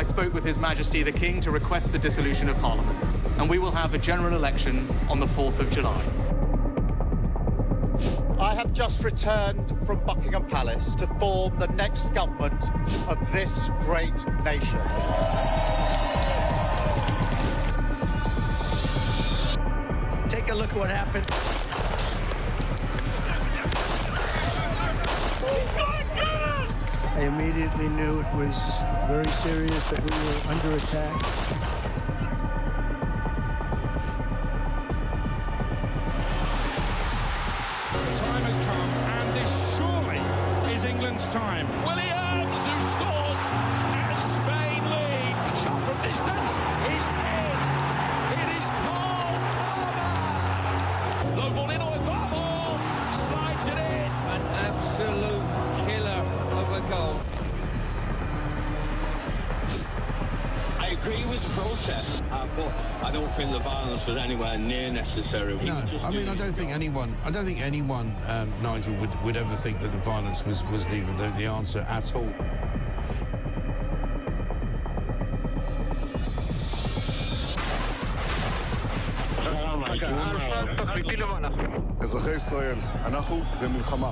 spoke with His Majesty the King to request the dissolution of Parliament, and we will have a general election on the 4th of July. I have just returned from Buckingham Palace to form the next government of this great nation. Take a look at what happened. I immediately knew it was very serious, that we were under attack. The time has come, and this surely is England's time. Williams, who scores, and Spain lead. Shot from distance is in. It is Cole Palmer. Low ball in or far ball, slides it in. An absolute killer of a goal. I agree with the protest, but I don't think the violence was anywhere near necessary. No, I mean, I don't think anyone, Nigel, would ever think that the violence was the answer at all. אזרחי ישראל, אנחנו במלחמה.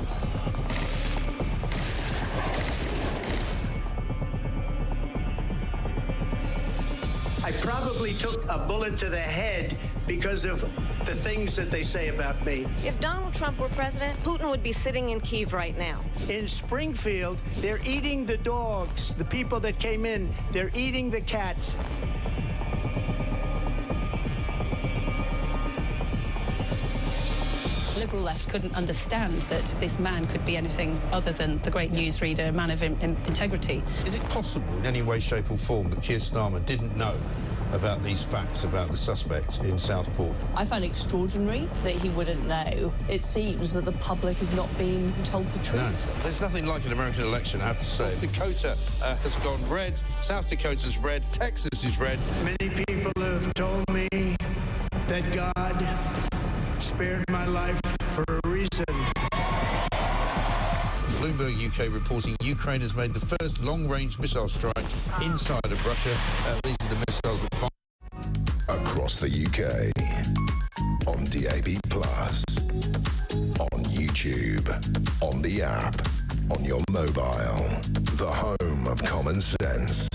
I probably took a bullet to the head because of the things that they say about me. If Donald Trump were president, Putin would be sitting in Kyiv right now. In Springfield, they're eating the dogs. The people that came in, they're eating the cats. Liberal left couldn't understand that this man could be anything other than the great newsreader, a man of integrity. Is it possible in any way, shape or form that Keir Starmer didn't know about these facts about the suspect in Southport? I find it extraordinary that he wouldn't know. It seems that the public has not been told the truth. No, there's nothing like an American election, I have to say. North Dakota has gone red, South Dakota's red, Texas is red. Many people have told me that God spared my life for a reason. Bloomberg UK reporting Ukraine has made the first long-range missile strike inside of Russia. These are the missiles that bomb across the UK, on DAB+, on YouTube, on the app, on your mobile, the home of common sense.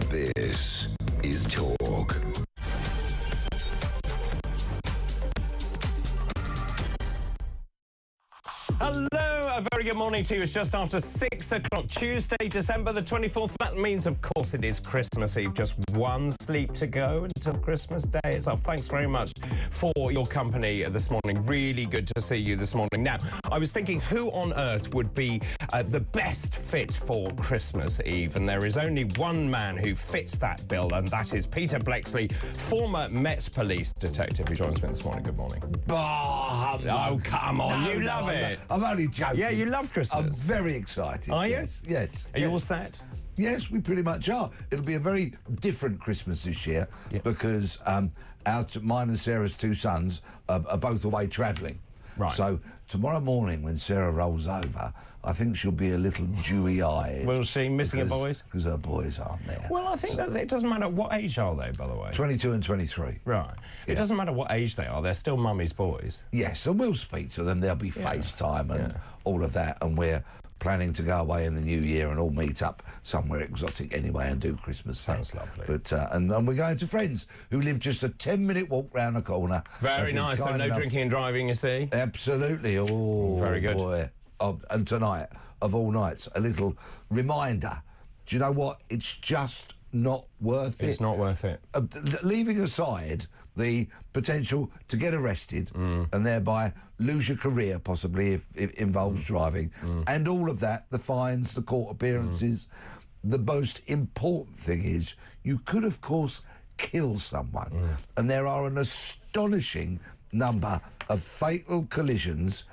This is Talk. Hello, a very good morning to you. It's just after 6 o'clock, Tuesday, December the 24th. That means, of course, it is Christmas Eve. Just one sleep to go until Christmas Day itself. Thanks very much for your company this morning. Really good to see you this morning. Now, I was thinking, who on earth would be the best fit for Christmas Eve? And there is only one man who fits that bill, and that is Peter Blexley, former Met Police detective, who joins me this morning. Good morning. Oh, come on. No, you love it. I'm only joking. Yeah, you love Christmas. I'm very excited. Are you? Yes. Are you all set? Yes, we pretty much are. It'll be a very different Christmas this year because mine and Sarah's two sons are both away travelling. Right. So tomorrow morning when Sarah rolls over, I think she'll be a little dewy-eyed. Will she? Missing her boys? Because her boys aren't there. Well, I think that it doesn't matter what age are they, by the way. 22 and 23. Right. Yeah. It doesn't matter what age they are. They're still mummy's boys. Yes, and we'll speak to them. There'll be FaceTime and all of that. And we're planning to go away in the new year and all meet up somewhere exotic anyway and do Christmas. Sounds lovely. But and we're going to friends who live just a 10-minute walk round the corner. Very nice. So no drinking and driving, you see? Absolutely. Oh, very good. Boy. And tonight, of all nights, a little reminder. Do you know what? It's just not worth it. It's not worth it. Leaving aside the potential to get arrested and thereby lose your career, possibly, if it involves driving, and all of that, the fines, the court appearances, the most important thing is you could, of course, kill someone. And there are an astonishing number of fatal collisions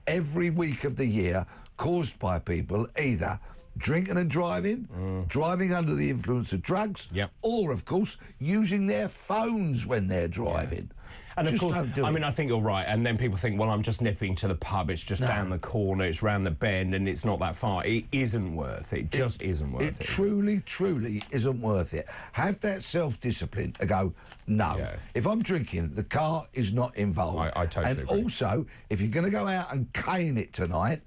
every week of the year caused by people either drinking and driving, driving under the influence of drugs, or, of course, using their phones when they're driving. And of Just course, don't do I it. mean, I think you're right. And then people think, well, I'm just nipping to the pub. It's just down the corner. It's round the bend, and it's not that far. It isn't worth it. It just isn't worth it. It truly, truly isn't worth it. Have that self-discipline to go, no. Yeah. If I'm drinking, the car is not involved. I totally agree. And also, if you're going to go out and cane it tonight,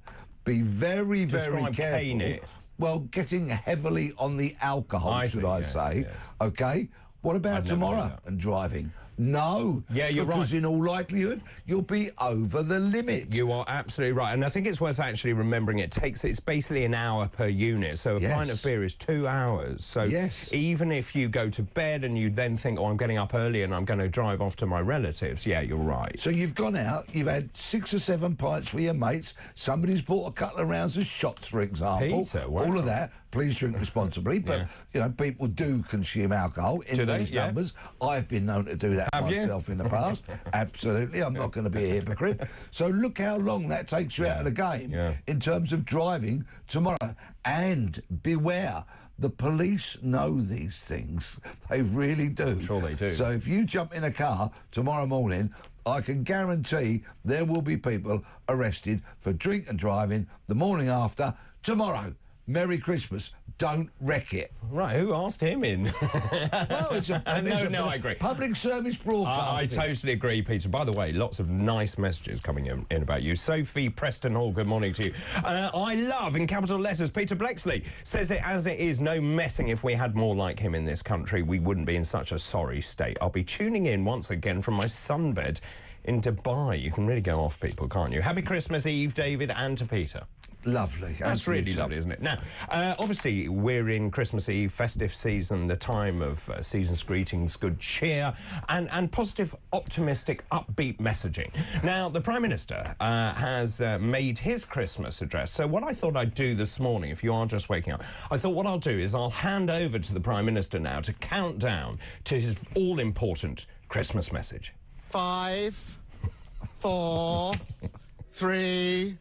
be very, very Describe careful. cane it. Well, getting heavily on the alcohol, should I say. Yes. OK? What about tomorrow and driving? No. Yeah, you're right. Because in all likelihood, you'll be over the limit. You are absolutely right. And I think it's worth actually remembering it's basically an hour per unit. So a pint of beer is 2 hours. So even if you go to bed and you then think, oh, I'm getting up early and I'm going to drive off to my relatives, yeah, you're right. So you've gone out, you've had 6 or 7 pints with your mates, somebody's bought a couple of rounds of shots, for example. Peter, wow. All of that. Please drink responsibly. But, you know, people do consume alcohol in these numbers. I've been known to do that myself in the past. Absolutely. I'm not going to be a hypocrite. So look how long that takes you out of the game in terms of driving tomorrow. And beware, the police know these things. They really do. Sure they do. So if you jump in a car tomorrow morning, I can guarantee there will be people arrested for drink and driving the morning after tomorrow. Merry Christmas. Don't wreck it. Right, who asked him in? Well, it's a I agree. Public service broadcast. I totally agree, Peter. By the way, lots of nice messages coming in about you. Sophie Preston Hall, good morning to you. I love, in capital letters, Peter Blexley says it as it is, no messing. If we had more like him in this country, we wouldn't be in such a sorry state. I'll be tuning in once again from my sunbed in Dubai. You can really go off, people, can't you? Happy Christmas Eve, David, and to Peter. Lovely. That's really lovely, isn't it? Now, obviously, we're in Christmas Eve, festive season, the time of season's greetings, good cheer, and positive, optimistic, upbeat messaging. Now, the Prime Minister has made his Christmas address. So what I thought I'd do this morning, if you are just waking up, I thought what I'll do is I'll hand over to the Prime Minister now to count down to his all-important Christmas message. 5, 4, 3,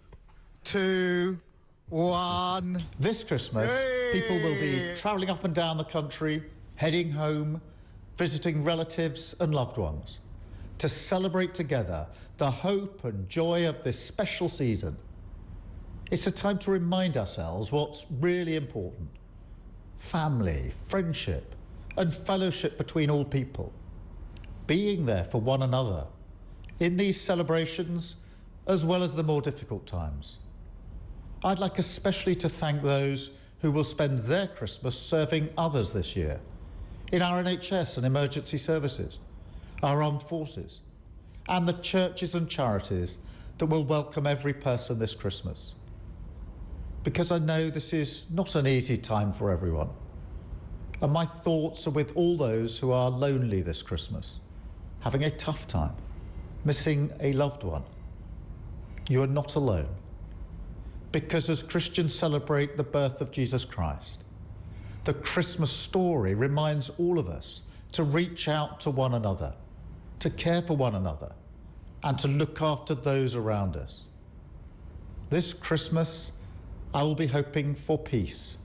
2, 1. This Christmas, people will be travelling up and down the country, heading home, visiting relatives and loved ones to celebrate together the hope and joy of this special season. It's a time to remind ourselves what's really important. Family, friendship and fellowship between all people. Being there for one another in these celebrations as well as the more difficult times. I'd like especially to thank those who will spend their Christmas serving others this year in our NHS and emergency services, our armed forces, and the churches and charities that will welcome every person this Christmas. Because I know this is not an easy time for everyone, and my thoughts are with all those who are lonely this Christmas, having a tough time, missing a loved one. You are not alone. Because as Christians celebrate the birth of Jesus Christ, the Christmas story reminds all of us to reach out to one another, to care for one another, and to look after those around us. This Christmas, I will be hoping for peace,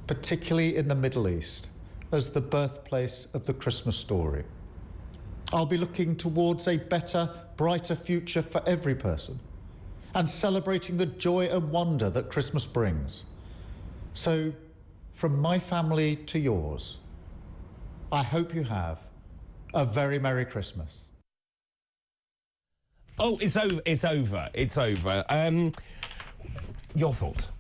particularly in the Middle East, as the birthplace of the Christmas story. I'll be looking towards a better, brighter future for every person, and celebrating the joy and wonder that Christmas brings. So, from my family to yours, I hope you have a very Merry Christmas. Oh, it's over. It's over. It's over. Your thoughts?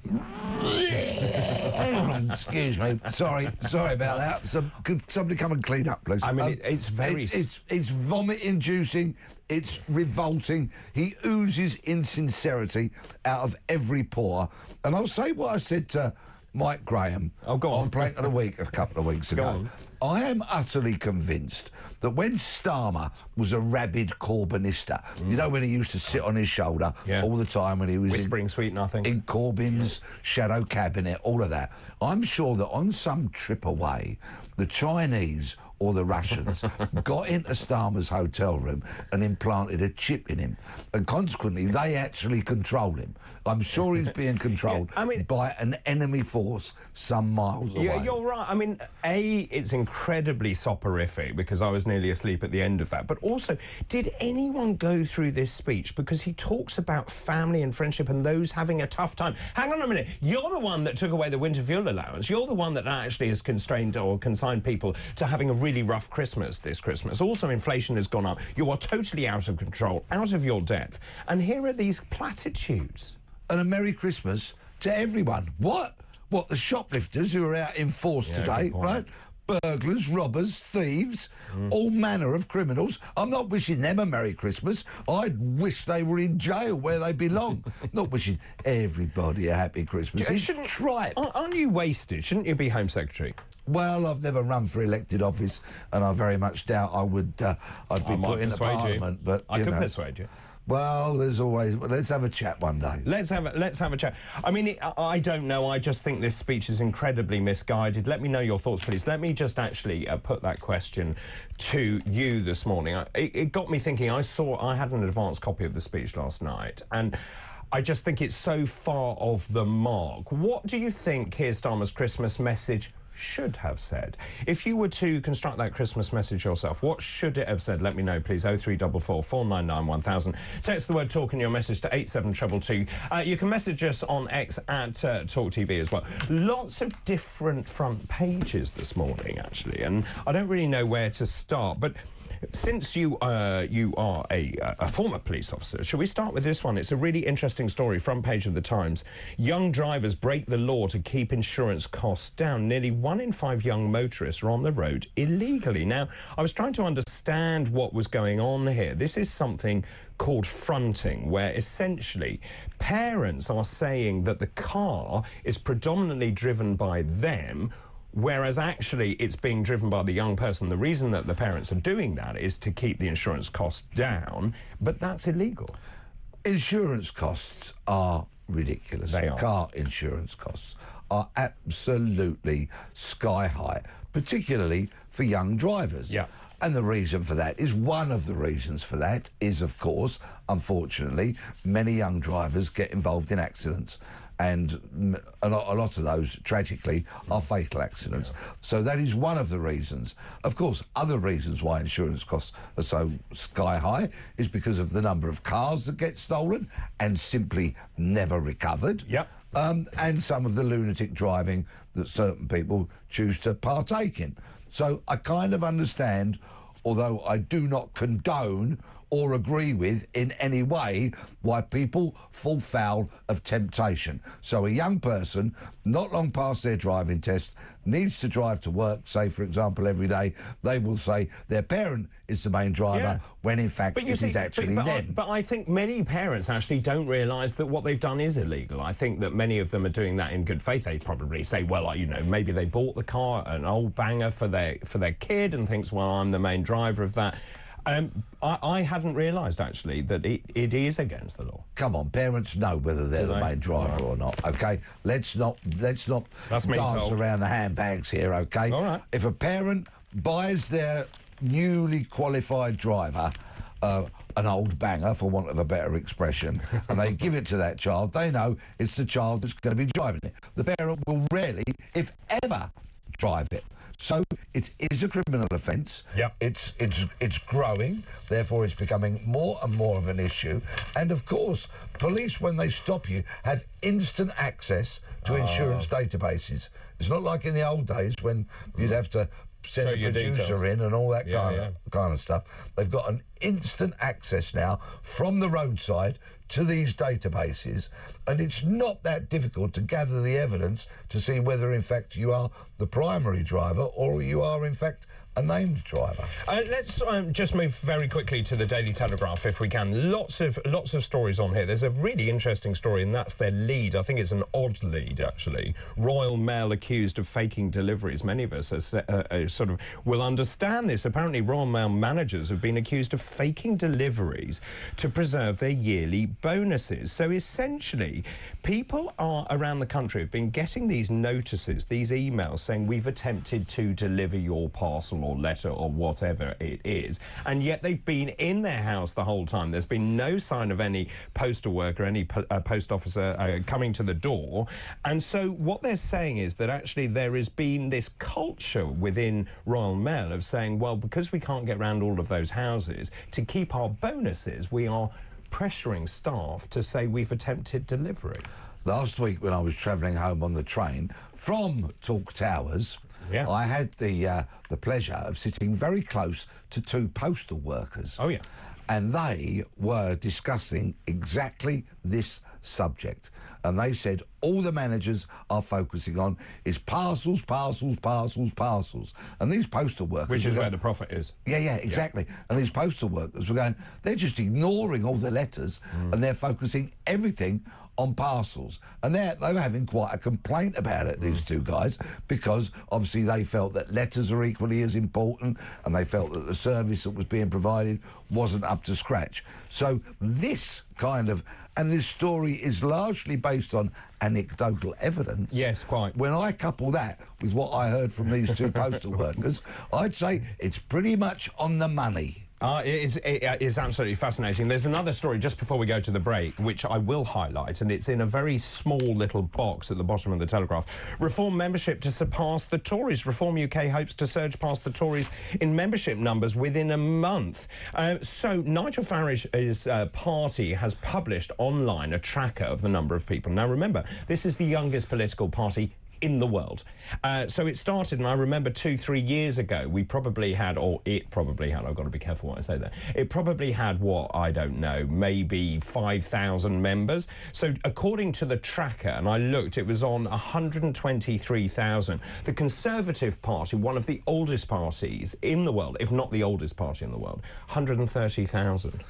Excuse me. Sorry about that. Could somebody come and clean up, please? I mean, it's very... It's vomit-inducing. It's revolting. He oozes insincerity out of every pore. And I'll say what I said to Mike Graham on Plank of the Week a couple of weeks ago. I am utterly convinced that when Starmer was a rabid Corbynista, you know, when he used to sit on his shoulder all the time when he was whispering sweet nothings in Corbyn's shadow cabinet, all of that. I'm sure that on some trip away, the Chinese or the Russians got into Starmer's hotel room and implanted a chip in him, and consequently they actually control him. I'm sure he's being controlled by an enemy force some miles away. Yeah, you're right. I mean, A, it's incredible incredibly soporific because I was nearly asleep at the end of that. But also, did anyone go through this speech? Because he talks about family and friendship and those having a tough time. Hang on a minute. You're the one that took away the winter fuel allowance. You're the one that actually has constrained or consigned people to having a really rough Christmas this Christmas. Also, inflation has gone up. You are totally out of control, out of your depth. And here are these platitudes. And a Merry Christmas to everyone. What? What, the shoplifters who are out in force today, right? Burglars, robbers, thieves, all manner of criminals. I'm not wishing them a Merry Christmas. I wish they were in jail where they belong. Not wishing everybody a happy Christmas. Try it. Aren't you wasted? Shouldn't you be Home Secretary? Well, I've never run for elected office, and I very much doubt I would. I'd be put into Parliament, but I can persuade you. Well, there's always... let's have a chat one day. Let's have a chat. I mean, I don't know. I just think this speech is incredibly misguided. Let me know your thoughts, please. Let me just actually put that question to you this morning. It got me thinking. I had an advance copy of the speech last night, and I just think it's so far off the mark. What do you think Keir Starmer's Christmas message should have said? If you were to construct that Christmas message yourself, what should it have said? Let me know, please. 0344 499 1000. Text the word talk in your message to 87222. You can message us on X at talkTV as well. Lots of different front pages this morning, actually, and I don't really know where to start, but since you are a former police officer, shall we start with this one? It's a really interesting story, front page of the Times. Young drivers break the law to keep insurance costs down. Nearly 1 in 5 young motorists are on the road illegally. Now, I was trying to understand what was going on here. This is something called fronting, where essentially parents are saying that the car is predominantly driven by them, whereas actually it's being driven by the young person. The reason that the parents are doing that is to keep the insurance costs down, but that's illegal. Insurance costs are ridiculous. They are. Car insurance costs are absolutely sky high, particularly for young drivers. Yeah. And the reason for that is, one of the reasons for that is, of course, unfortunately, many young drivers get involved in accidents. And a lot of those, tragically, are fatal accidents. Yeah. So that is one of the reasons. Of course, other reasons why insurance costs are so sky high is because of the number of cars that get stolen and simply never recovered. Yep. And some of the lunatic driving that certain people choose to partake in. So I kind of understand, although I do not condone or agree with in any way, why people fall foul of temptation. So a young person, not long past their driving test, needs to drive to work, say, for example, every day. They will say their parent is the main driver, when in fact it is actually them. But I think many parents actually don't realise that what they've done is illegal. I think that many of them are doing that in good faith. They probably say, well, you know, maybe they bought the car, an old banger for their kid, and thinks, well, I'm the main driver of that. I hadn't realised, actually, that it is against the law. Come on, parents know whether they're the main driver or not, OK? Let's not dance around the handbags here, OK? All right. If a parent buys their newly qualified driver an old banger, for want of a better expression, and they give it to that child, they know it's the child that's going to be driving it. The parent will rarely, if ever, drive it. So it is a criminal offence. Yep. It's growing, therefore it's becoming more and more of an issue. And of course, police, when they stop you, have instant access to insurance databases. It's not like in the old days when you'd have to send a producer in and all that kind of stuff. They've got an instant access now from the roadside to these databases, and it's not that difficult to gather the evidence to see whether in fact you are the primary driver or you are in fact a named driver. Let's just move very quickly to the Daily Telegraph, if we can. Lots of stories on here. There's a really interesting story, and that's their lead. I think it's an odd lead, actually. Royal Mail accused of faking deliveries. Many of us sort of will understand this. Apparently, Royal Mail managers have been accused of faking deliveries to preserve their yearly bonuses. So essentially, people around the country have been getting these notices, these emails saying, we've attempted to deliver your parcel parcel or letter or whatever it is, and yet they've been in their house the whole time. There's been no sign of any postal worker, any post officer coming to the door. And so what they're saying is that actually there has been this culture within Royal Mail of saying, well, because we can't get around all of those houses, to keep our bonuses, we are pressuring staff to say we've attempted delivery. Last week when I was travelling home on the train from Talk Towers, I had the pleasure of sitting very close to two postal workers. Oh, yeah. And they were discussing exactly this subject. And they said all the managers are focusing on is parcels, parcels, parcels, parcels. And these postal workers... Which is where the profit is. Yeah, exactly. Yeah. And these postal workers were going, they're just ignoring all the letters and they're focusing everything on parcels. And they were having quite a complaint about it, these two guys, because obviously they felt that letters are equally as important and they felt that the service that was being provided wasn't up to scratch. So this kind of... And this story is largely based on anecdotal evidence. Yes, quite. When I couple that with what I heard from these two postal workers, I'd say it's pretty much on the money. It is absolutely fascinating. There's another story just before we go to the break, which I will highlight, and it's in a very small little box at the bottom of the Telegraph. Reform membership to surpass the Tories. Reform UK hopes to surge past the Tories in membership numbers within a month. So Nigel Farage's party has published online a tracker of the number of people. Now, remember, this is the youngest political party in the world. So it started, and I remember 2-3 years ago, we probably had, or it probably had, I've got to be careful what I say there, it probably had, what, I don't know, maybe 5,000 members. So according to the tracker, and I looked, it was on 123,000. The Conservative Party, one of the oldest parties in the world, if not the oldest party in the world, 130,000.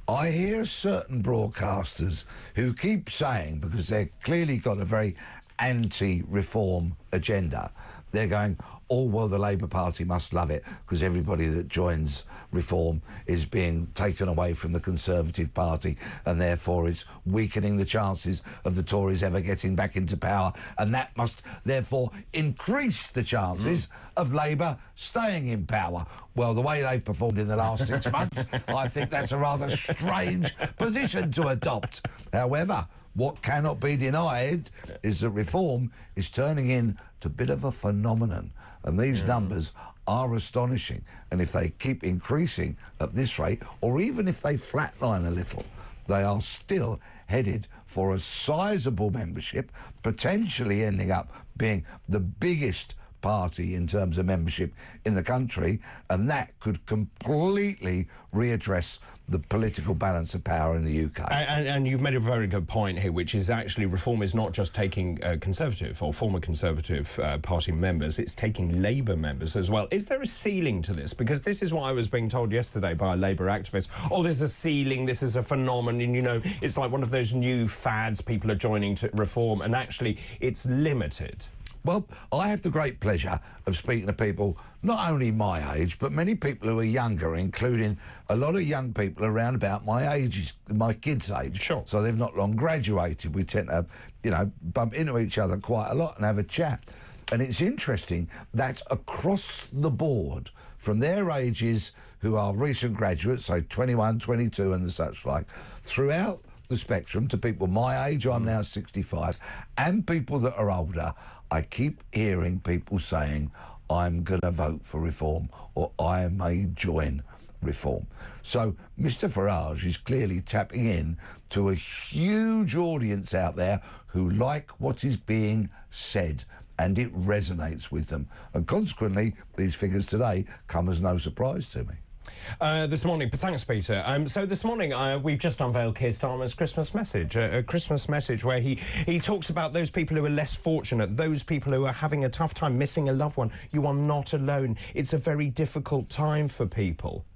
I hear certain broadcasters who keep saying, because they've clearly got a very anti-reform agenda, they're going, oh, well, the Labour Party must love it because everybody that joins reform is being taken away from the Conservative Party and therefore it's weakening the chances of the Tories ever getting back into power, and that must therefore increase the chances of Labour staying in power. Well, the way they've performed in the last 6 months, I think that's a rather strange position to adopt. However, what cannot be denied is that reform is turning into a bit of a phenomenon, and these numbers are astonishing. And if they keep increasing at this rate, or even if they flatline a little, they are still headed for a sizable membership, potentially ending up being the biggest party in terms of membership in the country, and that could completely readdress the political balance of power in the UK. And you've made a very good point here, which is actually reform is not just taking Conservative or former Conservative Party members, it's taking Labour members as well. Is there a ceiling to this? Because this is what I was being told yesterday by a Labour activist. Oh, there's a ceiling, this is a phenomenon, you know, it's like one of those new fads people are joining to reform, and actually it's limited. Well, I have the great pleasure of speaking to people not only my age, but many people who are younger, including a lot of young people around about my age, my kids' age. Sure. So they've not long graduated. We tend to, you know, bump into each other quite a lot and have a chat. And it's interesting that across the board, from their ages who are recent graduates, so 21, 22 and the such like, throughout the spectrum to people my age, I'm now 65, and people that are older, I keep hearing people saying, I'm going to vote for reform, or I may join reform. So Mr Farage is clearly tapping in to a huge audience out there who like what is being said, and it resonates with them. And consequently, these figures today come as no surprise to me. This morning, thanks, Peter. So this morning, we've just unveiled Keir Starmer's Christmas message, a Christmas message where he talks about those people who are less fortunate, those people who are having a tough time missing a loved one. You are not alone. It's a very difficult time for people.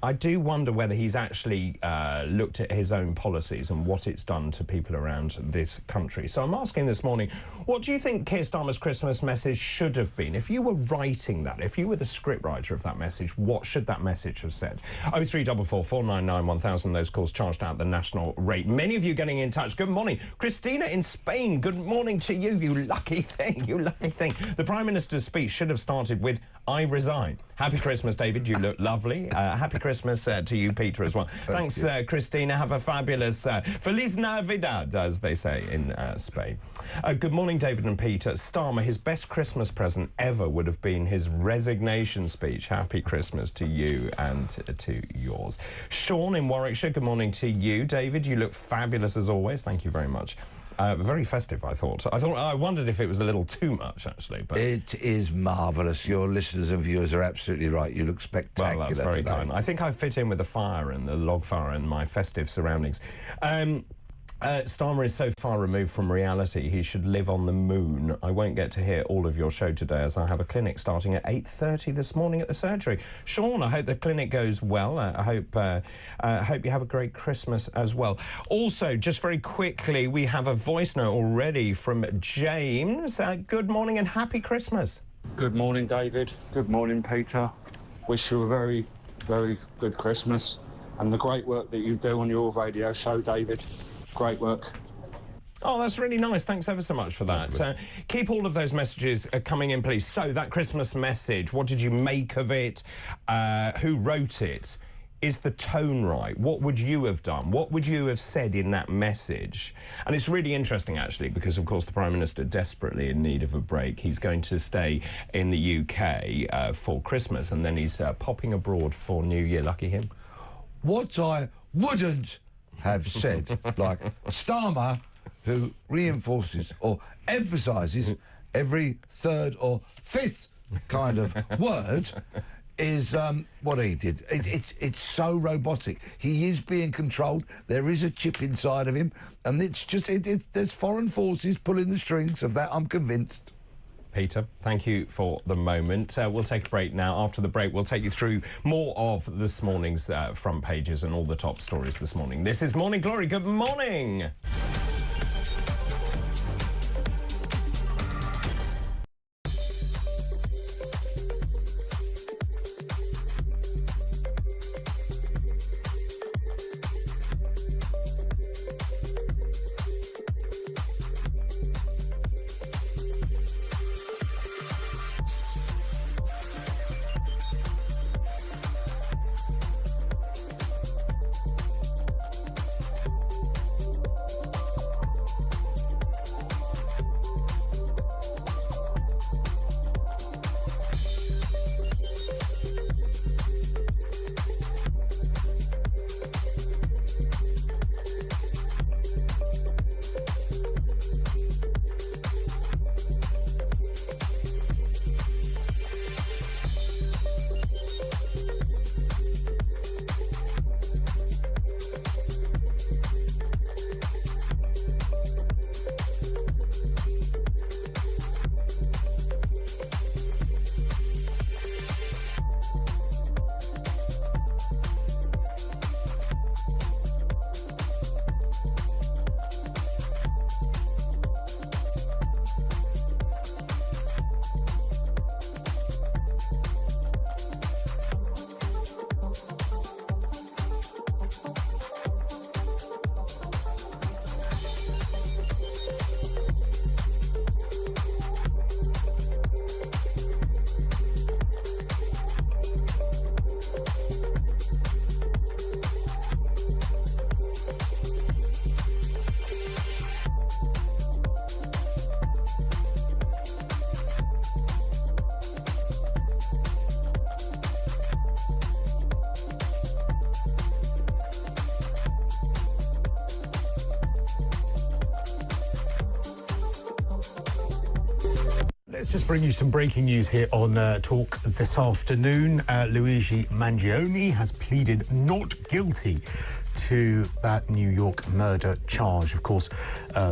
I do wonder whether he's actually looked at his own policies and what it's done to people around this country. So I'm asking this morning, what do you think Keir Starmer's Christmas message should have been? If you were writing that, if you were the scriptwriter of that message, what should that message have said? 0344 499 1000, those calls charged out the national rate. Many of you getting in touch. Good morning. Christina in Spain, good morning to you, you lucky thing, you lucky thing. The Prime Minister's speech should have started with, I resign. Happy Christmas, David. You look lovely. Happy Christmas to you, Peter, as well. Thanks, Christina. Have a fabulous Feliz Navidad, as they say in Spain. Good morning, David and Peter. Starmer, his best Christmas present ever would have been his resignation speech. Happy Christmas to you and to yours. Sean in Warwickshire, good morning to you. David, you look fabulous as always. Thank you very much. Very festive, I thought. I wondered if it was a little too much, actually. But it is marvellous. Your listeners and viewers are absolutely right. You look spectacular. Well, that's very kind. I think I fit in with the fire and the log fire and my festive surroundings. Starmer is so far removed from reality, he should live on the moon. I won't get to hear all of your show today as I have a clinic starting at 8:30 this morning at the surgery. Sean, I hope the clinic goes well. I hope you have a great Christmas as well. Also, just very quickly, we have a voice note already from James. Good morning and happy Christmas. Good morning, David. Good morning, Peter. Wish you a very, very good Christmas and the great work that you do on your radio show, David. Great work. Oh, that's really nice. Thanks ever so much for that. Keep all of those messages coming in, please. So, that Christmas message, what did you make of it? Who wrote it? Is the tone right? What would you have done? What would you have said in that message? And it's really interesting, actually, because, of course, the Prime Minister desperately in need of a break. He's going to stay in the UK for Christmas, and then he's popping abroad for New Year. Lucky him. What I wouldn't have said, like Starmer, who reinforces or emphasises every third or fifth kind of word, is what he did. It's so robotic. He is being controlled. There is a chip inside of him, and it's just there's foreign forces pulling the strings of that. I'm convinced. Peter, thank you for the moment. We'll take a break now. After the break, we'll take you through more of this morning's front pages and all the top stories this morning. This is Morning Glory. Good morning. Let's just bring you some breaking news here on Talk this afternoon. Luigi Mangione has pleaded not guilty to that New York murder charge. Of course,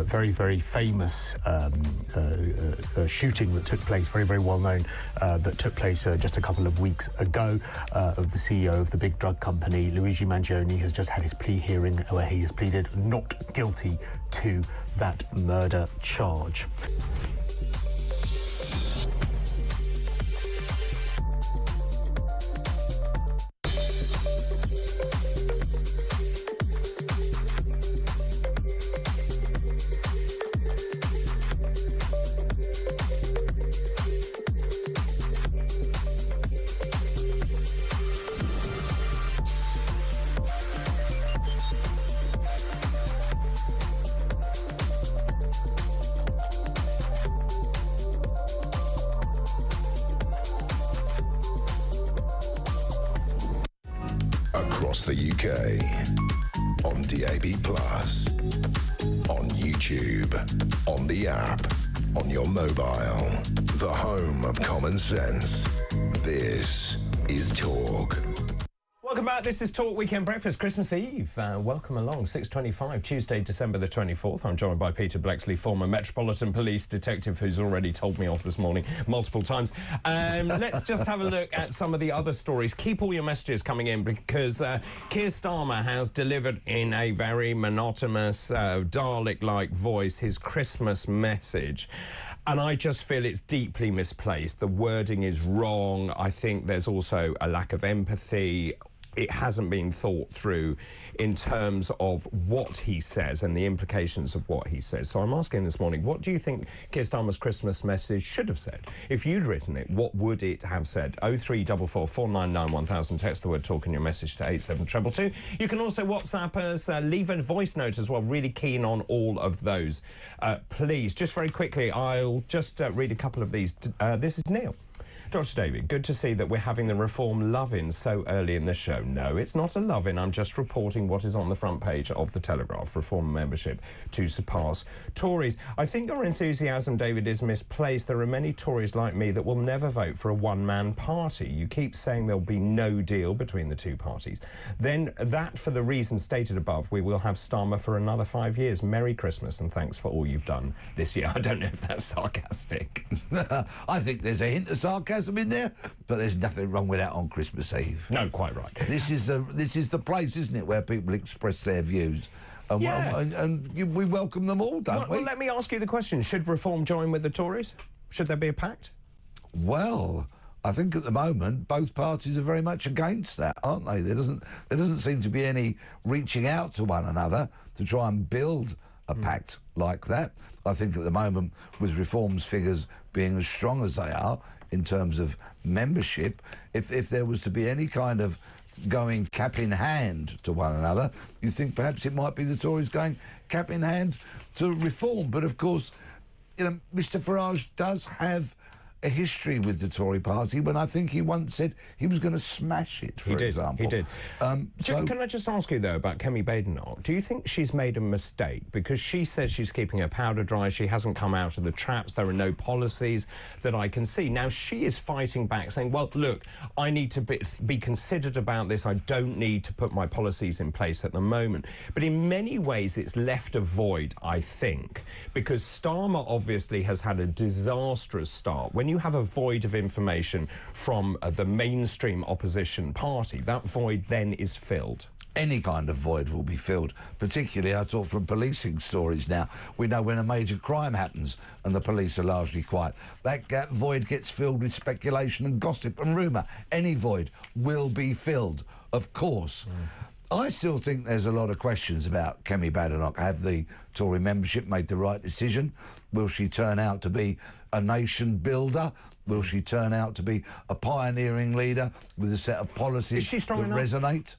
very, very famous shooting that took place, very, very well known, that took place just a couple of weeks ago of the CEO of the big drug company, Luigi Mangione, has just had his plea hearing where he has pleaded not guilty to that murder charge. Across the UK, on DAB+, on YouTube, on the app, on your mobile, the home of common sense. This is Talk. Welcome back. This is Talk Weekend Breakfast, Christmas Eve. Welcome along. 6:25, Tuesday, December the 24th. I'm joined by Peter Blexley, former Metropolitan Police detective, who's already told me off this morning multiple times. Let's just have a look at some of the other stories. Keep all your messages coming in because Keir Starmer has delivered in a very monotonous, Dalek-like voice his Christmas message. And I just feel it's deeply misplaced. The wording is wrong. I think there's also a lack of empathy. It hasn't been thought through in terms of what he says and the implications of what he says. So I'm asking this morning, what do you think Keir Starmer's Christmas message should have said? If you'd written it, what would it have said? 0344 499 1000. Text the word talk in your message to 87222. You can also WhatsApp us, leave a voice note as well. Really keen on all of those. Please, just very quickly, I'll just read a couple of these. This is Neil. Dr. David, good to see that we're having the Reform love-in so early in the show. No, it's not a love-in. I'm just reporting what is on the front page of the Telegraph. Reform membership to surpass Tories. I think your enthusiasm, David, is misplaced. There are many Tories like me that will never vote for a one-man party. You keep saying there'll be no deal between the two parties. Then that, for the reasons stated above, we will have Starmer for another 5 years. Merry Christmas and thanks for all you've done this year. I don't know if that's sarcastic. I think there's a hint of sarcasm in there, but there's nothing wrong with that on Christmas Eve. No, quite right. This is the place, isn't it, where people express their views. And we welcome them all, don't we? Well, let me ask you the question. Should Reform join with the Tories? Should there be a pact? Well, I think at the moment both parties are very much against that, aren't they? There doesn't seem to be any reaching out to one another to try and build a pact like that. I think at the moment, with Reform's figures being as strong as they are in terms of membership, if there was to be any kind of going cap in hand to one another, you think perhaps it might be the Tories going cap in hand to Reform. But of course, you know, Mr Farage does have a history with the Tory party when I think he once said he was going to smash it, for example. He did. Can I just ask you, though, about Kemi Badenoch? Do you think she's made a mistake? Because she says she's keeping her powder dry, she hasn't come out of the traps, there are no policies that I can see. Now, she is fighting back, saying, well, look, I need to be considered about this, I don't need to put my policies in place at the moment. But in many ways, it's left a void, I think, because Starmer obviously has had a disastrous start. When you have a void of information from the mainstream opposition party, that void then is filled. Any kind of void will be filled. Particularly, I talk from policing stories now. We know when a major crime happens and the police are largely quiet. That void gets filled with speculation and gossip and rumour. Any void will be filled, of course. I still think there's a lot of questions about Kemi Badenoch. Have the Tory membership made the right decision? Will she turn out to be a nation builder? Will she turn out to be a pioneering leader with a set of policies that resonate?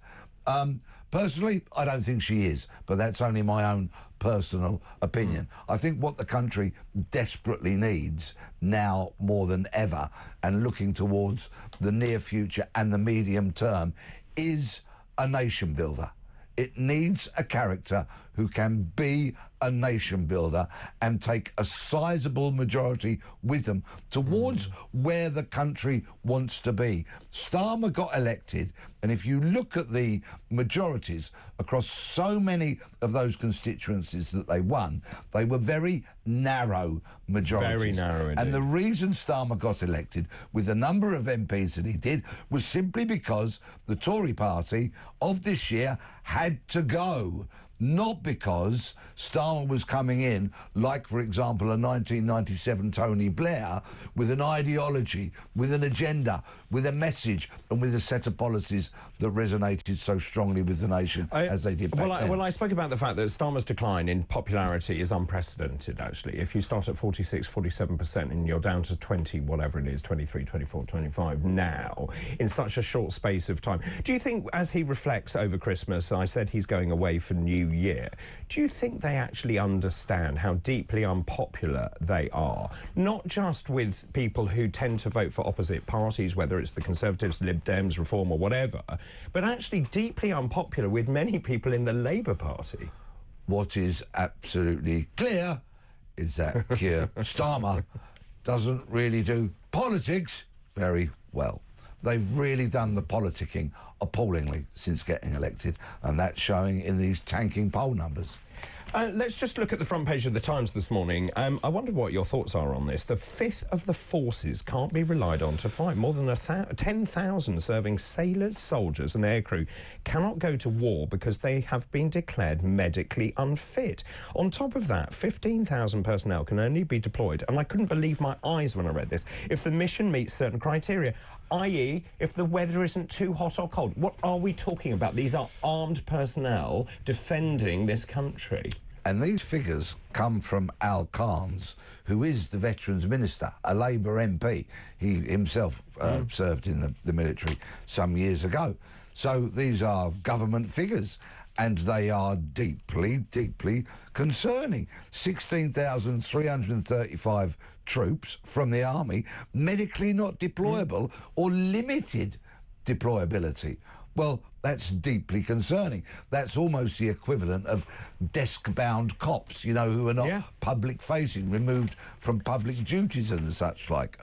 Personally, I don't think she is, but that's only my own personal opinion. I think what the country desperately needs now more than ever, and looking towards the near future and the medium term, is a nation builder. It needs a character who can be a a nation builder and take a sizable majority with them towards where the country wants to be. Starmer got elected, and if you look at the majorities across so many of those constituencies that they won, they were very narrow majorities. Very narrow indeed. And the reason Starmer got elected with the number of MPs that he did was simply because the Tory party of this year had to go. Not because Starmer was coming in, like, for example, a 1997 Tony Blair, with an ideology, with an agenda, with a message, and with a set of policies that resonated so strongly with the nation as they did back then. Well, I spoke about the fact that Starmer's decline in popularity is unprecedented, actually. If you start at 46, 47% and you're down to 20, whatever it is, 23, 24, 25 now, in such a short space of time. Do you think, as he reflects over Christmas, I said he's going away for New Year, do you think they actually understand how deeply unpopular they are? Not just with people who tend to vote for opposite parties, whether it's the Conservatives, Lib Dems, Reform or whatever, but actually deeply unpopular with many people in the Labour Party. What is absolutely clear is that Keir Starmer doesn't really do politics very well. They've really done the politicking appallingly since getting elected, and that's showing in these tanking poll numbers. Let's just look at the front page of the Times this morning. I wonder what your thoughts are on this. The fifth of the forces can't be relied on to fight. More than 10,000 serving sailors, soldiers and aircrew cannot go to war because they have been declared medically unfit. On top of that, 15,000 personnel can only be deployed, and I couldn't believe my eyes when I read this, if the mission meets certain criteria, i.e. if the weather isn't too hot or cold. What are we talking about? These are armed personnel defending this country. And these figures come from Al Carnes, who is the Veterans Minister, a Labour MP. He himself served in the military some years ago. So these are government figures, and they are deeply, deeply concerning. 16,335 troops from the army, medically not deployable or limited deployability. Well, that's deeply concerning. That's almost the equivalent of desk-bound cops, you know, who are not public-facing, removed from public duties and such like.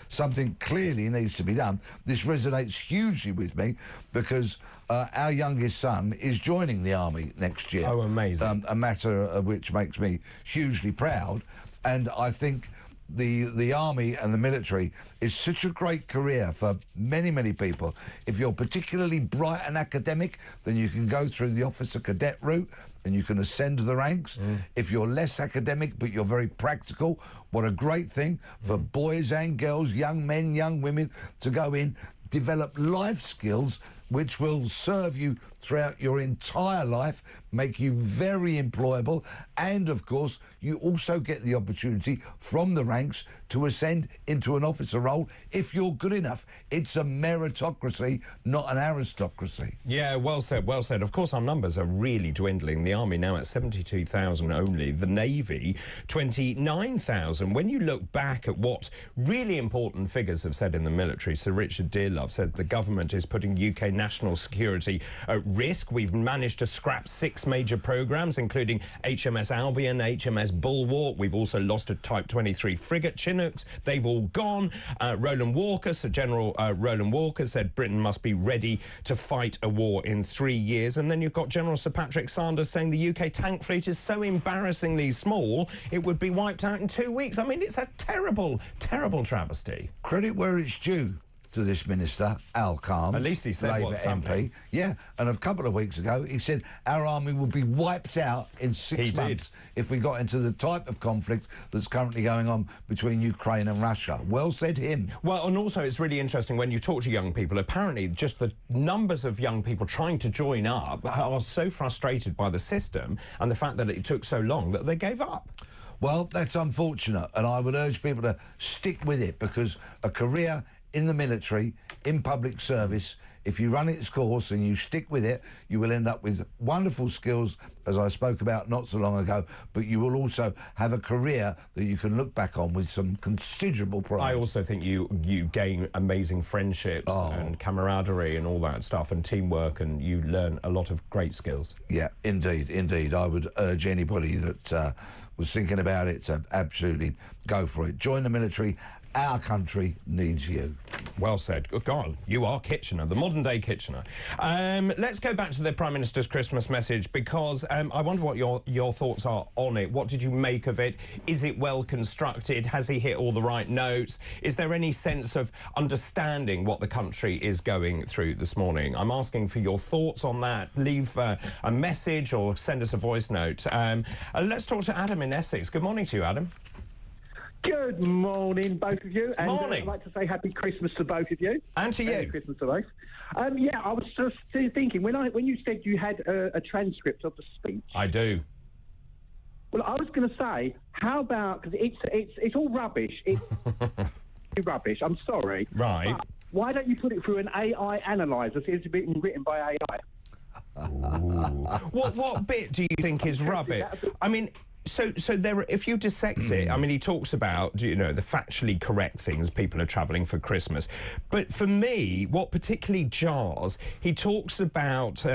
Something clearly needs to be done. This resonates hugely with me because our youngest son is joining the army next year. Oh, amazing. A matter which makes me hugely proud. And I think the army and the military is such a great career for many, many people. If you're particularly bright and academic, then you can go through the officer cadet route and you can ascend the ranks. If you're less academic but you're very practical, what a great thing for boys and girls, young men, young women to go in, develop life skills which will serve you throughout your entire life, make you very employable, and of course you also get the opportunity from the ranks to ascend into an officer role if you're good enough. It's a meritocracy, not an aristocracy. Yeah, well said, well said. Of course, our numbers are really dwindling. The Army now at 72,000 only. The Navy, 29,000. When you look back at what really important figures have said in the military, Sir Richard Dearlove said the government is putting UK national security at risk. We've managed to scrap 6 major programmes, including HMS Albion, HMS Bulwark. We've also lost a Type 23 frigate, Chinooks. They've all gone. Roland Walker, Sir General Roland Walker, said Britain must be ready to fight a war in 3 years. And then you've got General Sir Patrick Sanders saying the UK tank fleet is so embarrassingly small it would be wiped out in 2 weeks. I mean, it's a terrible, terrible travesty. Credit where it's due to this minister, Al Carnes. At least he said Labour what's MP. happening. Yeah, and a couple of weeks ago he said our army will be wiped out in 6 months if we got into the type of conflict that's currently going on between Ukraine and Russia. Well said him. Well, and also it's really interesting when you talk to young people, apparently just the numbers of young people trying to join up are so frustrated by the system and the fact that it took so long that they gave up. Well, that's unfortunate, and I would urge people to stick with it because a career in the military, in public service, if you run its course and you stick with it, you will end up with wonderful skills, as I spoke about not so long ago, but you will also have a career that you can look back on with some considerable pride. I also think you gain amazing friendships and camaraderie and all that stuff and teamwork, and you learn a lot of great skills. Yeah, indeed, indeed. I would urge anybody that was thinking about it to absolutely go for it. Join the military. Our country needs you. Well said. Good God, you are Kitchener, the modern-day Kitchener. Let's go back to the Prime Minister's Christmas message, because I wonder what your thoughts are on it. What did you make of it? Is it well constructed? Has he hit all the right notes? Is there any sense of understanding what the country is going through this morning? I'm asking for your thoughts on that. Leave a message or send us a voice note. Let's talk to Adam in Essex. Good morning to you, Adam. Good morning, both of you. And morning. I'd like to say Happy Christmas to both of you. And to you. Happy Christmas to both. Yeah, I was just thinking, when you said you had a transcript of the speech... I do. Well, I was going to say, how about... Because it's all rubbish. It's rubbish, I'm sorry. Right. But why don't you put it through an AI analyzer? It's been written by AI. What bit do you think is rubbish? I mean... So there, if you dissect it, I mean, he talks about, you know, the factually correct things, people are travelling for Christmas. But for me, what particularly jars, he talks about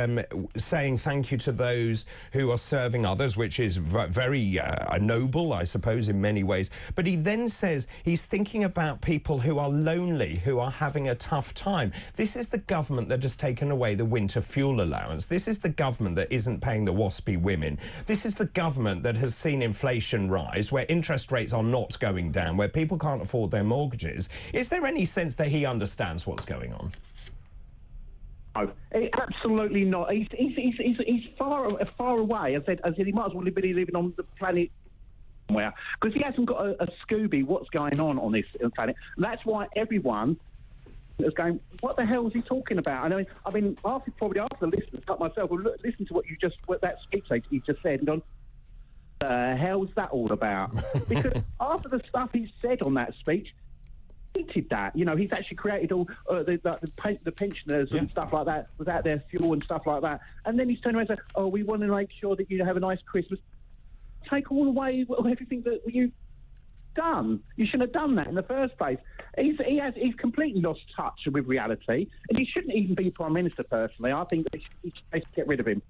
saying thank you to those who are serving others, which is very noble, I suppose, in many ways. But he then says he's thinking about people who are lonely, who are having a tough time. This is the government that has taken away the winter fuel allowance. This is the government that isn't paying the waspy women. This is the government that has seen inflation rise, where interest rates are not going down, where people can't afford their mortgages. Is there any sense that he understands what's going on? No, absolutely not. He's far away. As I said, he might as well be living on the planet somewhere, because he hasn't got a Scooby what's going on this planet. That's why everyone is going, what the hell is he talking about? And I mean, probably after the listeners, like myself, will listen to what that speech he just said and gone, the hell's that all about? Because after the stuff he said on that speech, he did that. You know, he's actually created all the pensioners and stuff like that without their fuel and stuff like that. And then he's turned around and said, oh, we want to make sure that you have a nice Christmas. Take all away everything that you've done. You shouldn't have done that in the first place. He's completely lost touch with reality, and he shouldn't even be Prime Minister, personally. I think they should get rid of him.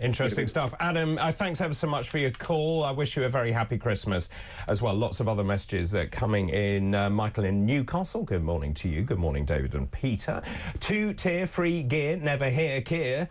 Interesting stuff. Adam, thanks ever so much for your call. I wish you a very happy Christmas as well. Lots of other messages coming in. Michael in Newcastle, good morning to you. Good morning, David and Peter. 2-tier free gear, never hear gear.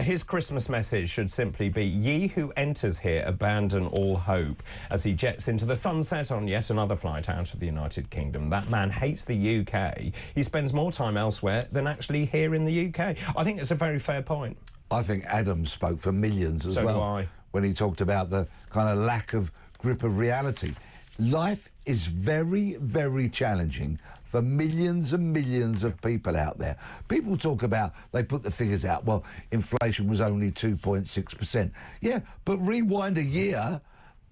His Christmas message should simply be, ye who enters here abandon all hope, as he jets into the sunset on yet another flight out of the United Kingdom. That man hates the UK. He spends more time elsewhere than actually here in the UK. I think it's a very fair point. I think Adam spoke for millions as well. So do I. When he talked about the kind of lack of grip of reality. Life is very, very challenging for millions and millions of people out there. People talk about, they put the figures out, well, inflation was only 2.6%. Yeah, but rewind a year,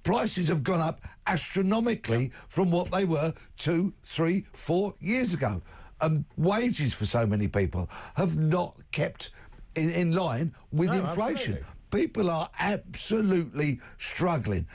prices have gone up astronomically from what they were 2, 3, 4 years ago. Wages for so many people have not kept in line with inflation. Absolutely. People are absolutely struggling.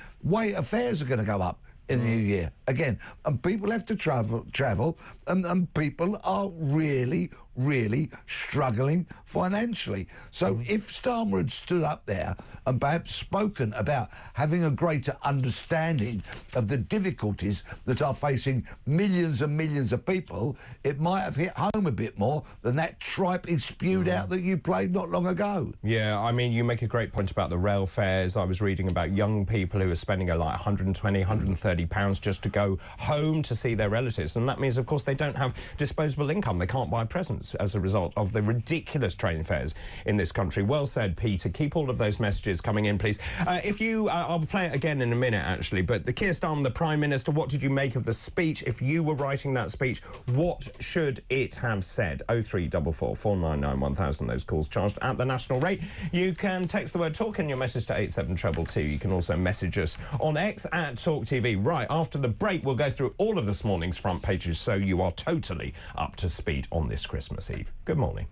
Fares are going to go up in the new year again, and people have to travel, and people are really, really struggling financially. So if Starmer had stood up there and perhaps spoken about having a greater understanding of the difficulties that are facing millions and millions of people, it might have hit home a bit more than that tripe he spewed out that you played not long ago. Yeah, I mean, you make a great point about the rail fares. I was reading about young people who are spending like 120, 130 pounds just to go home to see their relatives, and that means, of course, they don't have disposable income. They can't buy presents. thousands as a result of the ridiculous train fares in this country. Well said, Peter. Keep all of those messages coming in, please. I'll play it again in a minute, actually, but the Keir Starmer, the Prime Minister, what did you make of the speech? If you were writing that speech, what should it have said? 0344 499 1000, those calls charged at the national rate. You can text the word talk in your message to 87222. You can also message us on X at talkTV. Right, after the break, we'll go through all of this morning's front pages so you are totally up to speed on this Christmas Eve. Good morning.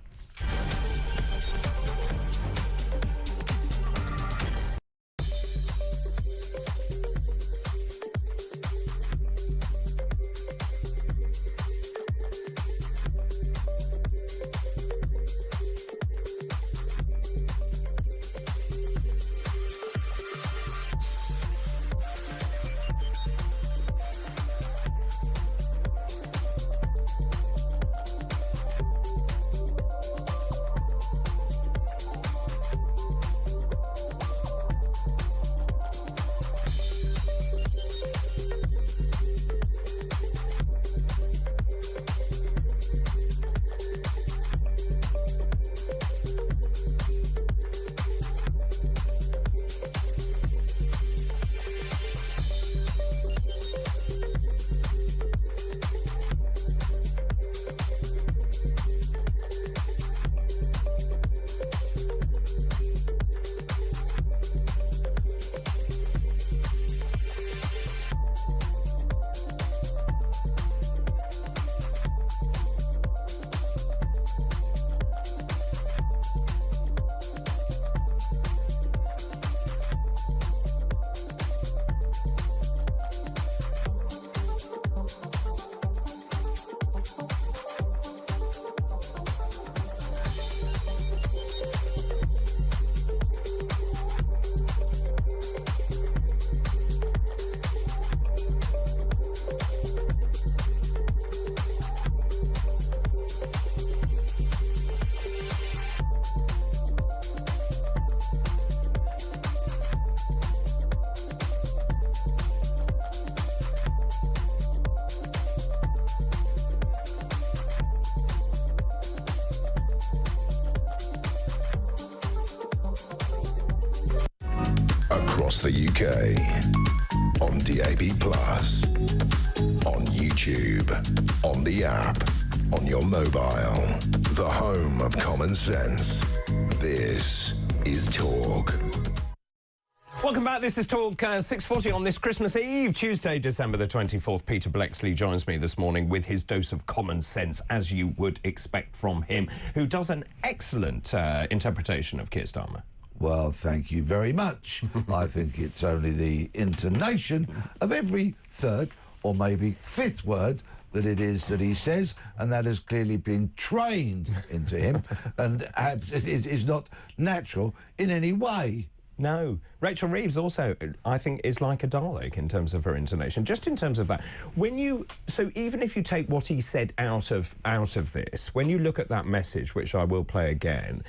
Across the UK, on DAB+, on YouTube, on the app, on your mobile, the home of common sense. This is Talk. Welcome back. This is Talk 6:40 on this Christmas Eve, Tuesday, December the 24th. Peter Blexley joins me this morning with his dose of common sense, as you would expect from him, who does an excellent interpretation of Keir Starmer. Well, thank you very much. I think it's only the intonation of every third or maybe fifth word that it is that he says, and that has clearly been trained into him and is not natural in any way. No. Rachel Reeves also, I think, is like a Dalek in terms of her intonation. Just in terms of that, so even if you take what he said out of this, when you look at that message, which I will play again,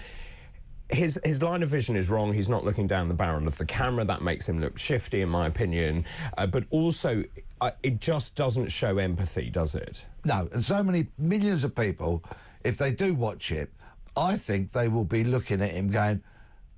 his line of vision is wrong. He's not looking down the barrel of the camera. That makes him look shifty, in my opinion. But also, it just doesn't show empathy, does it? No, and so many millions of people, if they do watch it, I think they will be looking at him going,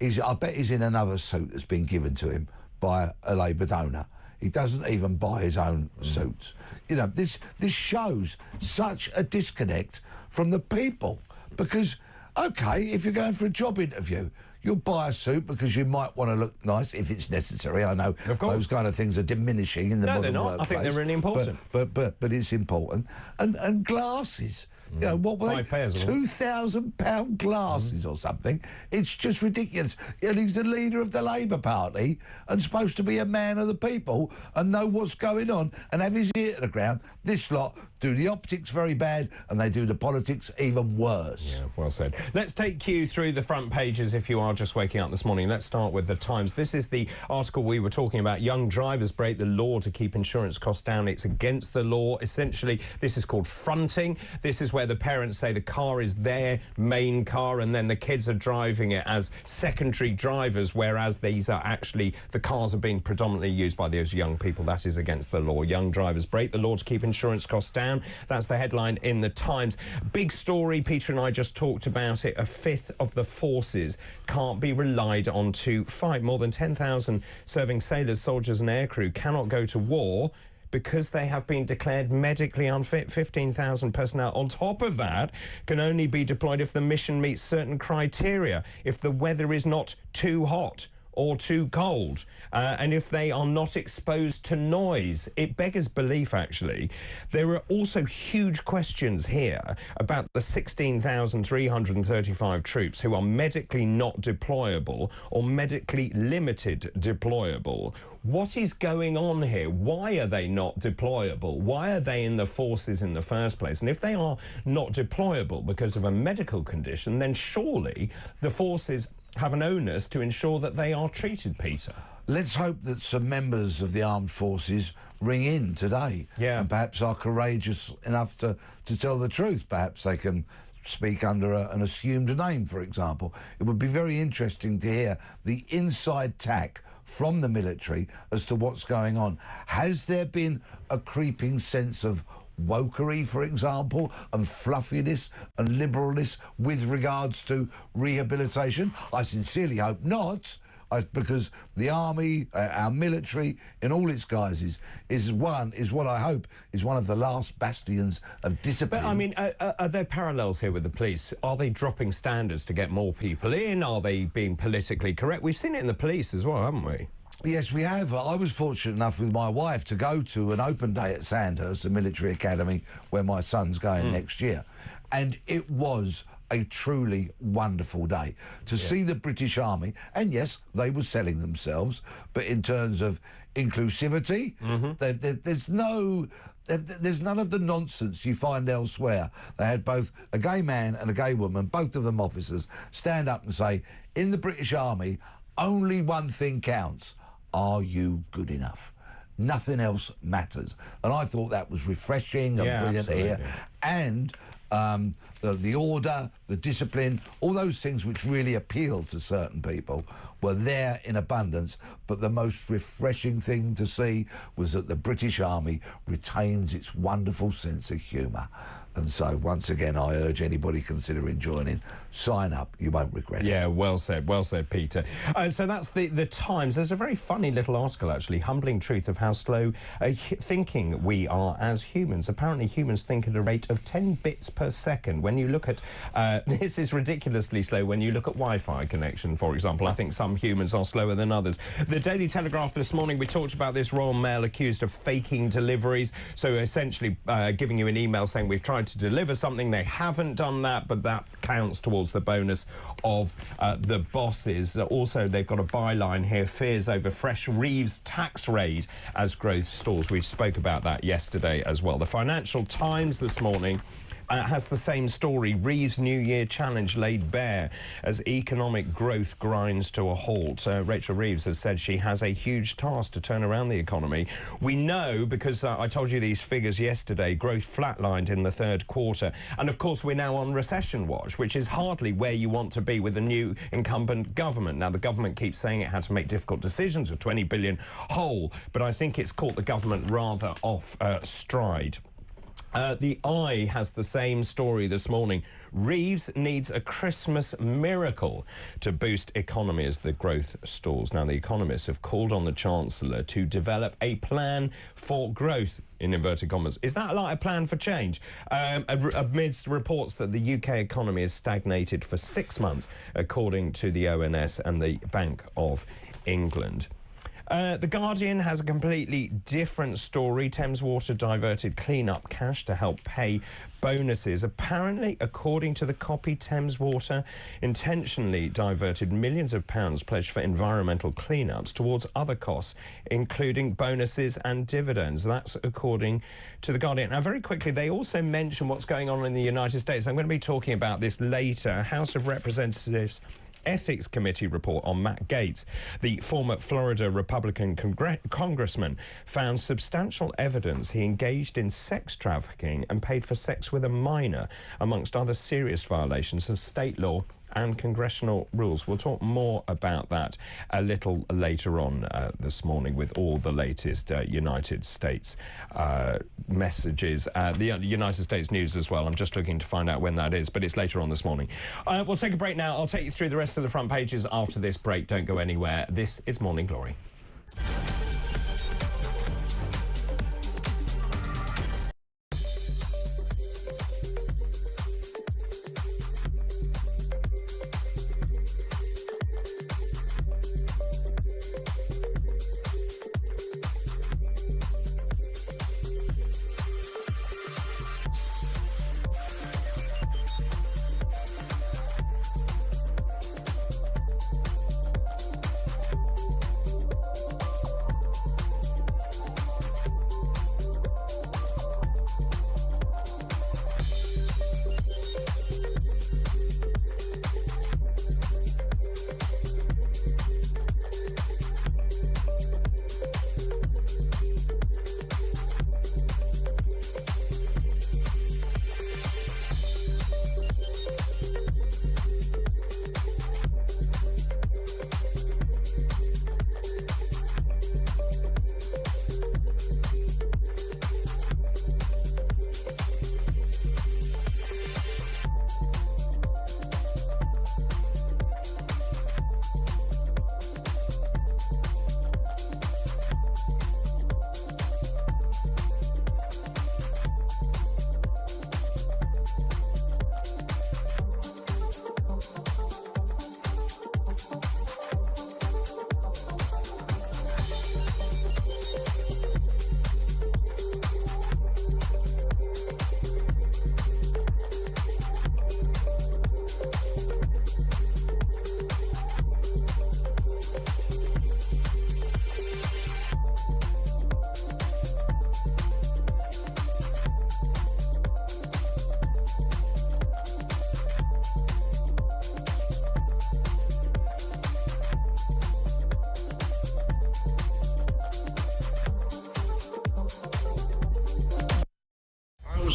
I bet he's in another suit that's been given to him by a Labour donor. He doesn't even buy his own suits. You know, this shows such a disconnect from the people because, OK, if you're going for a job interview, you'll buy a suit because you might want to look nice if it's necessary. I know those kind of things are diminishing in the modern workplace. I think they're really important. But it's important. And glasses. You know, what were they? 5 pairs. £2,000 glasses or something. It's just ridiculous. And he's the leader of the Labour Party and supposed to be a man of the people and know what's going on and have his ear to the ground. This lot do the optics very bad and they do the politics even worse. Yeah, well said. Let's take you through the front pages if you are just waking up this morning. Let's start with the Times. This is the article we were talking about. Young drivers break the law to keep insurance costs down. It's against the law. Essentially, this is called fronting. This is where the parents say the car is their main car and then the kids are driving it as secondary drivers, whereas these are actually, the cars are being predominantly used by those young people. That is against the law. Young drivers break the law to keep insurance costs down. down. That's the headline in the Times. Big story, Peter and I just talked about it. A fifth of the forces can't be relied on to fight. More than 10,000 serving sailors, soldiers and aircrew cannot go to war because they have been declared medically unfit. 15,000 personnel on top of that can only be deployed if the mission meets certain criteria, if the weather is not too hot or too cold, and if they are not exposed to noise. It beggars belief, actually. There are also huge questions here about the 16,335 troops who are medically not deployable or medically limited deployable. What is going on here? Why are they not deployable? Why are they in the forces in the first place? And if they are not deployable because of a medical condition, then surely the forces have an onus to ensure that they are treated, Peter. Let's hope that some members of the armed forces ring in today. Yeah. And perhaps are courageous enough to tell the truth. Perhaps they can speak under an assumed name, for example. It would be very interesting to hear the inside tack from the military as to what's going on. Has there been a creeping sense of wokery, for example, and fluffiness and liberalness with regards to rehabilitation? I sincerely hope not, because the army, our military, in all its guises, is what I hope is one of the last bastions of discipline. But, I mean, are there parallels here with the police? Are they dropping standards to get more people in? Are they being politically correct? We've seen it in the police as well, haven't we? Yes, we have. I was fortunate enough with my wife to go to an open day at Sandhurst, the military academy, where my son's going next year. And it was a truly wonderful day to see the British Army. And yes, they were selling themselves, but in terms of inclusivity, there's none of the nonsense you find elsewhere. They had both a gay man and a gay woman, both of them officers, stand up and say, in the British Army, only one thing counts. Are you good enough? Nothing else matters. And I thought that was refreshing and brilliant to hear. And the order, the discipline, all those things which really appeal to certain people were there in abundance. But the most refreshing thing to see was that the British Army retains its wonderful sense of humour. And so, once again, I urge anybody considering joining, sign up. You won't regret it. Yeah, well said, Peter. So that's the Times. There's a very funny little article, actually, humbling truth of how slow thinking we are as humans. Apparently, humans think at a rate of 10 bits per second. When you look at... this is ridiculously slow when you look at Wi-Fi connection, for example. I think some humans are slower than others. The Daily Telegraph this morning, we talked about this Royal Mail accused of faking deliveries. So, essentially, giving you an email saying we've tried to deliver something. They haven't done that, but that counts towards the bonus of the bosses. Also, they've got a byline here, fears over fresh Reeves tax raid as growth stalls. We spoke about that yesterday as well. The Financial Times this morning has the same story. Reeves' New Year challenge laid bare as economic growth grinds to a halt. Rachel Reeves has said she has a huge task to turn around the economy. We know, because I told you these figures yesterday, growth flatlined in the third quarter. And, of course, we're now on recession watch, which is hardly where you want to be with a new incumbent government. Now, the government keeps saying it had to make difficult decisions, a 20 billion hole, but I think it's caught the government rather off stride. The Eye has the same story this morning. Reeves needs a Christmas miracle to boost economy as the growth stalls. Now, the economists have called on the Chancellor to develop a plan for growth, in inverted commas. Is that like a plan for change? Amidst reports that the UK economy has stagnated for 6 months, according to the ONS and the Bank of England. The Guardian has a completely different story. Thames Water diverted clean-up cash to help pay bonuses. Apparently, according to the copy, Thames Water intentionally diverted millions of pounds pledged for environmental clean-ups towards other costs, including bonuses and dividends. That's according to the Guardian. Now, very quickly, they also mention what's going on in the United States. I'm going to be talking about this later. House of Representatives Ethics Committee report on Matt Gaetz, the former Florida Republican congressman, found substantial evidence he engaged in sex trafficking and paid for sex with a minor, amongst other serious violations of state law and congressional rules. We'll talk more about that a little later on this morning with all the latest United States messages. The United States news as well. I'm just looking to find out when that is, but it's later on this morning. We'll take a break now. I'll take you through the rest of the front pages after this break. Don't go anywhere. This is Morning Glory.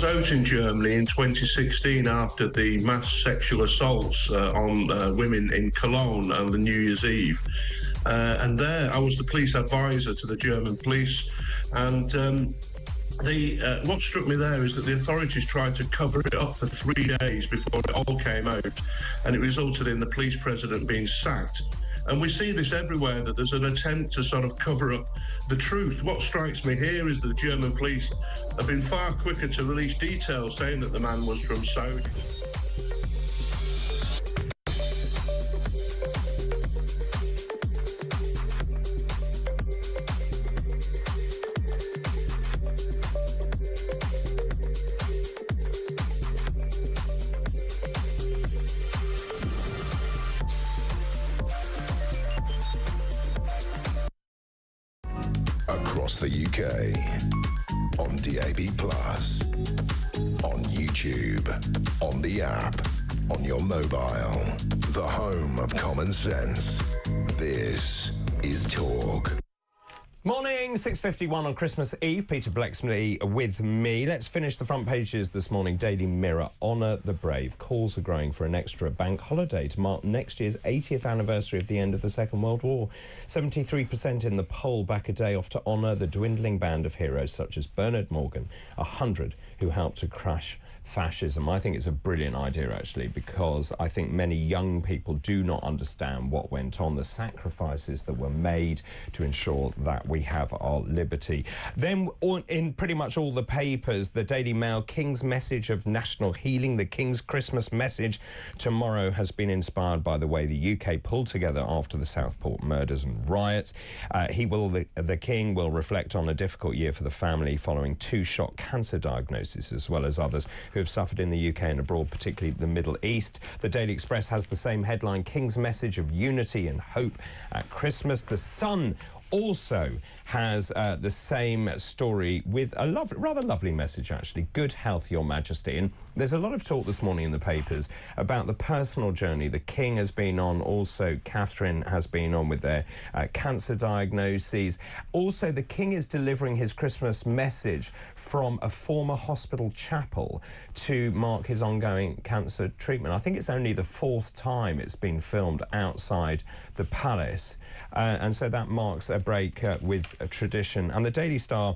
Out in Germany in 2016 after the mass sexual assaults on women in Cologne on the New Year's Eve. And there I was the police advisor to the German police. And what struck me there is that the authorities tried to cover it up for 3 days before it all came out. And it resulted in the police president being sacked. And we see this everywhere, that there's an attempt to sort of cover up the truth. What strikes me here is that the German police have been far quicker to release details saying that the man was from Saudi. Across the UK, on DAB+, on YouTube, on the app, on your mobile, the home of common sense. This is Talk. Morning, 6:51 on Christmas Eve. Peter Blexley with me. Let's finish the front pages this morning. Daily Mirror, honour the brave. Calls are growing for an extra bank holiday to mark next year's 80th anniversary of the end of the Second World War. 73% in the poll back a day off to honour the dwindling band of heroes such as Bernard Morgan, 100 who helped to crash fascism. I think it's a brilliant idea, actually, because I think many young people do not understand what went on, the sacrifices that were made to ensure that we have our liberty. Then, in pretty much all the papers, the Daily Mail, King's message of national healing, the King's Christmas message tomorrow has been inspired by the way the UK pulled together after the Southport murders and riots. The King will reflect on a difficult year for the family following 2 shock cancer diagnoses, as well as others who have suffered in the UK and abroad, particularly the Middle East. The Daily Express has the same headline, King's message of unity and hope at Christmas. The Sun also has the same story with a rather lovely message, actually. Good health, Your Majesty. And there's a lot of talk this morning in the papers about the personal journey the King has been on. Also, Catherine has been on with their cancer diagnoses. Also, the King is delivering his Christmas message from a former hospital chapel to mark his ongoing cancer treatment. I think it's only the 4th time it's been filmed outside the palace. And so that marks a break with a tradition. And the Daily Star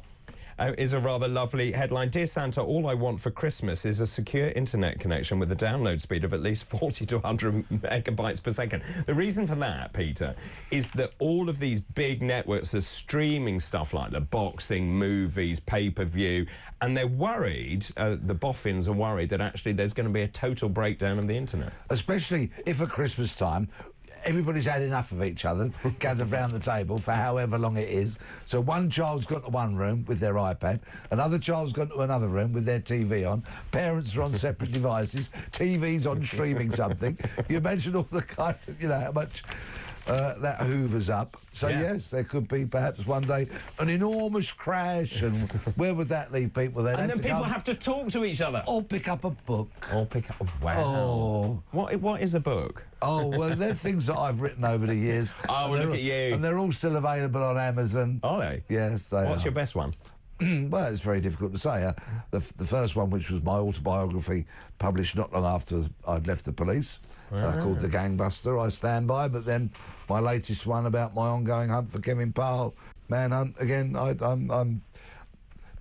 is a rather lovely headline. Dear Santa, all I want for Christmas is a secure internet connection with a download speed of at least 40 to 100 megabytes per second. The reason for that, Peter, is that all of these big networks are streaming stuff like the boxing, movies, pay-per-view, and they're worried, the boffins are worried that actually there's going to be a total breakdown of the internet. Especially if at Christmas time everybody's had enough of each other, gathered round the table for however long it is. So one child's gone to one room with their iPad, another child's gone to another room with their TV on, parents are on separate devices, TV's on streaming something. You imagine all the kind of, you know, how much that hoovers up. So, yes, there could be perhaps one day an enormous crash, and where would that leave people then? And then people have to talk to each other. Or pick up a book. Or pick up... Wow. Oh. What is a book? Oh, well, they're things that I've written over the years. Oh, well, look at you. And they're all still available on Amazon. Are they? Yes, they are. What's your best one? Well, it's very difficult to say. The first one, which was my autobiography, published not long after I'd left the police, called The Gangbuster, I stand by. But then my latest one about my ongoing hunt for Kevin Powell, manhunt, again, I'm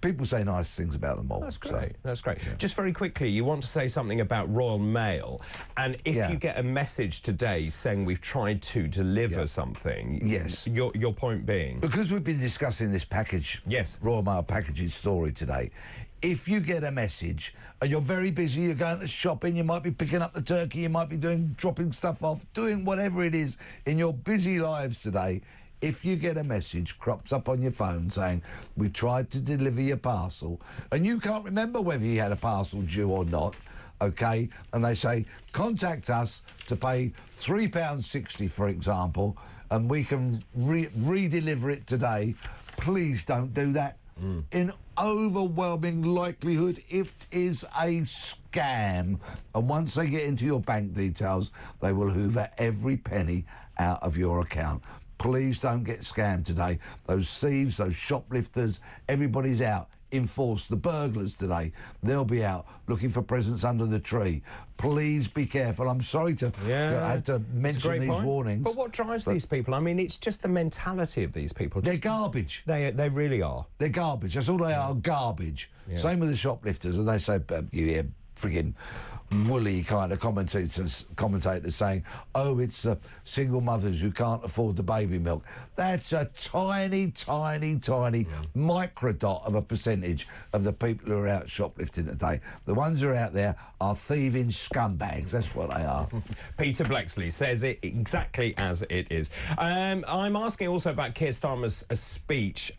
people say nice things about them all. That's great. So. That's great. Yeah. Just very quickly, you want to say something about Royal Mail, and if you get a message today saying we've tried to deliver something, your point being, because we've been discussing this package, Royal Mail packages story today. If you get a message and you're very busy, you're going to shopping, you might be picking up the turkey, you might be dropping stuff off, doing whatever it is in your busy lives today. If you get a message crops up on your phone saying, we tried to deliver your parcel, and you can't remember whether you had a parcel due or not, OK, and they say, contact us to pay £3.60, for example, and we can re-deliver it today, please don't do that. In overwhelming likelihood, it is a scam. And once they get into your bank details, they will hoover every penny out of your account. Please don't get scammed today. Those thieves, those shoplifters, everybody's out. Enforce the burglars today. They'll be out looking for presents under the tree. Please be careful. I'm sorry to have to mention these warnings. But what drives these people? I mean, it's just the mentality of these people. They're garbage. They really are. They're garbage. That's all they are, garbage. Yeah. Same with the shoplifters, and they say, you hear friggin' woolly kind of commentators saying, oh, it's the single mothers who can't afford the baby milk. That's a tiny, tiny, tiny microdot of a percentage of the people who are out shoplifting today. The ones who are out there are thieving scumbags. That's what they are. Peter Blexley says it exactly as it is. I'm asking also about Keir Starmer's speech.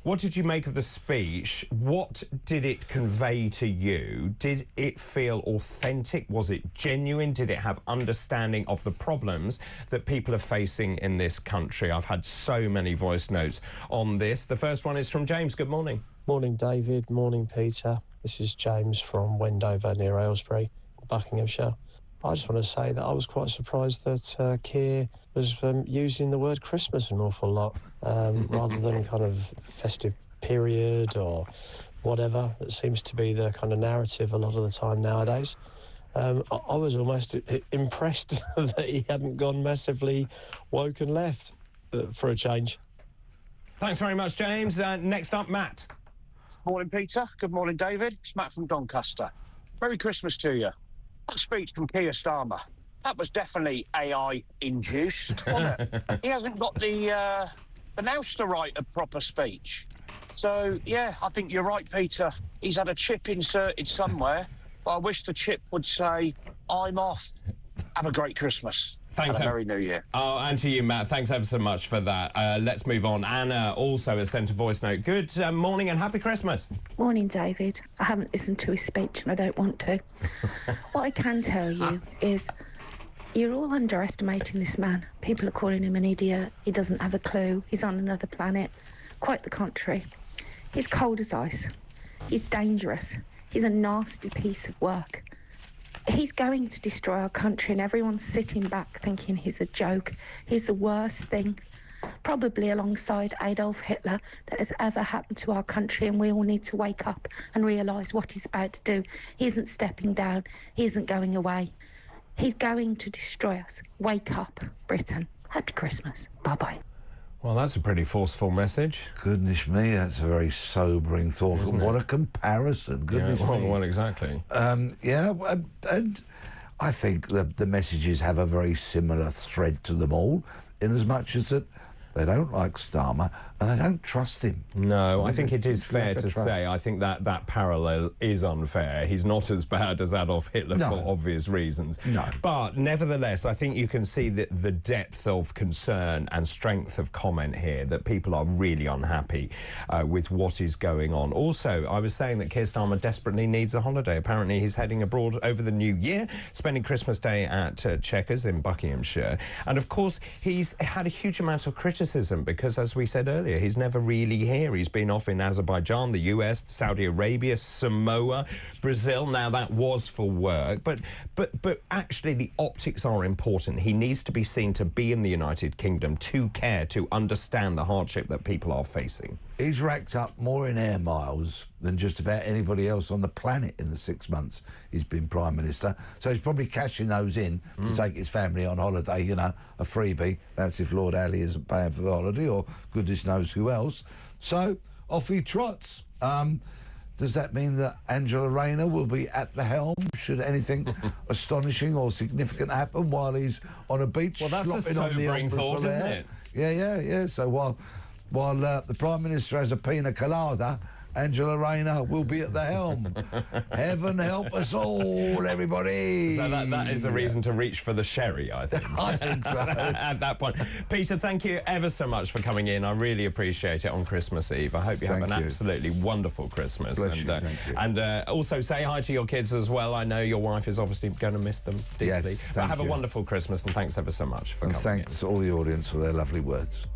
What did you make of the speech? What did it convey to you? Did it feel authentic? Was it genuine? Did it have understanding of the problems that people are facing in this country? I've had so many voice notes on this. The first one is from James. Good morning. Morning, David. Morning, Peter. This is James from Wendover near Aylesbury, Buckinghamshire. I just want to say that I was quite surprised that Keir was using the word Christmas an awful lot, rather than kind of festive period or whatever. That seems to be the kind of narrative a lot of the time nowadays. I was almost impressed that he hadn't gone massively woke and left for a change. Thanks very much, James. Next up, Matt. Morning, Peter. Good morning, David. It's Matt from Doncaster. Merry Christmas to you. That speech from Keir Starmer, that was definitely AI-induced, wasn't it? He hasn't got the nous to write a proper speech. So, yeah, I think you're right, Peter. He's had a chip inserted somewhere, but I wish the chip would say, I'm off. Have a great Christmas. Thanks. And a Merry New Year. Oh, and to you, Matt. Thanks ever so much for that. Let's move on. Anna also has sent a voice note. Good morning and happy Christmas. Morning, David. I haven't listened to his speech and I don't want to. What I can tell you is You're all underestimating this man. People are calling him an idiot. He doesn't have a clue. He's on another planet. Quite the contrary. He's cold as ice. He's dangerous. He's a nasty piece of work. He's going to destroy our country, and everyone's sitting back thinking he's a joke. He's the worst thing, probably alongside Adolf Hitler, that has ever happened to our country, and we all need to wake up and realise what he's about to do. He isn't stepping down. He isn't going away. He's going to destroy us. Wake up, Britain. Happy Christmas. Bye-bye. Well, that's a pretty forceful message. Goodness me, that's a very sobering thought. Isn't What it? a comparison. Goodness me. Well, exactly. Yeah, and I think the messages have a very similar thread to them all, in as much as that they don't like Starmer and they don't trust him. No, I think it is fair lack of to trust. say, I think that parallel is unfair. He's not as bad as Adolf Hitler for obvious reasons. No. But nevertheless, I think you can see that the depth of concern and strength of comment here, that people are really unhappy with what is going on. Also, I was saying that Keir Starmer desperately needs a holiday. Apparently, he's heading abroad over the new year, spending Christmas Day at Chequers in Buckinghamshire. And, of course, he's had a huge amount of criticism because, as we said earlier, he's never really here. He's been off in Azerbaijan, the US, Saudi Arabia, Samoa, Brazil. Now, that was for work, but actually the optics are important. He needs to be seen to be in the United Kingdom, to care, to understand the hardship that people are facing. He's racked up more in air miles than just about anybody else on the planet in the 6 months he's been Prime Minister. So he's probably cashing those in to take his family on holiday, you know, a freebie. That's if Lord Alley isn't paying for the holiday, or goodness knows who else. So off he trots. Does that mean that Angela Rayner will be at the helm should anything astonishing or significant happen while he's on a beach? Well, that's a slopping on the sobering Opera thought, Solaire? isn't it? Yeah. So while the Prime Minister has a pina colada, Angela Rayner will be at the helm. Heaven help us all, everybody. So that is a reason to reach for the sherry, I think. I think so. At that point. Peter, thank you ever so much for coming in. I really appreciate it on Christmas Eve. I hope you have an absolutely wonderful Christmas. Bless you, thank you. And also say hi to your kids as well. I know your wife is obviously going to miss them deeply. Yes, but have you. a wonderful Christmas, and thanks ever so much for coming thanks to all the audience for their lovely words.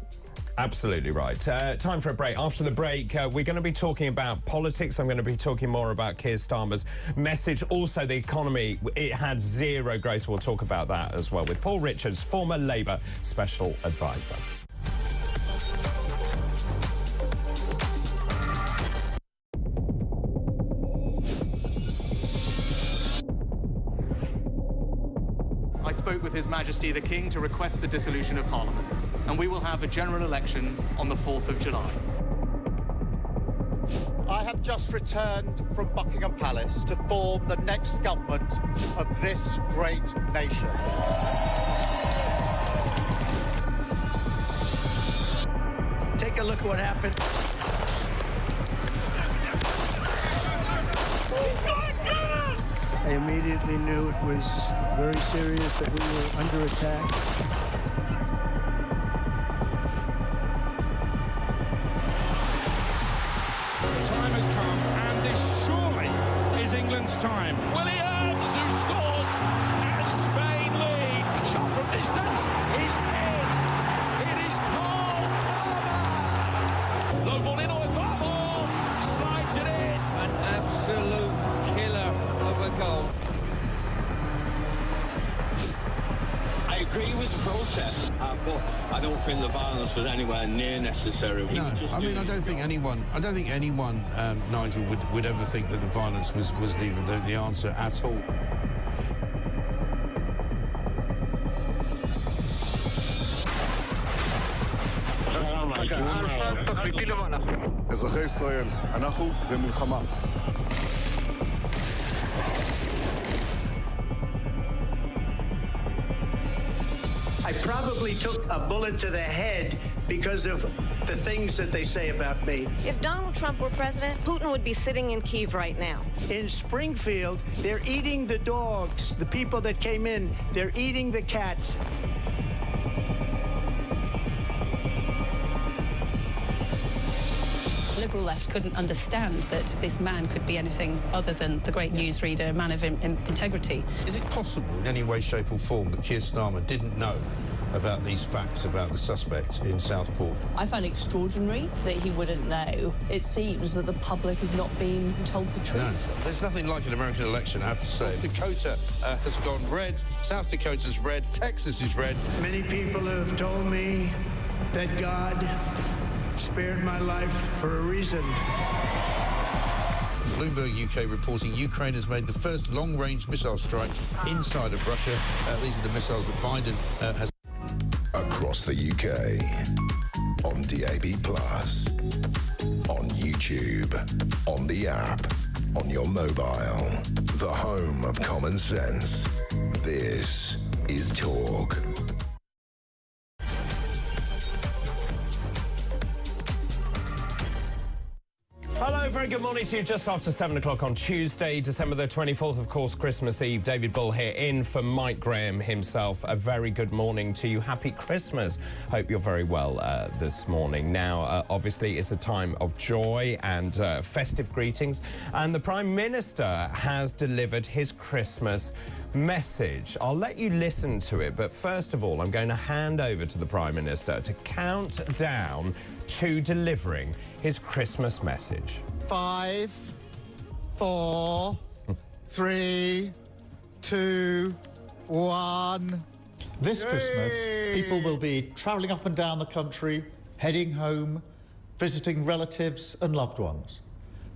Absolutely right. Time for a break. After the break, we're going to be talking about politics. I'm going to be talking more about Keir Starmer's message. Also, the economy, it had zero growth. We'll talk about that as well with Paul Richards, former Labour Special Advisor. I spoke with His Majesty the King to request the dissolution of Parliament, and we will have a general election on the 4th of July. I have just returned from Buckingham Palace to form the next government of this great nation. Take a look at what happened. I immediately knew it was very serious, that we were under attack. The time has come, and this surely is England's time. Williams, who scores, and Spain lead. Shot from distance is in. It is Cole Palmer. Low ball in or far ball, slides it in. An absolute killer of a goal. I agree with the protest, but I don't think the violence was anywhere near necessary. No, I mean, I don't think anyone, Nigel, would ever think that the violence was the answer at all. אזרחי ישראל, אנחנו במלחמה. I probably took a bullet to the head because of the things that they say about me. If Donald Trump were president, Putin would be sitting in Kyiv right now. In Springfield, they're eating the dogs. The people that came in, they're eating the cats. liberal left couldn't understand that this man could be anything other than the great newsreader, a man of integrity. Is it possible in any way, shape or form that Keir Starmer didn't know about these facts about the suspect in Southport? I find it extraordinary that he wouldn't know. It seems that the public has not been told the truth. No. There's nothing like an American election, I have to say. Dakota has gone red, South Dakota's red, Texas is red. Many people have told me that God spared my life for a reason. Bloomberg UK reporting Ukraine has made the first long-range missile strike inside of Russia. These are the missiles that Biden has... Across the UK, on DAB+, on YouTube, on the app, on your mobile, the home of common sense. This is Talk. Hello, very good morning to you. Just after 7 o'clock on Tuesday, December the 24th, of course, Christmas Eve. David Bull here in for Mike Graham himself. A very good morning to you. Happy Christmas. Hope you're very well this morning. Now, obviously, it's a time of joy and festive greetings. And the Prime Minister has delivered his Christmas message. I'll let you listen to it, but first of all, I'm going to hand over to the Prime Minister to count down to delivering his Christmas message. 5, 4, 3, 2, 1. This Christmas, people will be travelling up and down the country, heading home, visiting relatives and loved ones,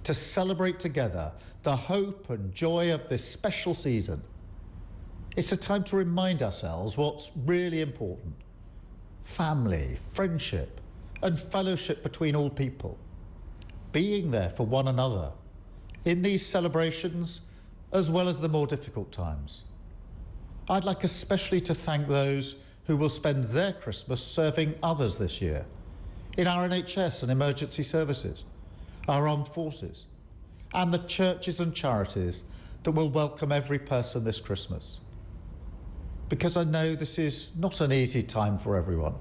to celebrate together the hope and joy of this special season. It's a time to remind ourselves what's really important. Family, friendship, and fellowship between all people. Being there for one another in these celebrations as well as the more difficult times. I'd like especially to thank those who will spend their Christmas serving others this year in our NHS and emergency services, our armed forces, and the churches and charities that will welcome every person this Christmas. Because I know this is not an easy time for everyone.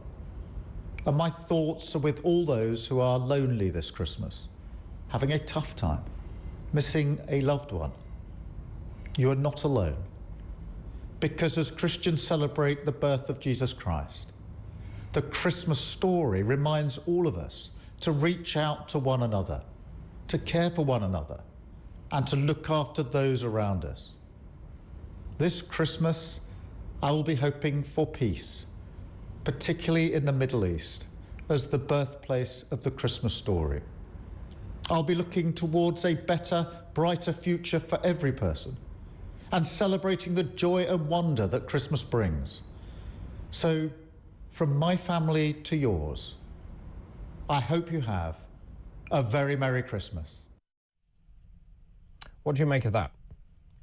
And my thoughts are with all those who are lonely this Christmas, having a tough time, missing a loved one. You are not alone. Because as Christians celebrate the birth of Jesus Christ, the Christmas story reminds all of us to reach out to one another, to care for one another, and to look after those around us. This Christmas, I will be hoping for peace, particularly in the Middle East, as the birthplace of the Christmas story. I'll be looking towards a better, brighter future for every person and celebrating the joy and wonder that Christmas brings. So, from my family to yours, I hope you have a very Merry Christmas. What do you make of that?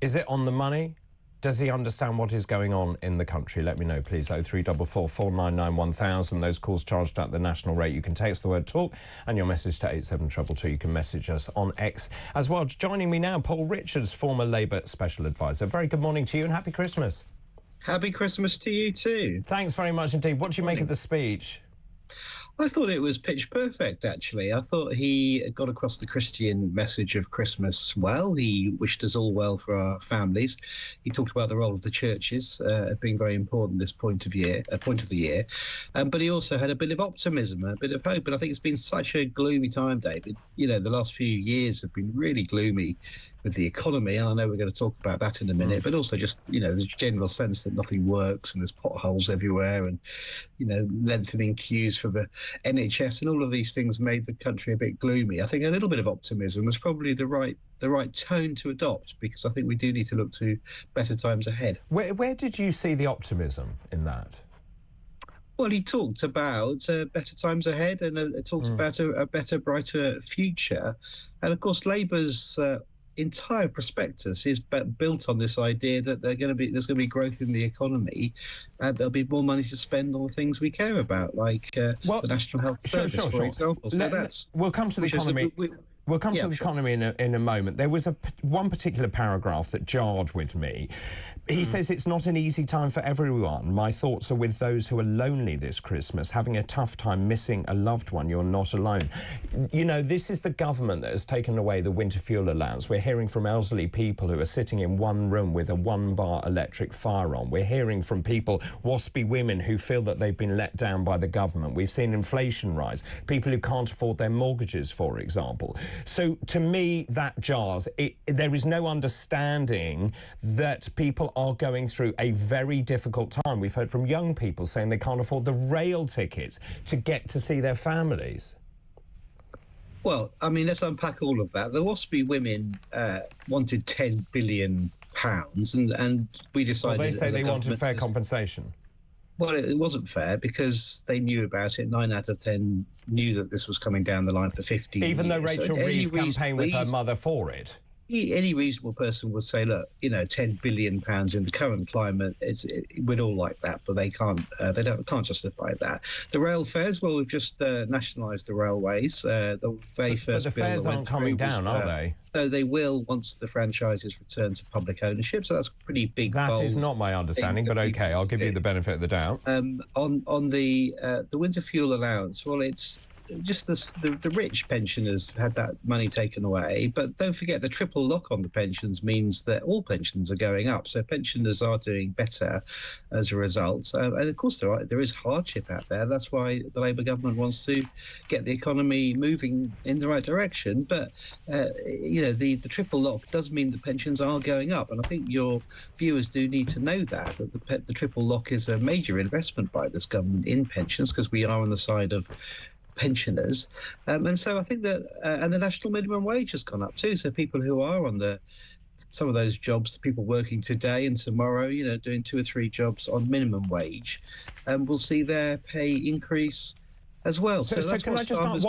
Is it on the money? Does he understand what is going on in the country? Let me know, please. 0344 499 1000. Those calls charged at the national rate. You can text the word TALK and your message to 87222. You can message us on X as well. Joining me now, Paul Richards, former Labour Special Advisor. Very good morning to you and happy Christmas. Happy Christmas to you too. Thanks very much indeed. What do you make of the speech? I thought it was pitch perfect, actually. I thought he got across the Christian message of Christmas well. He wished us all well for our families. He talked about the role of the churches being very important this point of the year. But he also had a bit of optimism, a bit of hope. And I think it's been such a gloomy time, David. You know, the last few years have been really gloomy with the economy, and I know we're going to talk about that in a minute, but also just, you know, the general sense that nothing works and there's potholes everywhere and, you know, lengthening queues for the NHS, and all of these things made the country a bit gloomy. I think a little bit of optimism was probably the right tone to adopt, because I think we do need to look to better times ahead. Where did you see the optimism in that? Well, he talked about better times ahead and talked about a better, brighter future. And of course, Labour's entire prospectus is built on this idea that there's going to be growth in the economy, and there'll be more money to spend on things we care about, like the National Health Service, for example. So we'll come to the economy. We'll come to the economy in a moment. There was one particular paragraph that jarred with me. He says it's not an easy time for everyone. My thoughts are with those who are lonely this Christmas, having a tough time missing a loved one. You're not alone. You know, this is the government that has taken away the winter fuel allowance. We're hearing from elderly people who are sitting in one room with a 1-bar electric fire on. We're hearing from people, waspy women, who feel that they've been let down by the government. We've seen inflation rise. People who can't afford their mortgages, for example. So, to me, that jars. There is no understanding that people are going through a very difficult time. We've heard from young people saying they can't afford the rail tickets to get to see their families. Well, I mean, let's unpack all of that. The waspy women wanted £10 billion, and we decided... Well, they say they wanted fair compensation. Well, it wasn't fair because they knew about it. 9 out of 10 knew that this was coming down the line for 15 years. Even though Rachel Reeves campaigned with her mother for it. Any reasonable person would say, look, you know, £10 billion in the current climate, we'd all like that, but they can't justify that. The rail fares, well, we've just nationalised the railways. The very first but the fares aren't coming down, are they? So they will once the franchises return to public ownership. So that's a pretty big. That is not my understanding, but okay, I'll give you the benefit of the doubt. On the winter fuel allowance, well, it's just the rich pensioners had that money taken away, but don't forget the triple lock on the pensions means that all pensions are going up, so pensioners are doing better as a result. And of course there is hardship out there. That's why the Labour government wants to get the economy moving in the right direction. But you know, the triple lock does mean the pensions are going up, and I think your viewers do need to know that the triple lock is a major investment by this government in pensions, because we are on the side of pensioners, and so I think that and the national minimum wage has gone up too, so people who are on some of those jobs, the people working today and tomorrow, you know, doing 2 or 3 jobs on minimum wage, will see their pay increase as well. So that's can I just ask,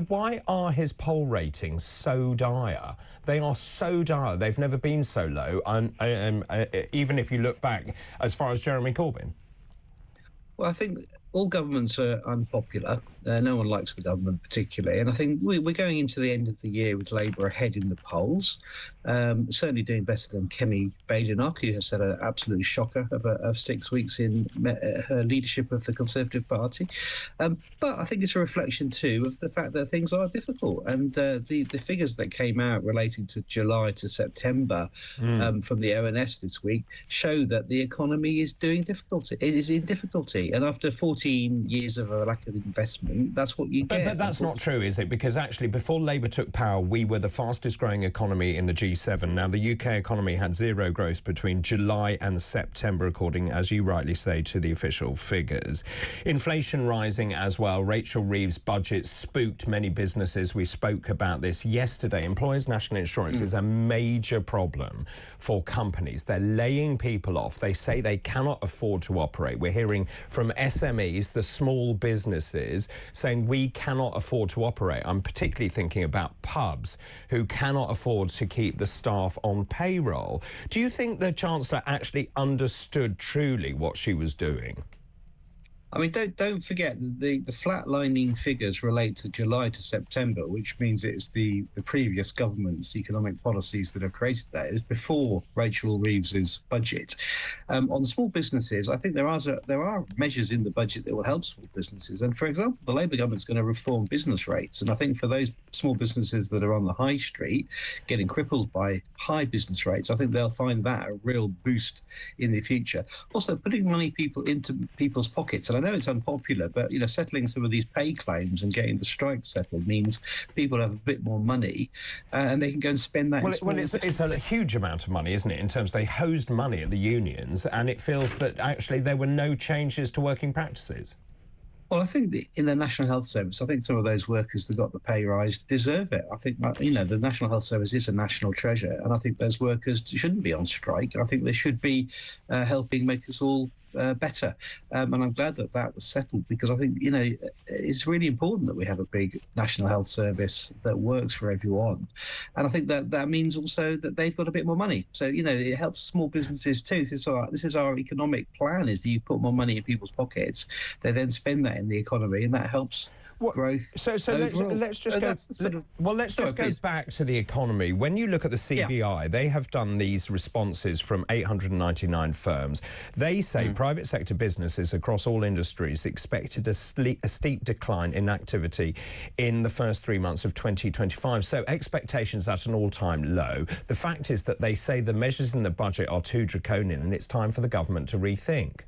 why are his poll ratings so dire? They are so dire. They've never been so low, and even if you look back as far as Jeremy Corbyn. Well, I think all governments are unpopular. No one likes the government particularly. And I think we're going into the end of the year with Labour ahead in the polls, certainly doing better than Kemi Badenoch, who has had an absolute shocker of 6 weeks in her leadership of the Conservative Party. But I think it's a reflection, too, of the fact that things are difficult. And the figures that came out relating to July to September from the ONS this week show that the economy is doing difficulty. It is in difficulty. And after 14 years of a lack of investment, that's what you get. But that's not true, is it? Because actually, before Labour took power, we were the fastest growing economy in the G7. Now, the UK economy had 0 growth between July and September, according, as you rightly say, to the official figures. Inflation rising as well. Rachel Reeves' budget spooked many businesses. We spoke about this yesterday. Employers' National Insurance is a major problem for companies. They're laying people off. They say they cannot afford to operate. We're hearing from SMEs, the small businesses, saying we cannot afford to operate. I'm particularly thinking about pubs who cannot afford to keep the staff on payroll. Do you think the Chancellor actually understood truly what she was doing? I mean, don't forget the flatlining figures relate to July to September, which means it's the previous government's economic policies that have created that. It's before Rachel Reeves's budget. On small businesses, I think there are measures in the budget that will help small businesses. And for example, the Labour government's going to reform business rates. And I think for those small businesses that are on the high street getting crippled by high business rates, I think they'll find that a real boost in the future. Also, putting money into people's pockets. And I know it's unpopular, but, you know, settling some of these pay claims and getting the strike settled means people have a bit more money and they can go and spend that. Well, it's a huge amount of money, isn't it, in terms they hosed money at the unions, and it feels that actually there were no changes to working practices. Well, I think in the National Health Service, I think some of those workers that got the pay rise deserve it. I think, you know, the National Health Service is a national treasure, and I think those workers shouldn't be on strike. I think they should be helping make us all better. And I'm glad that that was settled, because I think, you know, it's really important that we have a big National Health Service that works for everyone. And I think that that means also that they've got a bit more money. So, you know, it helps small businesses too. This is our economic plan, is that you put more money in people's pockets, they then spend that in the economy, and that helps growth. So let's just go back to the economy. When you look at the CBI, they have done these responses from 899 firms. They say private sector businesses across all industries expected a steep decline in activity in the first 3 months of 2025. So expectations at an all-time low. The fact is that they say the measures in the budget are too draconian, and it's time for the government to rethink.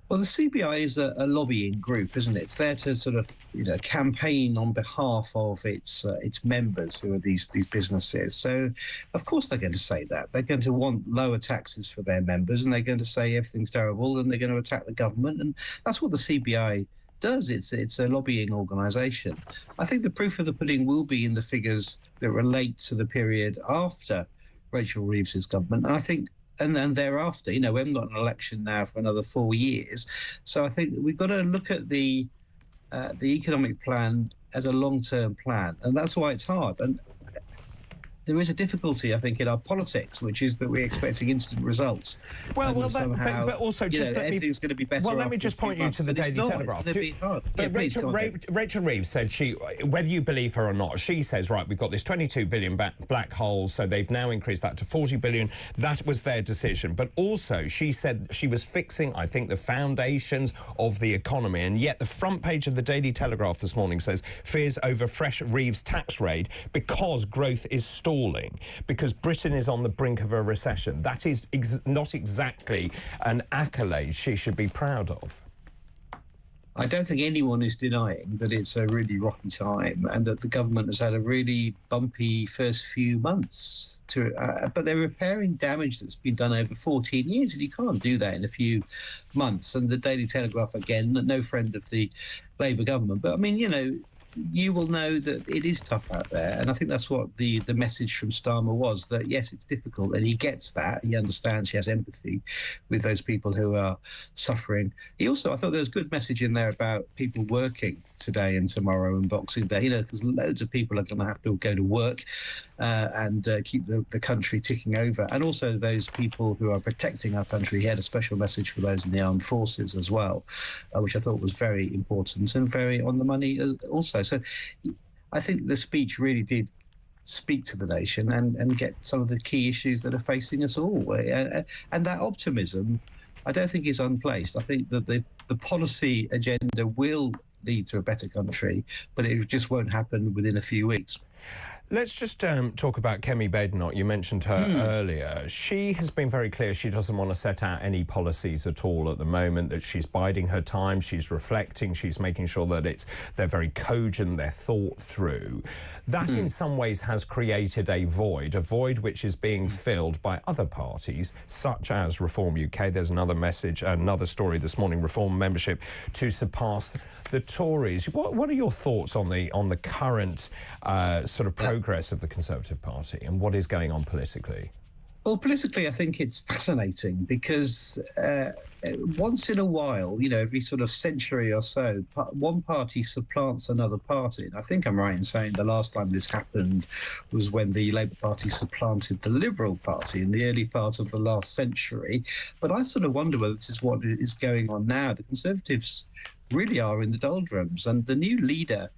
Well, the CBI is a lobbying group, isn't it? It's there to sort of, you know, campaign on behalf of its members, who are these businesses. So, of course, they're going to say that. They're going to want lower taxes for their members, and they're going to say everything's terrible, and they're going to attack the government. And that's what the CBI does. It's a lobbying organisation. I think the proof of the pudding will be in the figures that relate to the period after Rachel Reeves's government. And I think, and then thereafter, you know, we haven't got an election now for another 4 years. So I think we've got to look at the economic plan as a long-term plan, and that's why it's hard. And there is a difficulty, I think, in our politics, which is that we're expecting instant results. But also, just everything's going to be better. Well, let me just point you to the Daily Telegraph. But Rachel Reeves said whether you believe her or not, she says, right, we've got this 22 billion black hole, so they've now increased that to 40 billion. That was their decision. But also, she said she was fixing, I think, the foundations of the economy, and yet the front page of the Daily Telegraph this morning says fears over fresh Reeves tax raid because growth is stalling, because Britain is on the brink of a recession. That is not exactly an accolade she should be proud of. I don't think anyone is denying that it's a really rocky time, and that the government has had a really bumpy first few months. But they're repairing damage that's been done over 14 years, and you can't do that in a few months. And the Daily Telegraph, again, no friend of the Labour government. But, I mean, you know, you will know that it is tough out there. And I think that's what the message from Starmer was, that, yes, it's difficult. And he gets that. He understands. He has empathy with those people who are suffering. He also, I thought there was a good message in there about people working today and tomorrow and Boxing Day, you know, because loads of people are going to have to go to work and keep the country ticking over. And also those people who are protecting our country. He had a special message for those in the armed forces as well, which I thought was very important and very on the money also. So I think the speech really did speak to the nation and get some of the key issues that are facing us all. And that optimism, I don't think is unplaced. I think that the policy agenda will lead to a better country, but it just won't happen within a few weeks. Let's just talk about Kemi Badenoch. You mentioned her earlier. She has been very clear she doesn't want to set out any policies at all at the moment, that she's biding her time, she's reflecting, she's making sure that they're very cogent, they're thought through. That in some ways has created a void which is being filled by other parties, such as Reform UK. There's another message, another story this morning, Reform membership to surpass the Tories. What are your thoughts on the current sort of progress of the Conservative Party and what is going on politically? Well, politically, I think it's fascinating because once in a while, you know, every sort of century or so, one party supplants another party. And I think I'm right in saying the last time this happened was when the Labour Party supplanted the Liberal Party in the early part of the last century. But I sort of wonder whether this is what is going on now. The Conservatives really are in the doldrums, and the new leader,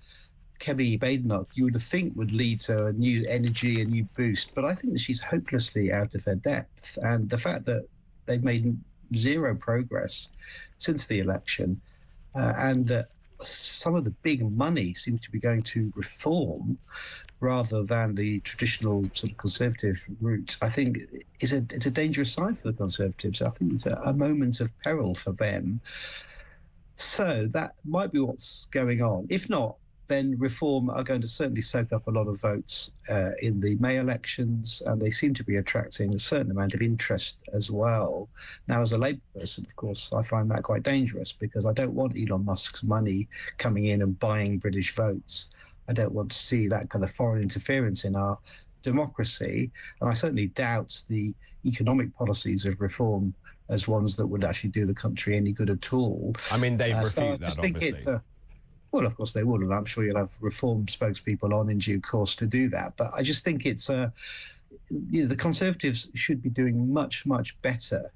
Kemi Badenoch, you would think would lead to a new energy, a new boost. But I think that she's hopelessly out of her depth. And the fact that they've made zero progress since the election and that some of the big money seems to be going to reform rather than the traditional sort of Conservative route, I think it's a dangerous sign for the Conservatives. I think it's a moment of peril for them. So that might be what's going on. If not, then Reform are going to certainly soak up a lot of votes in the May elections, and they seem to be attracting a certain amount of interest as well. Now, as a Labour person, of course, I find that quite dangerous because I don't want Elon Musk's money coming in and buying British votes. I don't want to see that kind of foreign interference in our democracy, and I certainly doubt the economic policies of Reform as ones that would actually do the country any good at all. I mean, they refute so that, think obviously. Well, of course they would, and I'm sure you'll have Reform spokespeople on in due course to do that. But I just think it's, the Conservatives should be doing much, much better,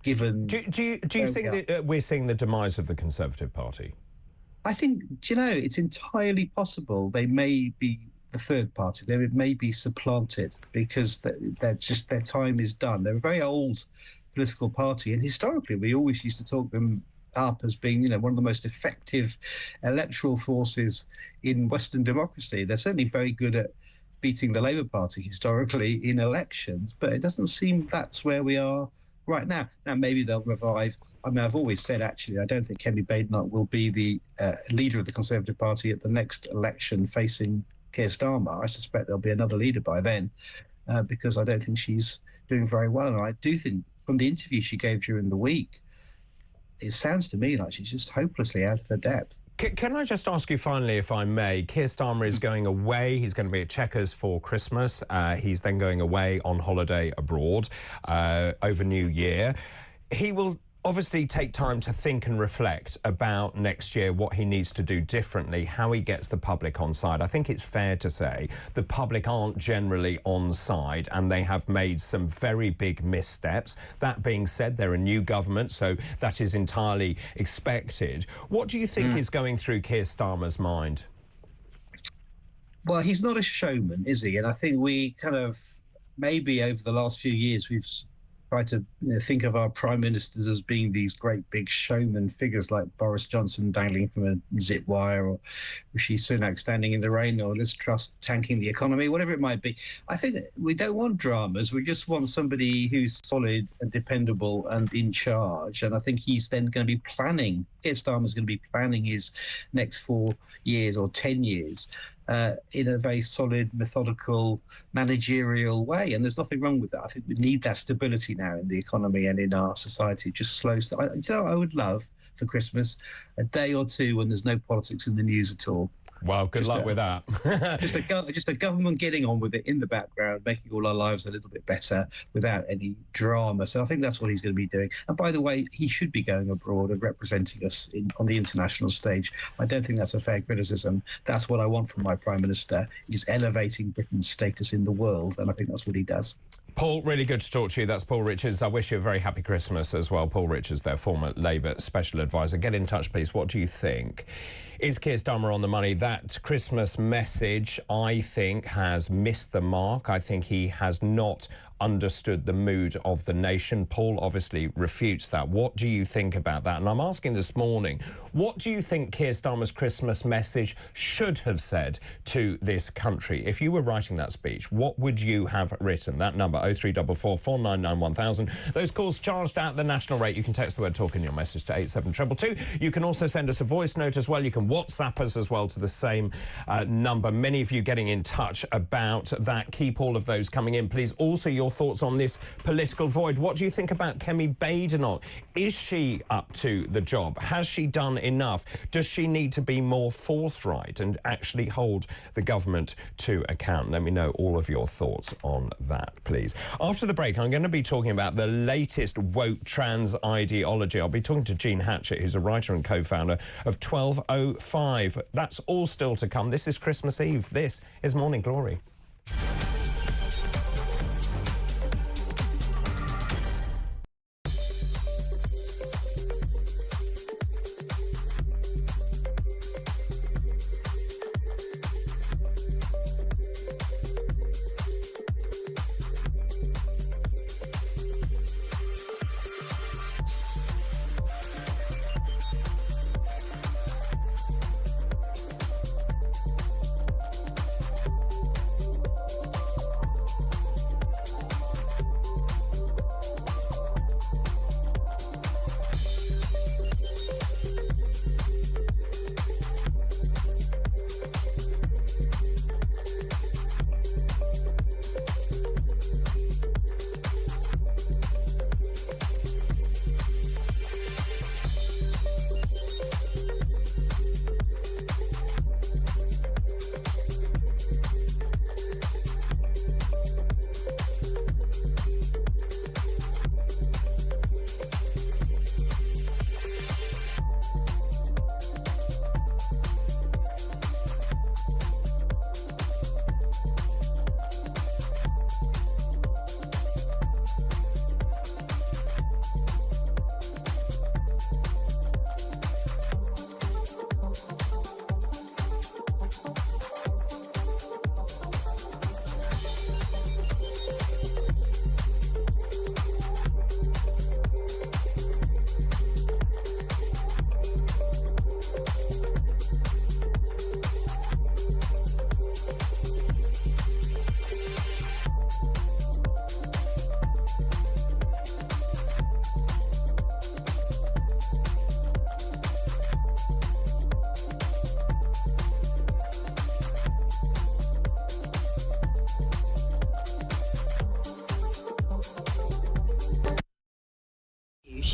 given... Do you think that we're seeing the demise of the Conservative Party? I think, it's entirely possible they may be the third party. They may be supplanted because their time is done. They're a very old political party, and historically we always used to talk them up as being, one of the most effective electoral forces in Western democracy. They're certainly very good at beating the Labour Party historically in elections, but it doesn't seem that's where we are right now. Now, maybe they'll revive. I mean, I've always said, actually, I don't think Kemi Badenoch will be the leader of the Conservative Party at the next election facing Keir Starmer. I suspect there'll be another leader by then, because I don't think she's doing very well. And I do think from the interview she gave during the week, it sounds to me like she's just hopelessly out of her depth. Can I just ask you finally, if I may, Keir Starmer is going away. He's going to be at Chequers for Christmas. He's then going away on holiday abroad over New Year. He will obviously take time to think and reflect about next year, what he needs to do differently, how he gets the public on side. I think it's fair to say the public aren't generally on side, and they have made some very big missteps. That being said, they're a new government, so that is entirely expected. What do you think is going through Keir Starmer's mind? Well, he's not a showman, is he? And I think we kind of, maybe over the last few years, we've try to think of our prime ministers as being these great big showman figures like Boris Johnson dangling from a zip wire, or Rishi Sunak standing in the rain, or Liz Truss tanking the economy, whatever it might be. I think we don't want dramas. We just want somebody who's solid and dependable and in charge. And I think he's then going to be planning. Keir Starmer's going to be planning his next 4 years or 10 years in a very solid, methodical, managerial way. And there's nothing wrong with that. I think we need that stability now in the economy and in our society. Just slows down. I would love for Christmas a day or two when there's no politics in the news at all. Well, good luck with that. just a government getting on with it in the background, making all our lives a little bit better without any drama. So I think that's what he's going to be doing. And by the way, he should be going abroad and representing us on the international stage. I don't think that's a fair criticism. That's what I want from my Prime Minister, is elevating Britain's status in the world. And I think that's what he does. Paul, really good to talk to you. That's Paul Richards. I wish you a very happy Christmas as well. Paul Richards, their former Labour Special Advisor. Get in touch, please. What do you think? Is Keir Starmer on the money? That Christmas message, I think, has missed the mark. I think he has not understood the mood of the nation. Paul obviously refutes that. What do you think about that? And I'm asking this morning, what do you think Keir Starmer's Christmas message should have said to this country? If you were writing that speech, what would you have written? That number, 0344 499 1000. Those calls charged at the national rate. You can text the word talk in your message to 87222. You can also send us a voice note as well. You can WhatsApp us as well to the same number. Many of you getting in touch about that. Keep all of those coming in, please. Also, your thoughts on this political void. What do you think about Kemi Badenoch? Is she up to the job? Has she done enough? Does she need to be more forthright and actually hold the government to account? Let me know all of your thoughts on that, please. After the break, I'm going to be talking about the latest woke trans ideology. I'll be talking to Jean Hatchett, who's a writer and co-founder of 1205. That's all still to come. This is Christmas Eve. This is Morning Glory.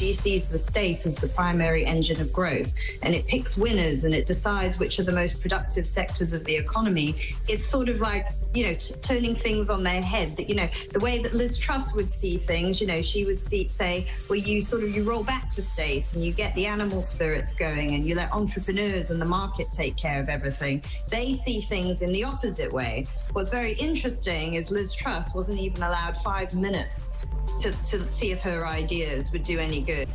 She sees the state as the primary engine of growth, and it picks winners and it decides which are the most productive sectors of the economy. It's sort of like, you know, turning things on their head. That, you know, the way that Liz Truss would see things, you know, she would say, well, you roll back the state and you get the animal spirits going and you let entrepreneurs and the market take care of everything. They see things in the opposite way. What's very interesting is Liz Truss wasn't even allowed 5 minutes to see if her ideas would do any good.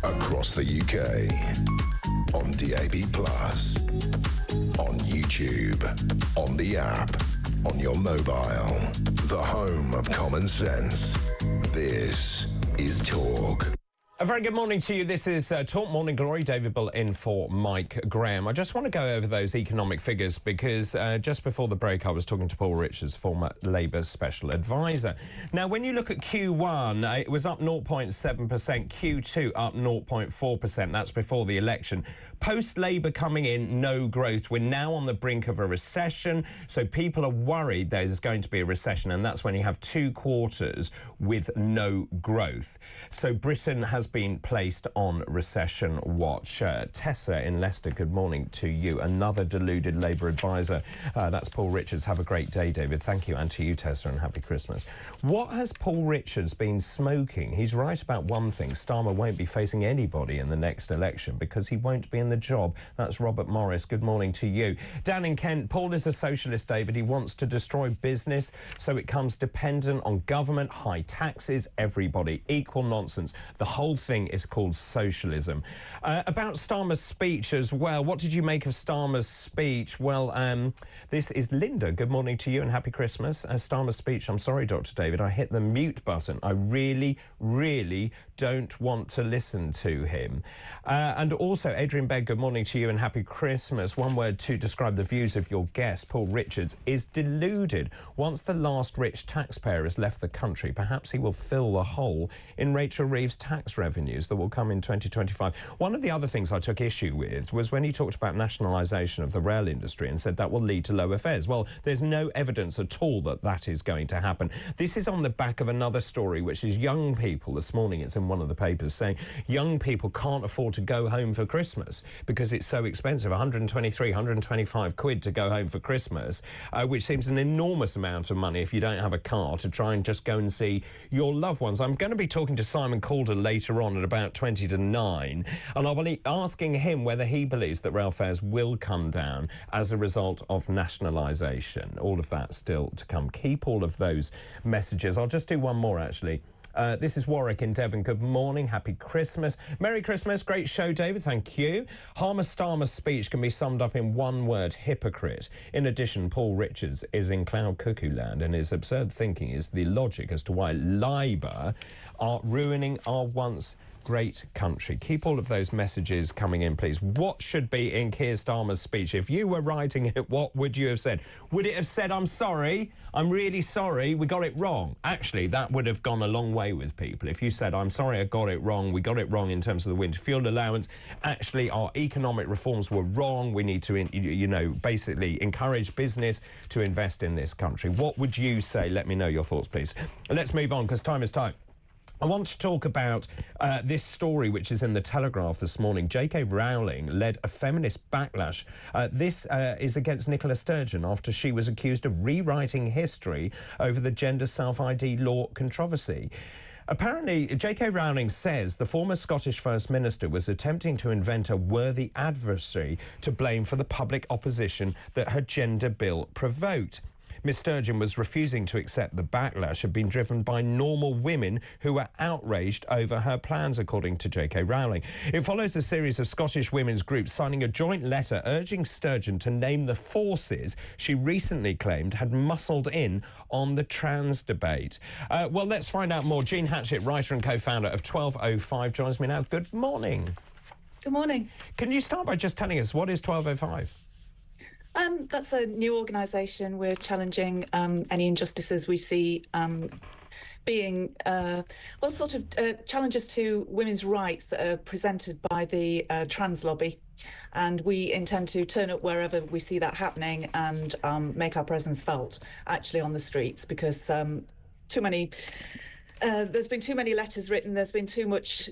Across the UK, on DAB+, on YouTube, on the app, on your mobile, the home of common sense. This is Talk. A very good morning to you. This is Talk Morning Glory. David Bull in for Mike Graham. I just want to go over those economic figures because just before the break I was talking to Paul Richards, former Labour Special Advisor. Now, when you look at Q1, it was up 0.7%, Q2 up 0.4%. That's before the election. Post-Labour coming in, no growth. We're now on the brink of a recession, so people are worried there's going to be a recession, and that's when you have 2 quarters with no growth. So Britain has been placed on recession watch. Tessa in Leicester, good morning to you. Another deluded Labour advisor. That's Paul Richards. Have a great day, David. Thank you. And to you, Tessa, and happy Christmas. What has Paul Richards been smoking? He's right about one thing. Starmer won't be facing anybody in the next election because he won't be in the job. That's Robert Morris. Good morning to you. Dan in Kent. Paul is a socialist, David. He wants to destroy business so it comes dependent on government, high taxes, everybody. Equal nonsense. The whole thing is called socialism. About Starmer's speech as well. What did you make of Starmer's speech? Well, this is Linda. Good morning to you and happy Christmas. Starmer's speech, I'm sorry, Dr. David, I hit the mute button. I really, really don't want to listen to him. And also, Adrian Begg, good morning to you and happy Christmas. One word to describe the views of your guest, Paul Richards, is deluded. Once the last rich taxpayer has left the country, perhaps he will fill the hole in Rachel Reeves' tax revenues that will come in 2025. One of the other things I took issue with was when he talked about nationalisation of the rail industry and said that will lead to lower fares. Well, there's no evidence at all that that is going to happen. This is on the back of another story, which is young people. This morning it's in one of the papers saying young people can't afford to go home for Christmas because it's so expensive, 123, 125 quid to go home for Christmas, which seems an enormous amount of money if you don't have a car to try and just go and see your loved ones. I'm going to be talking to Simon Calder later on at about 20 to 9, and I'll be asking him whether he believes that rail fares will come down as a result of nationalisation. All of that still to come. Keep all of those messages. I'll just do one more, actually. This is Warwick in Devon. Good morning. Happy Christmas. Merry Christmas. Great show, David. Thank you. Harmer Starmer's speech can be summed up in one word: hypocrite. In addition, Paul Richards is in cloud cuckoo land, and his absurd thinking is the logic as to why Labour are ruining our once great country. Keep all of those messages coming in, please. What should be in Keir Starmer's speech? If you were writing it, what would you have said? Would it have said, I'm sorry, I'm really sorry, we got it wrong? Actually, that would have gone a long way with people. If you said, I'm sorry, I got it wrong, we got it wrong in terms of the winter fuel allowance, actually, our economic reforms were wrong, we need to, you know, basically encourage business to invest in this country. What would you say? Let me know your thoughts, please. Let's move on, because time is tight. I want to talk about this story which is in the Telegraph this morning. J.K. Rowling led a feminist backlash. This is against Nicola Sturgeon after she was accused of rewriting history over the gender self-ID law controversy. Apparently, J.K. Rowling says the former Scottish First Minister was attempting to invent a worthy adversary to blame for the public opposition that her gender bill provoked. Miss Sturgeon was refusing to accept the backlash had been driven by normal women who were outraged over her plans, according to J.K. Rowling. It follows a series of Scottish women's groups signing a joint letter urging Sturgeon to name the forces she recently claimed had muscled in on the trans debate. Well, let's find out more. Jean Hatchett, writer and co-founder of 1205, joins me now. Good morning. Good morning. Can you start by just telling us what is 1205? That's a new organisation. We're challenging any injustices we see being, challenges to women's rights that are presented by the trans lobby. And we intend to turn up wherever we see that happening and make our presence felt, actually, on the streets, because there's been too many letters written, there's been too much,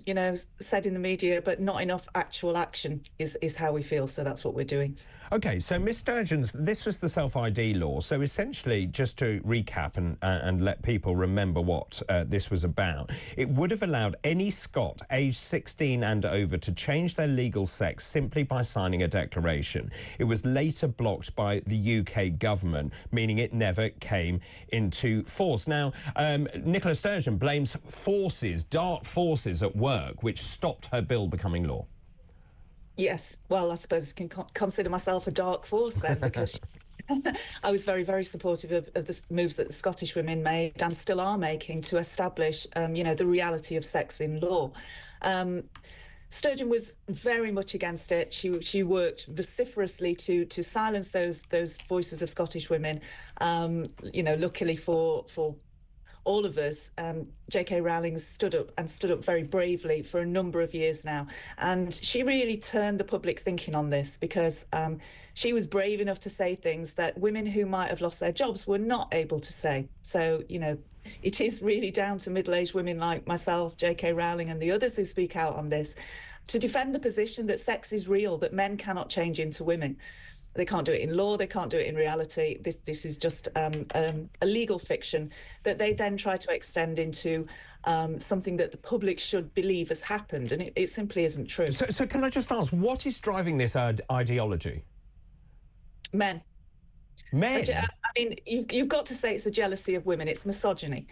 said in the media, but not enough actual action is how we feel, so that's what we're doing. OK, so Ms Sturgeon's, this was the self-ID law. So essentially, just to recap and let people remember what this was about, it would have allowed any Scot aged 16 and over to change their legal sex simply by signing a declaration. It was later blocked by the UK government, meaning it never came into force. Now, Nicola Sturgeon blames forces, dark forces at work, which stopped her bill becoming law. Yes, well, I suppose I can consider myself a dark force then, because I was very, very supportive of the moves that the Scottish women made and still are making to establish, the reality of sex in law. Sturgeon was very much against it. She worked vociferously to silence those voices of Scottish women. Luckily for all of us, J.K. Rowling stood up very bravely for a number of years now. And she really turned the public thinking on this, because she was brave enough to say things that women who might have lost their jobs were not able to say. So, it is really down to middle-aged women like myself, J.K. Rowling, and the others who speak out on this to defend the position that sex is real, that men cannot change into women. They can't do it in law, they can't do it in reality. This is just a legal fiction that they then try to extend into something that the public should believe has happened, and it simply isn't true. So can I just ask, what is driving this ideology? Men. Men? I mean, you've got to say it's a jealousy of women, it's misogyny.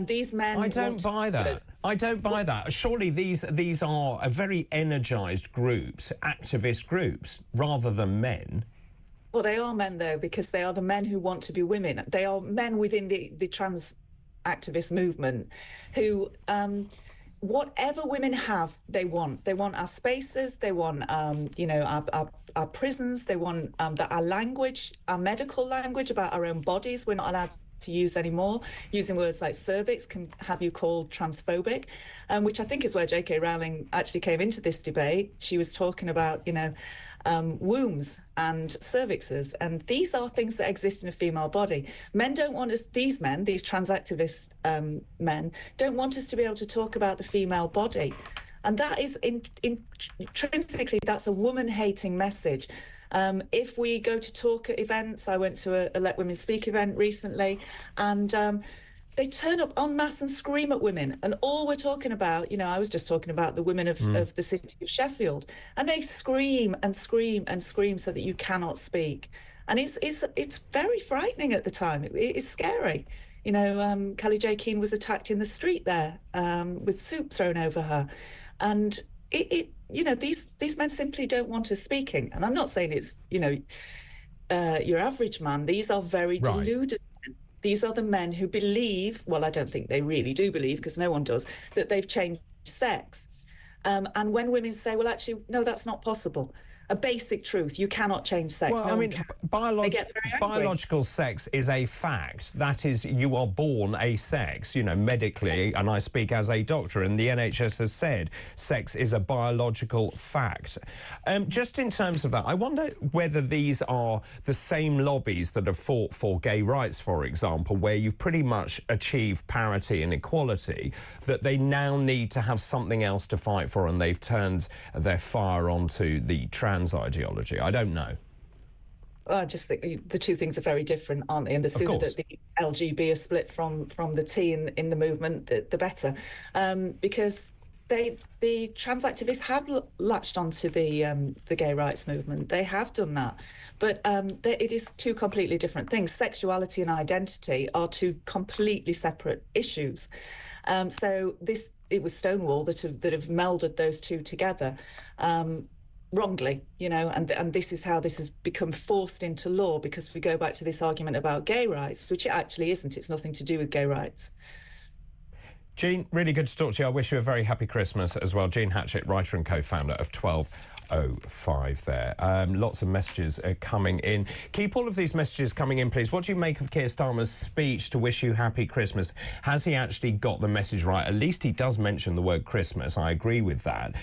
These men... I don't buy that. I don't buy that. Surely these are very energised groups, activist groups, rather than men. Well, they are men, though, because they are the men who want to be women. They are men within the trans activist movement who, whatever women have, they want. They want our spaces, they want, our prisons, they want our language, our medical language about our own bodies. We're not allowed to use anymore. Using words like cervix can have you called transphobic, which I think is where J.K. Rowling actually came into this debate. She was talking about, wombs and cervixes, and these are things that exist in a female body. Men don't want us, these trans activist men, don't want us to be able to talk about the female body. And that is intrinsically, that's a woman-hating message. If we go to talk at events, I went to a Let Women Speak event recently, and they turn up en masse and scream at women. And all we're talking about, I was just talking about the women of the city of Sheffield, and they scream and scream and scream so that you cannot speak. And it's very frightening at the time. It is scary. Kelly J. Keane was attacked in the street there with soup thrown over her. And these men simply don't want us speaking. And I'm not saying it's, your average man. These are very deluded men. These are the men who believe, well, I don't think they really do believe, because no one does, that they've changed sex. And when women say, well, actually, no, that's not possible. A basic truth, you cannot change sex. Well, biological sex is a fact. That is, you are born a sex, medically, and I speak as a doctor, and the NHS has said sex is a biological fact. Just in terms of that, I wonder whether these are the same lobbies that have fought for gay rights, for example, where you've pretty much achieved parity and equality, that they now need to have something else to fight for, and they've turned their fire onto the trans ideology. I don't know. Well, I just think the two things are very different, aren't they? And the sooner that the LGB are split from the T in the movement, the better. Because the trans activists have latched onto the gay rights movement. They have done that. But it is two completely different things. Sexuality and identity are two completely separate issues. So it was Stonewall that have melded those two together. Wrongly, and this is how this has become forced into law, because we go back to this argument about gay rights, which it actually isn't. It's nothing to do with gay rights. Jean, really good to talk to you. I wish you a very happy Christmas as well. Jean Hatchett, writer and co-founder of 12 05 there. Lots of messages coming in. Keep all of these messages coming in, please. What do you make of Keir Starmer's speech to wish you happy Christmas? Has he actually got the message right? At least he does mention the word Christmas. I agree with that.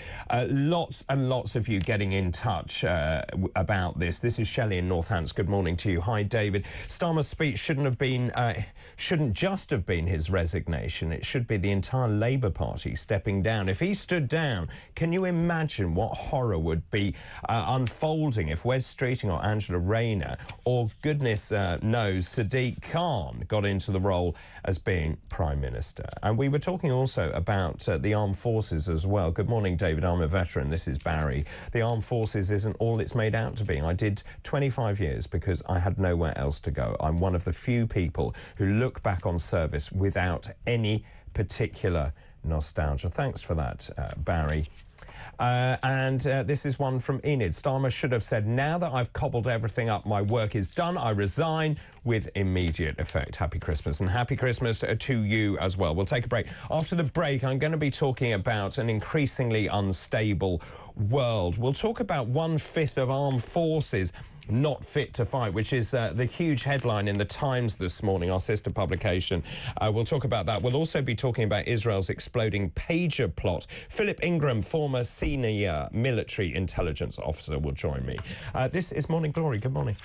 Lots and lots of you getting in touch about this. This is Shelley in Northants. Good morning to you. Hi, David. Starmer's speech shouldn't just have been his resignation. It should be the entire Labour Party stepping down. If he stood down, can you imagine what horror would be unfolding if Wes Streeting or Angela Rayner or, goodness knows, Sadiq Khan got into the role as being Prime Minister? And we were talking also about the armed forces as well. Good morning, David. I'm a veteran. This is Barry. The armed forces isn't all it's made out to be. I did 25 years because I had nowhere else to go. I'm one of the few people who look back on service without any particular nostalgia. Thanks for that, Barry. This is one from Enid. Starmer should have said, now that I've cobbled everything up, my work is done, I resign with immediate effect. Happy Christmas, and happy Christmas to you as well. We'll take a break. After the break, I'm going to be talking about an increasingly unstable world. We'll talk about 1/5 of armed forces not fit to fight, which is the huge headline in the Times this morning, our sister publication. We'll talk about that. We'll also be talking about Israel's exploding pager plot. Philip Ingram, former senior military intelligence officer, will join me. This is Morning Glory. Good morning.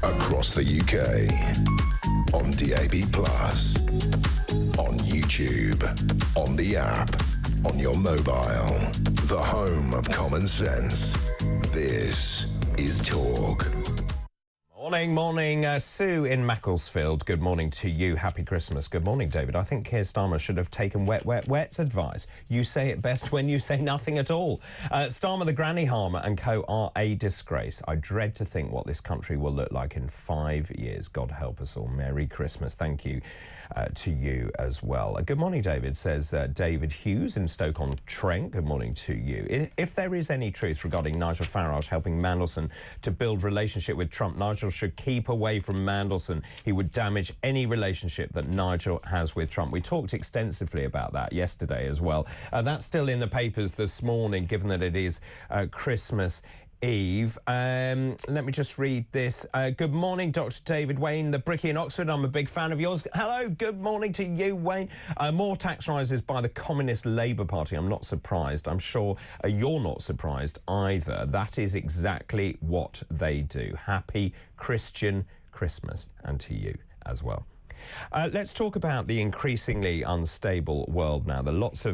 Across the UK, on DAB+, on YouTube, on the app, on your mobile, the home of common sense. This is Talk. Morning, Sue in Macclesfield. Good morning to you. Happy Christmas. Good morning, David. I think Keir Starmer should have taken wet's advice. You say it best when you say nothing at all. Starmer, the granny harmer and co are a disgrace. I dread to think what this country will look like in 5 years. God help us all. Merry Christmas. Thank you to you as well. Good morning, David, says David Hughes in Stoke-on-Trent. Good morning to you. If there is any truth regarding Nigel Farage helping Mandelson to build relationship with Trump, Nigel should keep away from Mandelson. He would damage any relationship that Nigel has with Trump. We talked extensively about that yesterday as well. That's still in the papers this morning, given that it is Christmas Eve. Let me just read this. Good morning, Dr. David Wayne, the Brickie in Oxford. I'm a big fan of yours. Hello, good morning to you, Wayne. More tax rises by the Communist Labour Party. I'm not surprised. I'm sure you're not surprised either. That is exactly what they do. Happy Christian Christmas, and to you as well. Let's talk about the increasingly unstable world now. There are lots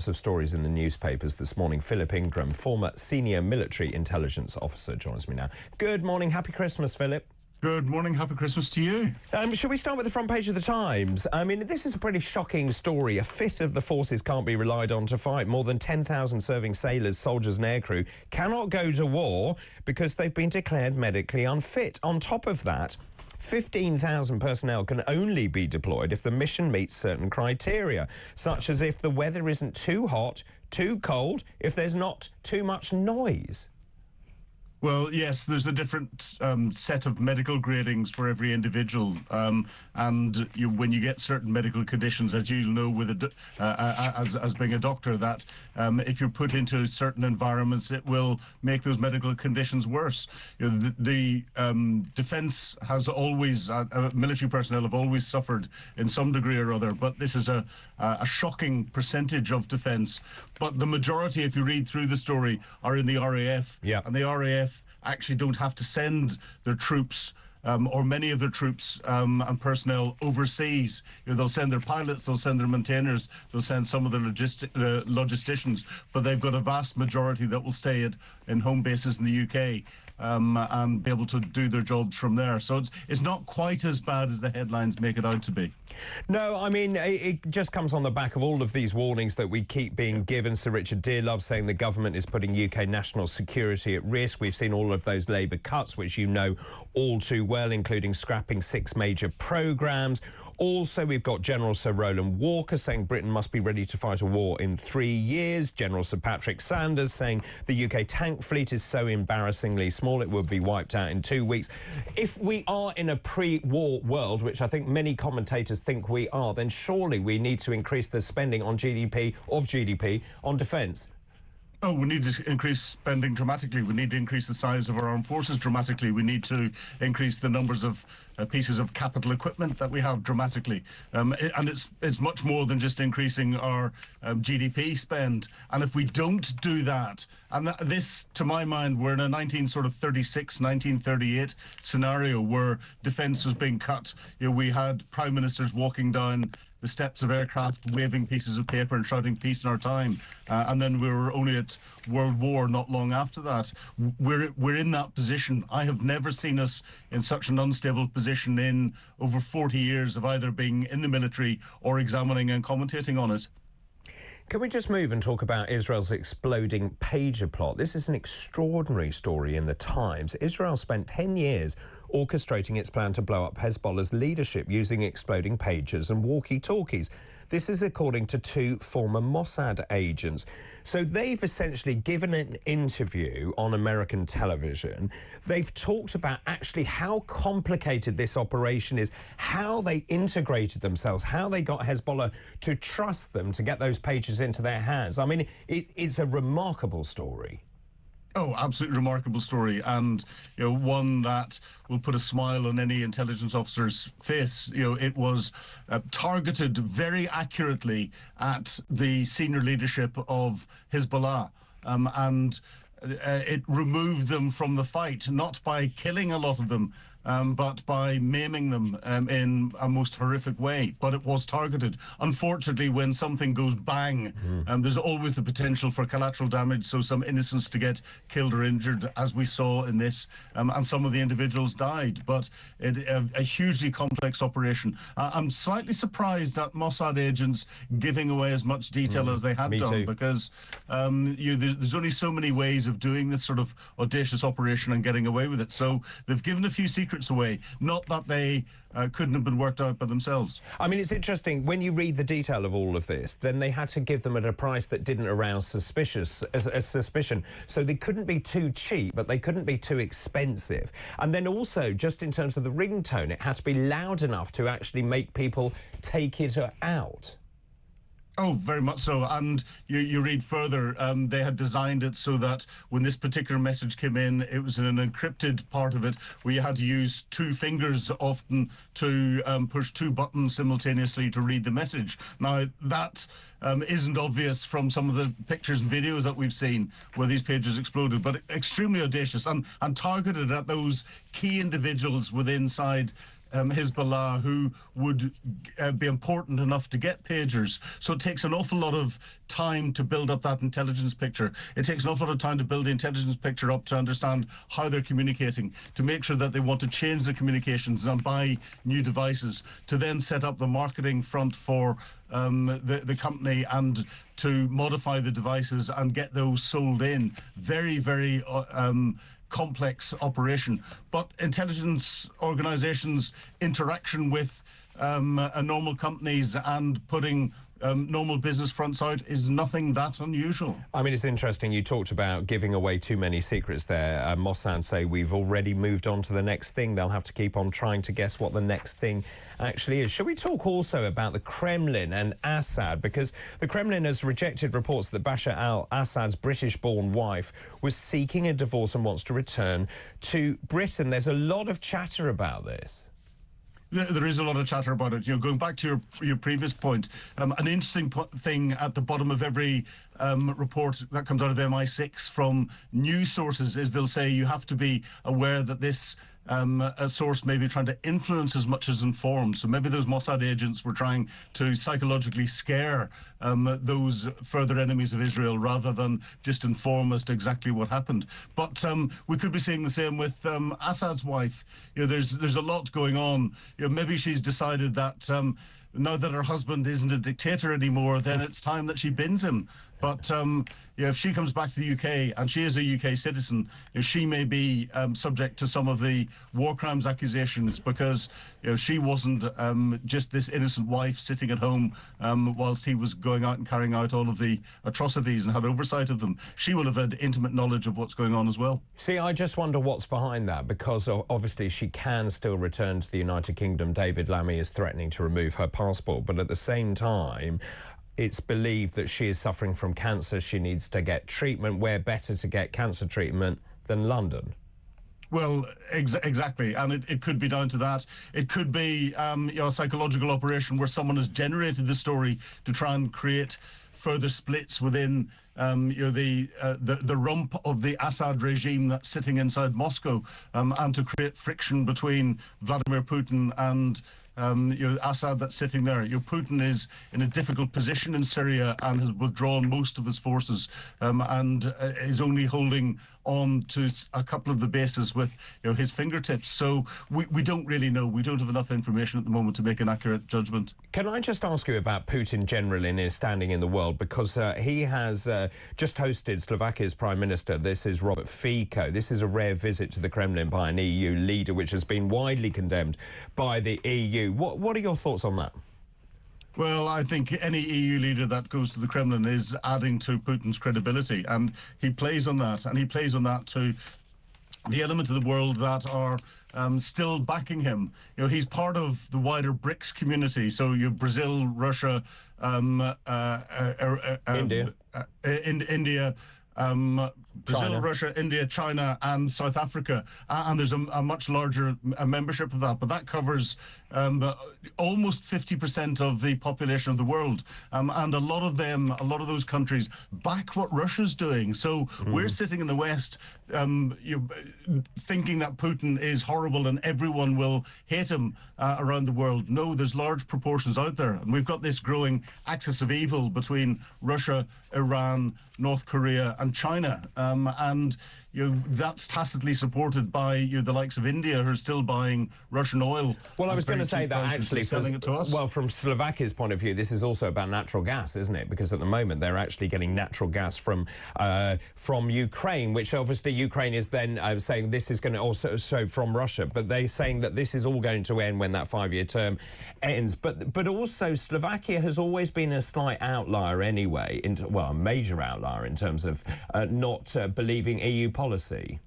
of stories in the newspapers this morning. Philip Ingram, former senior military intelligence officer, joins me now. Good morning. Happy Christmas, Philip. Good morning. Happy Christmas to you. Shall we start with the front page of the Times? I mean, this is a pretty shocking story. A fifth of the forces can't be relied on to fight. More than 10,000 serving sailors, soldiers and aircrew cannot go to war because they've been declared medically unfit. On top of that, 15,000 personnel can only be deployed if the mission meets certain criteria, such as if the weather isn't too hot, too cold, if there's not too much noise. Well, yes, there's a different set of medical gradings for every individual, and when you get certain medical conditions, as you know, with as being a doctor, that if you're put into certain environments, it will make those medical conditions worse. You know, the defence has always, military personnel have always suffered in some degree or other, but this is a shocking percentage of defence. But the majority, if you read through the story, are in the RAF, and the RAF actually don't have to send their troops or many of their troops and personnel overseas. You know, they'll send their pilots, they'll send their maintainers, they'll send some of their logisticians, but they've got a vast majority that will stay in home bases in the UK and be able to do their jobs from there. So it's not quite as bad as the headlines make it out to be. No, I mean, it just comes on the back of all of these warnings that we keep being given. Sir Richard Dearlove saying the government is putting UK national security at risk. We've seen all of those Labour cuts, which you know all too well, including scrapping 6 major programmes. Also, we've got General Sir Roland Walker saying Britain must be ready to fight a war in 3 years. General Sir Patrick Sanders saying the UK tank fleet is so embarrassingly small it will be wiped out in 2 weeks. If we are in a pre-war world, which I think many commentators think we are, then surely we need to increase the spending on GDP on defence. Oh, we need to increase spending dramatically. We need to increase the size of our armed forces dramatically. We need to increase the numbers of pieces of capital equipment that we have dramatically. And it's much more than just increasing our GDP spend. And if we don't do that, and this, to my mind, we're in a 1936, 1938 scenario where defence was being cut. You know, we had prime ministers walking down the steps of aircraft, waving pieces of paper and shouting peace in our time. And then we were only at World War not long after that. We're in that position. I have never seen us in such an unstable position in over 40 years of either being in the military or examining and commentating on it. Can we just move and talk about Israel's exploding pager plot? This is an extraordinary story in the Times. Israel spent 10 years orchestrating its plan to blow up Hezbollah's leadership using exploding pagers and walkie-talkies. This is according to 2 former Mossad agents. So they've essentially given an interview on American television. They've talked about actually how complicated this operation is, how they integrated themselves, how they got Hezbollah to trust them to get those pagers into their hands. I mean, it's a remarkable story. Oh, absolutely remarkable story, and you know, one that will put a smile on any intelligence officer's face. You know, it was targeted very accurately at the senior leadership of Hezbollah, and it removed them from the fight, not by killing a lot of them, but by maiming them in a most horrific way. But it was targeted. Unfortunately, when something goes bang, there's always the potential for collateral damage, so some innocents to get killed or injured, as we saw in this, and some of the individuals died. But a hugely complex operation. I'm slightly surprised at Mossad agents giving away as much detail as they had done, because there's only so many ways of doing this sort of audacious operation and getting away with it. So they've given a few secrets away, not that they couldn't have been worked out by themselves. I mean, it's interesting, when you read the detail of all of this, then they had to give them at a price that didn't arouse suspicion. So they couldn't be too cheap, but they couldn't be too expensive. And then also, just in terms of the ringtone, it had to be loud enough to actually make people take it out. Oh, very much so. And you read further, they had designed it so that when this particular message came in, it was in an encrypted part of it where you had to use 2 fingers often to push 2 buttons simultaneously to read the message. Now, that isn't obvious from some of the pictures and videos that we've seen where these pages exploded, but extremely audacious and targeted at those key individuals within inside Hezbollah who would be important enough to get pagers. So it takes an awful lot of time to build up that intelligence picture. It takes an awful lot of time to build the intelligence picture up to understand how they're communicating, to make sure that they want to change the communications and buy new devices, to then set up the marketing front for the company and to modify the devices and get those sold in. Very, very complex operation. But intelligence organizations' interaction with normal companies and putting normal business fronts out is nothing that unusual. I mean, it's interesting. You talked about giving away too many secrets there. Mossad say we've already moved on to the next thing. They'll have to keep on trying to guess what the next thing actually is. Shall we talk also about the Kremlin and Assad? Because the Kremlin has rejected reports that Bashar al-Assad's British-born wife was seeking a divorce and wants to return to Britain. There's a lot of chatter about this. There is a lot of chatter about it. You know, going back to your previous point, an interesting thing at the bottom of every report that comes out of MI6 from news sources is they'll say you have to be aware that this a source may be trying to influence as much as inform. So maybe those Mossad agents were trying to psychologically scare those further enemies of Israel rather than just inform as to exactly what happened. But we could be seeing the same with Assad's wife. You know, there's a lot going on. You know, maybe she's decided that now that her husband isn't a dictator anymore, then it's time that she bins him. But yeah, if she comes back to the UK, and she is a UK citizen, you know, she may be subject to some of the war crimes accusations because, you know, she wasn't just this innocent wife sitting at home whilst he was going out and carrying out all of the atrocities and had oversight of them. She will have had intimate knowledge of what's going on as well. See, I just wonder what's behind that, because obviously she can still return to the United Kingdom. David Lammy is threatening to remove her passport, but at the same time, it's believed that she is suffering from cancer. She needs to get treatment. Where better to get cancer treatment than London? Well, exactly, and it could be down to that. It could be you know, a psychological operation where someone has generated the story to try and create further splits within you know, the rump of the Assad regime that's sitting inside Moscow, and to create friction between Vladimir Putin and you know, Assad that's sitting there. You know, Putin is in a difficult position in Syria and has withdrawn most of his forces, and is only holding on to a couple of the bases with, you know, his fingertips. So we don't really know. We don't have enough information at the moment to make an accurate judgment. Can I just ask you about Putin generally in his standing in the world? Because he has just hosted Slovakia's Prime Minister. This is Robert Fico. This is a rare visit to the Kremlin by an EU leader, which has been widely condemned by the EU. What are your thoughts on that? Well, I think any EU leader that goes to the Kremlin is adding to Putin's credibility, and he plays on that, and he plays on that to the element of the world that are still backing him. You know, he's part of the wider BRICS community, so you have Brazil, Russia, India. India, Brazil, China. Russia, India, China, and South Africa, and there's a much larger membership of that. But that covers almost 50% of the population of the world, and a lot of those countries back what Russia's doing. So we're sitting in the West, thinking that Putin is horrible and everyone will hate him around the world. No, there's large proportions out there, and we've got this growing axis of evil between Russia, Iran, North Korea, and China. And you know, that's tacitly supported by the likes of India, who are still buying Russian oil. Well, I was going to say that actually, selling it to us. Well, from Slovakia's point of view, this is also about natural gas, isn't it? Because at the moment they're actually getting natural gas from Ukraine, which obviously Ukraine is then saying this is going to also from Russia, but they're saying that this is all going to end when that 5-year term ends. But also Slovakia has always been a slight outlier anyway, a major outlier in terms of not believing EU policy.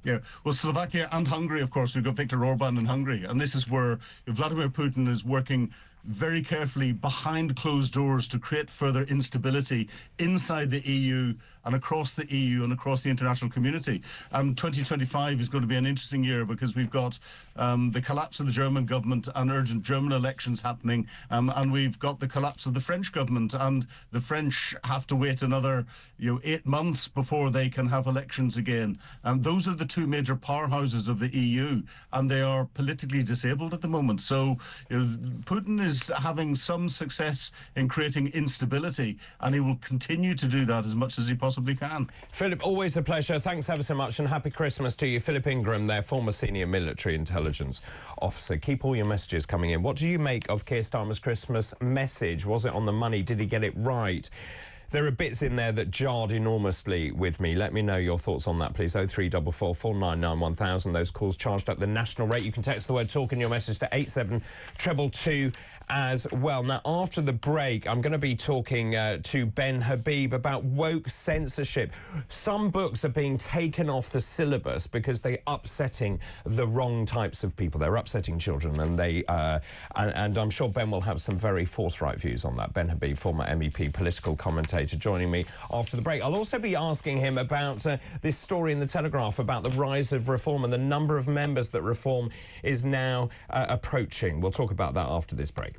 Yeah, well, Slovakia and Hungary, of course, we've got Viktor Orban in Hungary, and this is where Vladimir Putin is working very carefully behind closed doors to create further instability inside the EU and across the EU and across the international community. 2025 is going to be an interesting year because we've got the collapse of the German government and urgent German elections happening, and we've got the collapse of the French government, and the French have to wait another 8 months before they can have elections again. Those are the two major powerhouses of the EU, and they are politically disabled at the moment. So Putin is having some success in creating instability, and he will continue to do that as much as he possibly can. Philip, always a pleasure. Thanks ever so much, and happy Christmas to you. Philip Ingram, their former senior military intelligence officer. Keep all your messages coming in. What do you make of Keir Starmer's Christmas message? Was it on the money? Did he get it right? There are bits in there that jarred enormously with me. Let me know your thoughts on that, please. 0344 499 1000. Those calls charged at the national rate. You can text the word talk in your message to 87222 as well. Now, after the break, I'm going to be talking to Ben Habib about woke censorship. Some books are being taken off the syllabus because they're upsetting the wrong types of people. They're upsetting children, and and I'm sure Ben will have some very forthright views on that. Ben Habib, former MEP, political commentator, joining me after the break. I'll also be asking him about this story in the Telegraph about the rise of Reform and the number of members that Reform is now approaching. We'll talk about that after this break.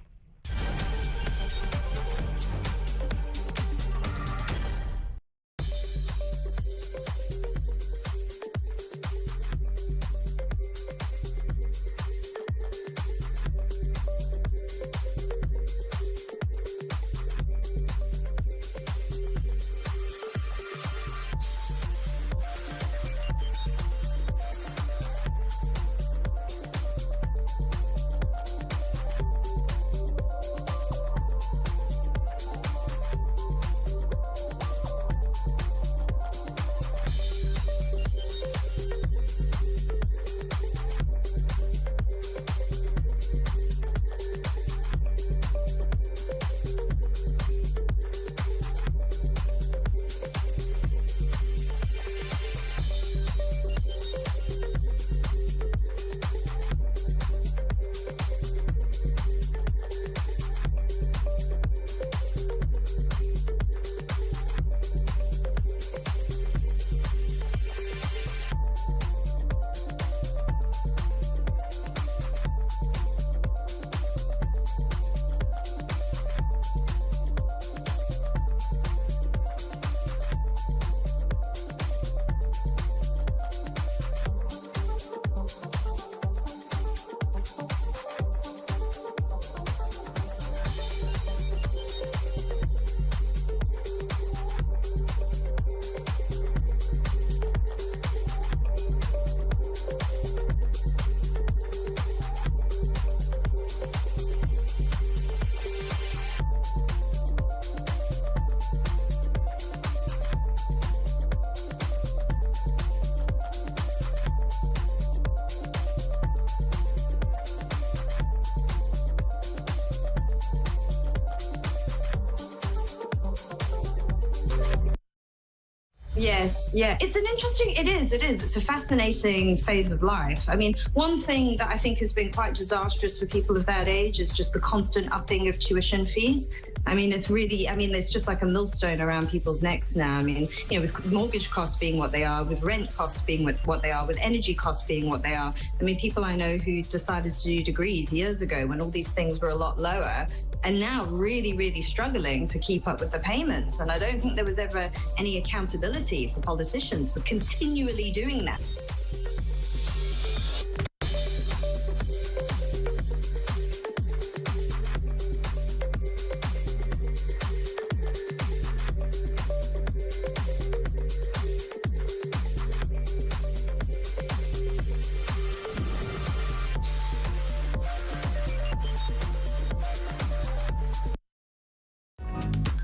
Yes, yeah. It's a fascinating phase of life. I mean, one thing that I think has been quite disastrous for people of that age is just the constant upping of tuition fees. I mean, there's just like a millstone around people's necks now. I mean, with mortgage costs being what they are, with rent costs being what they are, with energy costs being what they are. I mean, people I know who decided to do degrees years ago when all these things were a lot lower, and now really, really struggling to keep up with the payments. And I don't think there was ever any accountability for politicians for continually doing that.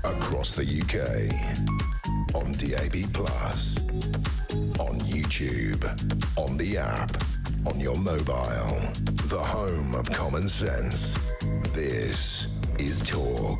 Across the UK, on DAB+, on YouTube, on the app, on your mobile, the home of common sense. This is Talk.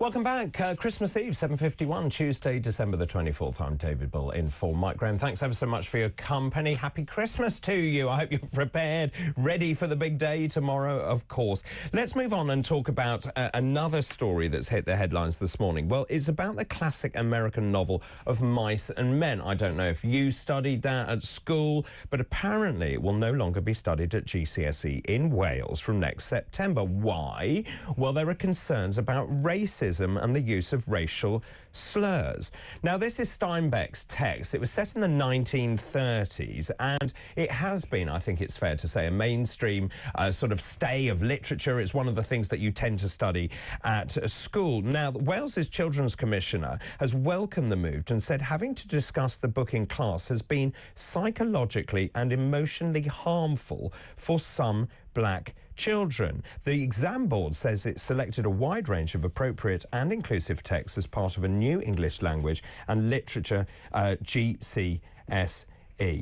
Welcome back. Christmas Eve, 7:51, Tuesday, December the 24th. I'm David Bull in for Mike Graham. Thanks ever so much for your company. Happy Christmas to you. I hope you're prepared, ready for the big day tomorrow, of course. Let's move on and talk about another story that's hit the headlines this morning. Well, it's about the classic American novel of Mice and Men. I don't know if you studied that at school, but apparently it will no longer be studied at GCSE in Wales from next September. Why? Well, there are concerns about racism and the use of racial slurs. Now, this is Steinbeck's text. It was set in the 1930s, and it has been, I think it's fair to say, a mainstream sort of stay of literature. It's one of the things that you tend to study at school. Now, Wales's Children's Commissioner has welcomed the move and said having to discuss the book in class has been psychologically and emotionally harmful for some black children. The exam board says it selected a wide range of appropriate and inclusive texts as part of a new English language and literature GCSE.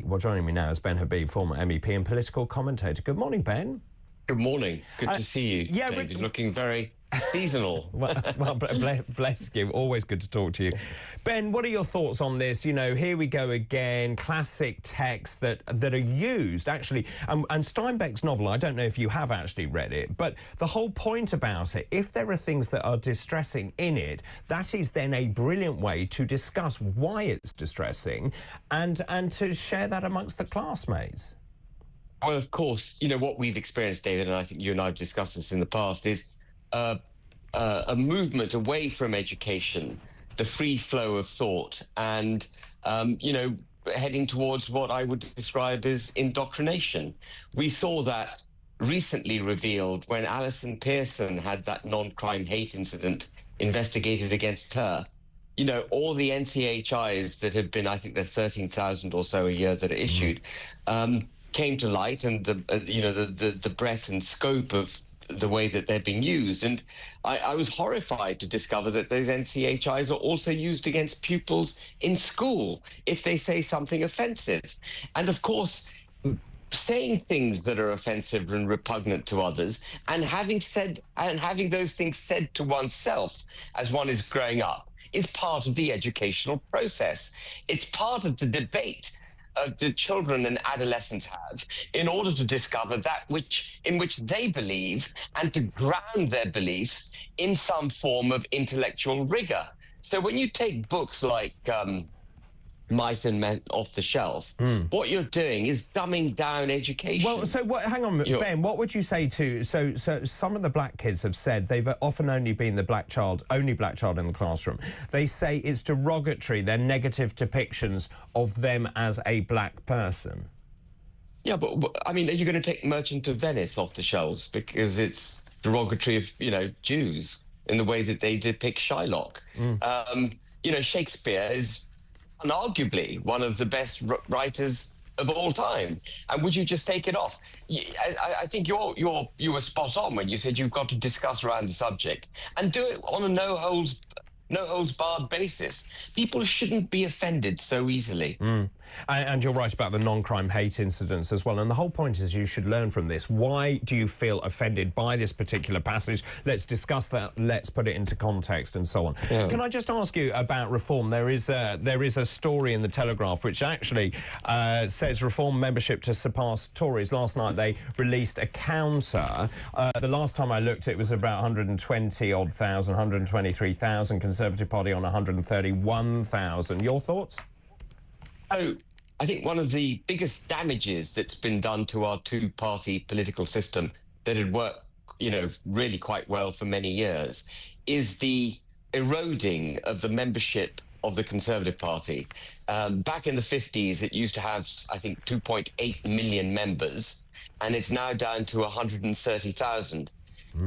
Well, joining me now is Ben Habib, former MEP and political commentator. Good morning, Ben. Good morning. Good to see you, David. Looking very seasonal. well, bless you. Always good to talk to you. Ben, what are your thoughts on this? You know, here we go again, classic texts that are used, actually. And Steinbeck's novel, I don't know if you have actually read it, but the whole point about it, if there are things that are distressing in it, that is then a brilliant way to discuss why it's distressing and to share that amongst the classmates. Well, of course, you know, what we've experienced, David, and I think you and I have discussed this in the past, is a movement away from education, the free flow of thought, and, you know, heading towards what I would describe as indoctrination. We saw that recently revealed when Alison Pearson had that non-crime hate incident investigated against her. You know, all the NCHIs that have been, I think there are 13,000 or so a year that are issued, came to light, and the breadth and scope of the way that they're being used. And I was horrified to discover that those NCHIs are also used against pupils in school if they say something offensive. And of course, saying things that are offensive and repugnant to others and having those things said to oneself as one is growing up is part of the educational process. It's part of the debate the children and adolescents have in order to discover that in which they believe and to ground their beliefs in some form of intellectual rigor. So when you take books like Mice and Men off the shelf, what you're doing is dumbing down education. Well, so hang on, Ben, what would you say to... So some of the black kids have said they've often only been the only black child in the classroom. They say it's derogatory, they're negative depictions of them as a black person. Yeah, but I mean, are you going to take Merchant of Venice off the shelves because it's derogatory of, you know, Jews in the way that they depict Shylock? You know, Shakespeare is unarguably one of the best writers of all time. And would you just take it off? I think you were spot on when you said you've got to discuss around the subject and do it on a no holds barred basis. People shouldn't be offended so easily. And you're right about the non-crime hate incidents as well. And the whole point is you should learn from this. Why do you feel offended by this particular passage? Let's discuss that. Let's put it into context and so on. Yeah. Can I just ask you about reform? There is a story in the Telegraph which actually says reform membership to surpass Tories. Last night they released a counter. The last time I looked, it was about 120-odd thousand, 123,000. Conservative Party on 131,000. Your thoughts? So I think one of the biggest damages that's been done to our two-party political system that had worked, you know, really quite well for many years is the eroding of the membership of the Conservative Party. Back in the 50s, it used to have, I think, 2.8 million members, and it's now down to 130,000.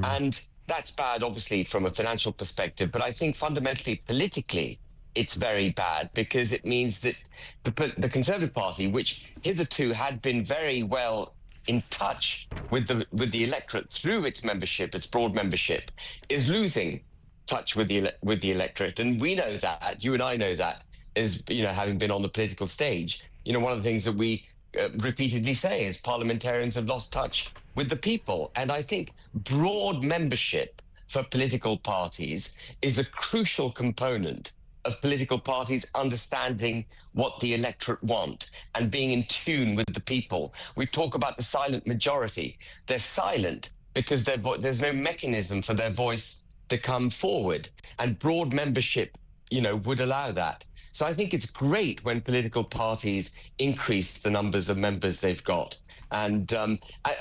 And that's bad, obviously, from a financial perspective, but I think fundamentally, politically, it's very bad because it means that the Conservative Party, which hitherto had been very well in touch with the electorate through its membership, its broad membership, is losing touch with the electorate. And we know that, you and I know that, as, you know, having been on the political stage. You know, one of the things that we repeatedly say is parliamentarians have lost touch with the people. And I think broad membership for political parties is a crucial component of political parties understanding what the electorate want and being in tune with the people. We talk about the silent majority. They're silent because there's no mechanism for their voice to come forward, and broad membership, would allow that. So I think it's great when political parties increase the numbers of members they've got. And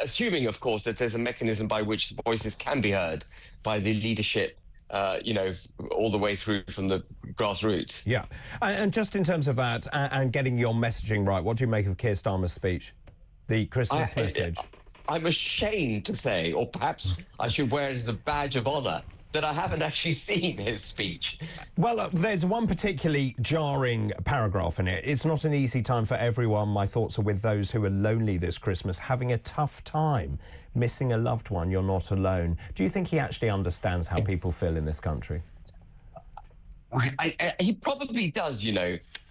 assuming, of course, that there's a mechanism by which voices can be heard by the leadership, all the way through from the grassroots. Yeah. And just in terms of that and getting your messaging right, what do you make of Keir Starmer's speech, the Christmas message? I'm ashamed to say, or perhaps I should wear it as a badge of honour, that I haven't actually seen his speech. Well, there's one particularly jarring paragraph in it. It's not an easy time for everyone. My thoughts are with those who are lonely this Christmas, having a tough time, missing a loved one. You're not alone. Do you think he actually understands how people feel in this country? He probably does,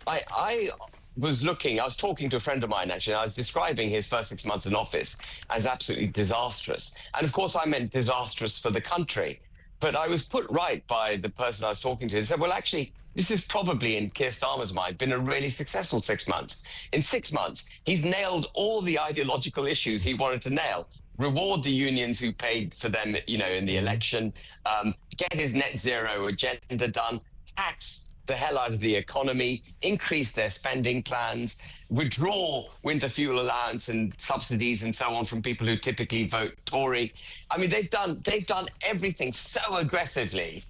I was talking to a friend of mine, actually, and I was describing his first 6 months in office as absolutely disastrous. And, of course, I meant disastrous for the country. But I was put right by the person I was talking to and said, well, actually, this has probably, in Keir Starmer's mind, been a really successful 6 months. In 6 months, he's nailed all the ideological issues he wanted to nail. Reward the unions who paid for them, in the election, get his net zero agenda done, tax the hell out of the economy, increase their spending plans, withdraw winter fuel allowance and subsidies and so on from people who typically vote Tory. I mean, they've done everything so aggressively.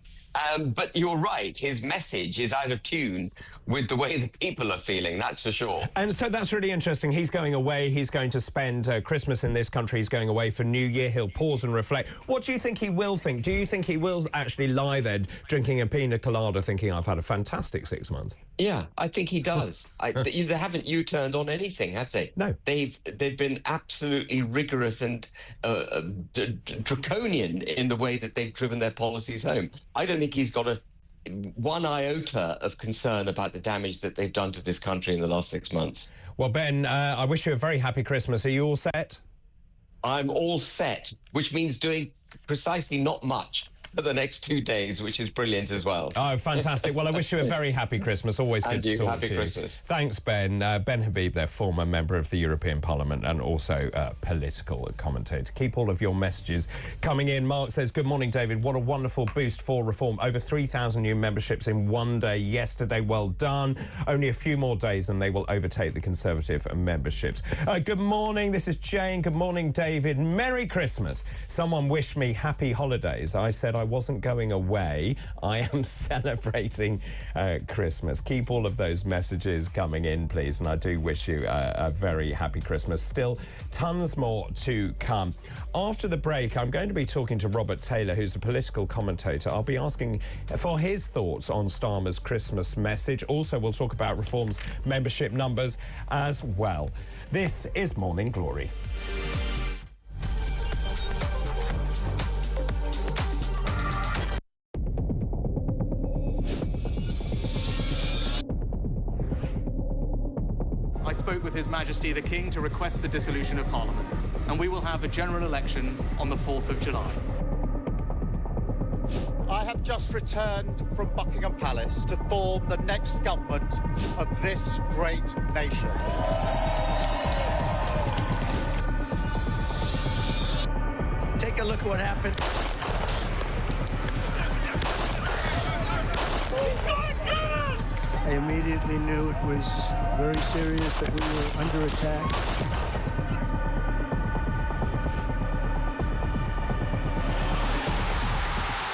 But you're right, his message is out of tune with the way the people are feeling, that's for sure. And so that's really interesting. He's going away, he's going to spend Christmas in this country, he's going away for New Year, he'll pause and reflect. What do you think he will think? Do you think he will actually lie there drinking a pina colada thinking, I've had a fantastic 6 months? Yeah, I think he does. They haven't U-turned on anything, have they? No. They've been absolutely rigorous and draconian in the way that they've driven their policies home. I don't think he's got one iota of concern about the damage that they've done to this country in the last 6 months. Well, Ben, I wish you a very happy Christmas. Are you all set? I'm all set, which means doing precisely not much for the next 2 days, which is brilliant as well. Oh, fantastic. Well, I wish you a very happy Christmas. Always good to talk happy to you. Christmas. Thanks, Ben. Ben Habib, their former member of the European Parliament and also political commentator. Keep all of your messages coming in. Mark says, good morning, David. What a wonderful boost for reform. Over 3,000 new memberships in one day yesterday. Well done. Only a few more days and they will overtake the Conservative memberships. Good morning. This is Jane. Good morning, David. Merry Christmas. Someone wished me happy holidays. I said I wasn't going away. I am celebrating Christmas. Keep all of those messages coming in, please, and I do wish you a very happy Christmas. Still tons more to come. After the break, I'm going to be talking to Robert Taylor, who's a political commentator. I'll be asking for his thoughts on Starmer's Christmas message. Also, we'll talk about Reform's membership numbers as well. This is Morning Glory. I spoke with His Majesty the King to request the dissolution of Parliament, and we will have a general election on the 4th of July. I have just returned from Buckingham Palace to form the next government of this great nation. Take a look at what happened. I immediately knew it was very serious, that we were under attack.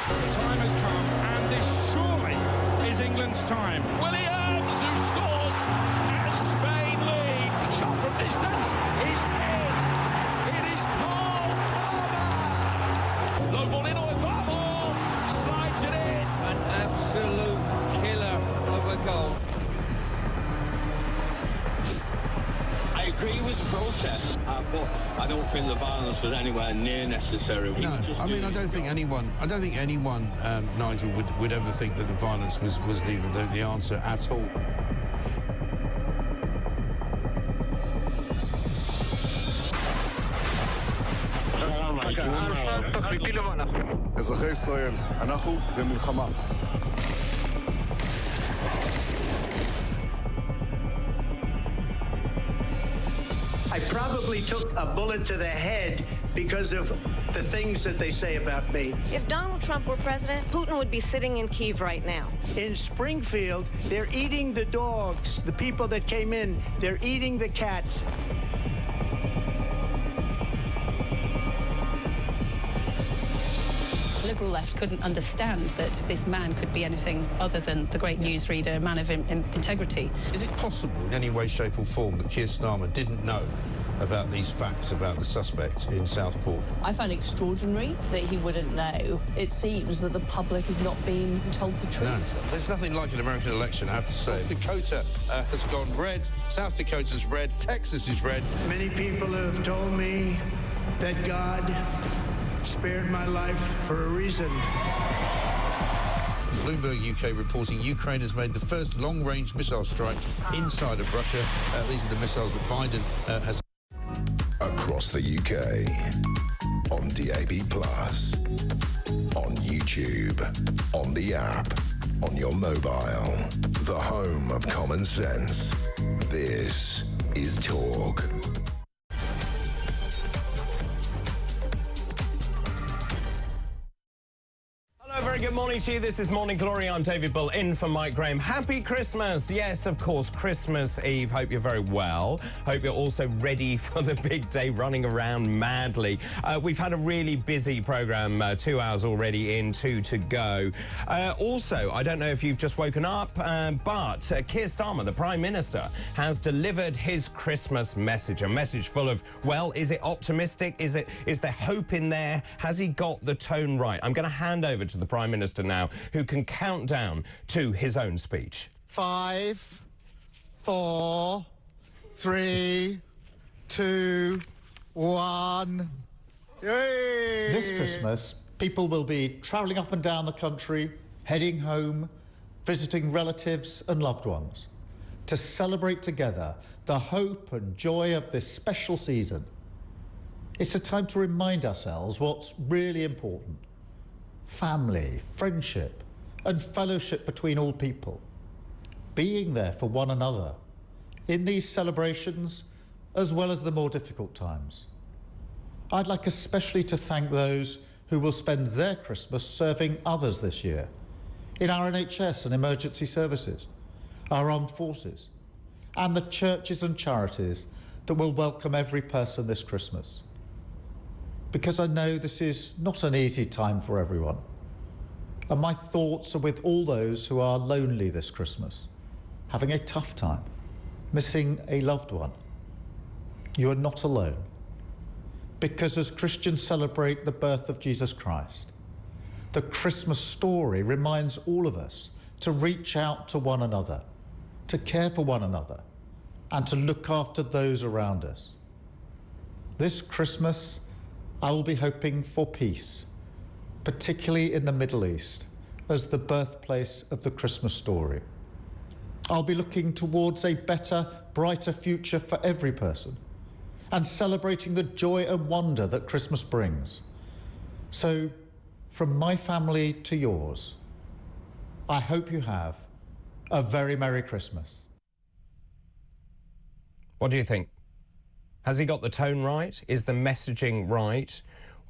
The time has come, and this surely is England's time. Williams, who scores, and Spain lead. A shot from distance is in. It is Cole Palmer. Low ball in on Palmer. Slides it in. An absolute killer of a goal. I agree with the protest, but I don't think the violence was anywhere near necessary. No, I mean, I don't think anyone, Nigel, would ever think that the violence was the answer at all. אזרחי ישראל, אנחנו במלחמה. I probably took a bullet to the head because of the things that they say about me. If Donald Trump were president, Putin would be sitting in Kyiv right now. In Springfield, they're eating the dogs. The people that came in, they're eating the cats. The Liberal left couldn't understand that this man could be anything other than the great newsreader, a man of integrity. Is it possible in any way, shape or form that Keir Starmer didn't know about these facts about the suspect in Southport? I find it extraordinary that he wouldn't know. It seems that the public has not been told the truth. No, there's nothing like an American election, I have to say. North Dakota has gone red, South Dakota's red, Texas is red. Many people have told me that God spared my life for a reason. Bloomberg UK reporting Ukraine has made the first long-range missile strike inside of Russia. These are the missiles that Biden has... Across the UK, on DAB+, on YouTube, on the app, on your mobile, the home of common sense. This is Talk. Very good morning to you. This is Morning Glory. I'm David Bull, in for Mike Graham. Happy Christmas. Yes, of course, Christmas Eve. Hope you're very well. Hope you're also ready for the big day, running around madly. We've had a really busy programme, 2 hours already in, 2 to go. Also, I don't know if you've just woken up, but Keir Starmer, the Prime Minister, has delivered his Christmas message. A message full of, well, is it optimistic? Is there hope in there? Has he got the tone right? I'm going to hand over to the Prime Minister now, who can count down to his own speech. 5, 4, 3, 2, 1. Yay! This Christmas, people will be travelling up and down the country, heading home, visiting relatives and loved ones, to celebrate together the hope and joy of this special season. It's a time to remind ourselves what's really important. Family, friendship, and fellowship between all people. Being there for one another in these celebrations, as well as the more difficult times. I'd like especially to thank those who will spend their Christmas serving others this year, in our NHS and emergency services, our armed forces, and the churches and charities that will welcome every person this Christmas. Because I know this is not an easy time for everyone. And my thoughts are with all those who are lonely this Christmas, having a tough time, missing a loved one. You are not alone. Because as Christians celebrate the birth of Jesus Christ, the Christmas story reminds all of us to reach out to one another, to care for one another, and to look after those around us. This Christmas, I will be hoping for peace, particularly in the Middle East, as the birthplace of the Christmas story. I'll be looking towards a better, brighter future for every person, and celebrating the joy and wonder that Christmas brings. So, from my family to yours, I hope you have a very Merry Christmas. What do you think? Has he got the tone right? Is the messaging right?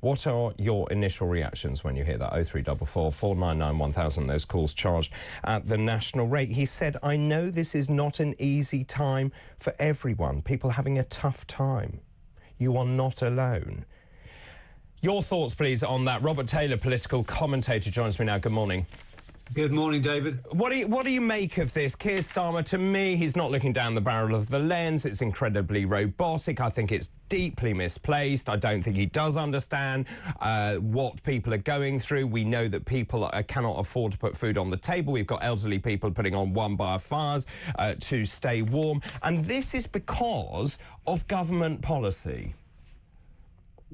What are your initial reactions when you hear that? 0344 499 1000, those calls charged at the national rate. He said, I know this is not an easy time for everyone. People having a tough time. You are not alone. Your thoughts, please, on that. Robert Taylor, political commentator, joins me now. Good morning. Good morning, David. What do you make of this? Keir Starmer, to me, he's not looking down the barrel of the lens. It's incredibly robotic. I think it's deeply misplaced. I don't think he does understand what people are going through. We know that people cannot afford to put food on the table. We've got elderly people putting on one-bar fires to stay warm. And this is because of government policy.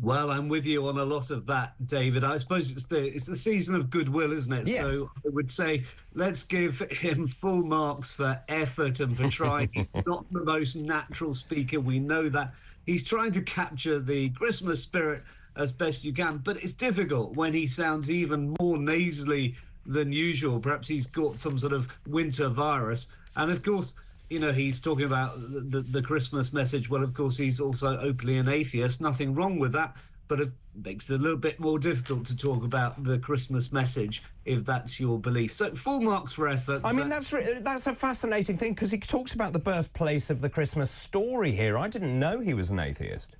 Well, I'm with you on a lot of that, David. I suppose it's the season of goodwill, isn't it? Yes. So I would say let's give him full marks for effort and for trying. He's not the most natural speaker. We know that. He's trying to capture the Christmas spirit as best you can. But it's difficult when he sounds even more nasally than usual. Perhaps he's got some sort of winter virus. And of course, you know, he's talking about the Christmas message. Well, of course, he's also openly an atheist. Nothing wrong with that. But it makes it a little bit more difficult to talk about the Christmas message if that's your belief. So full marks for effort. I mean, that's a fascinating thing, because he talks about the birthplace of the Christmas story here. I didn't know he was an atheist.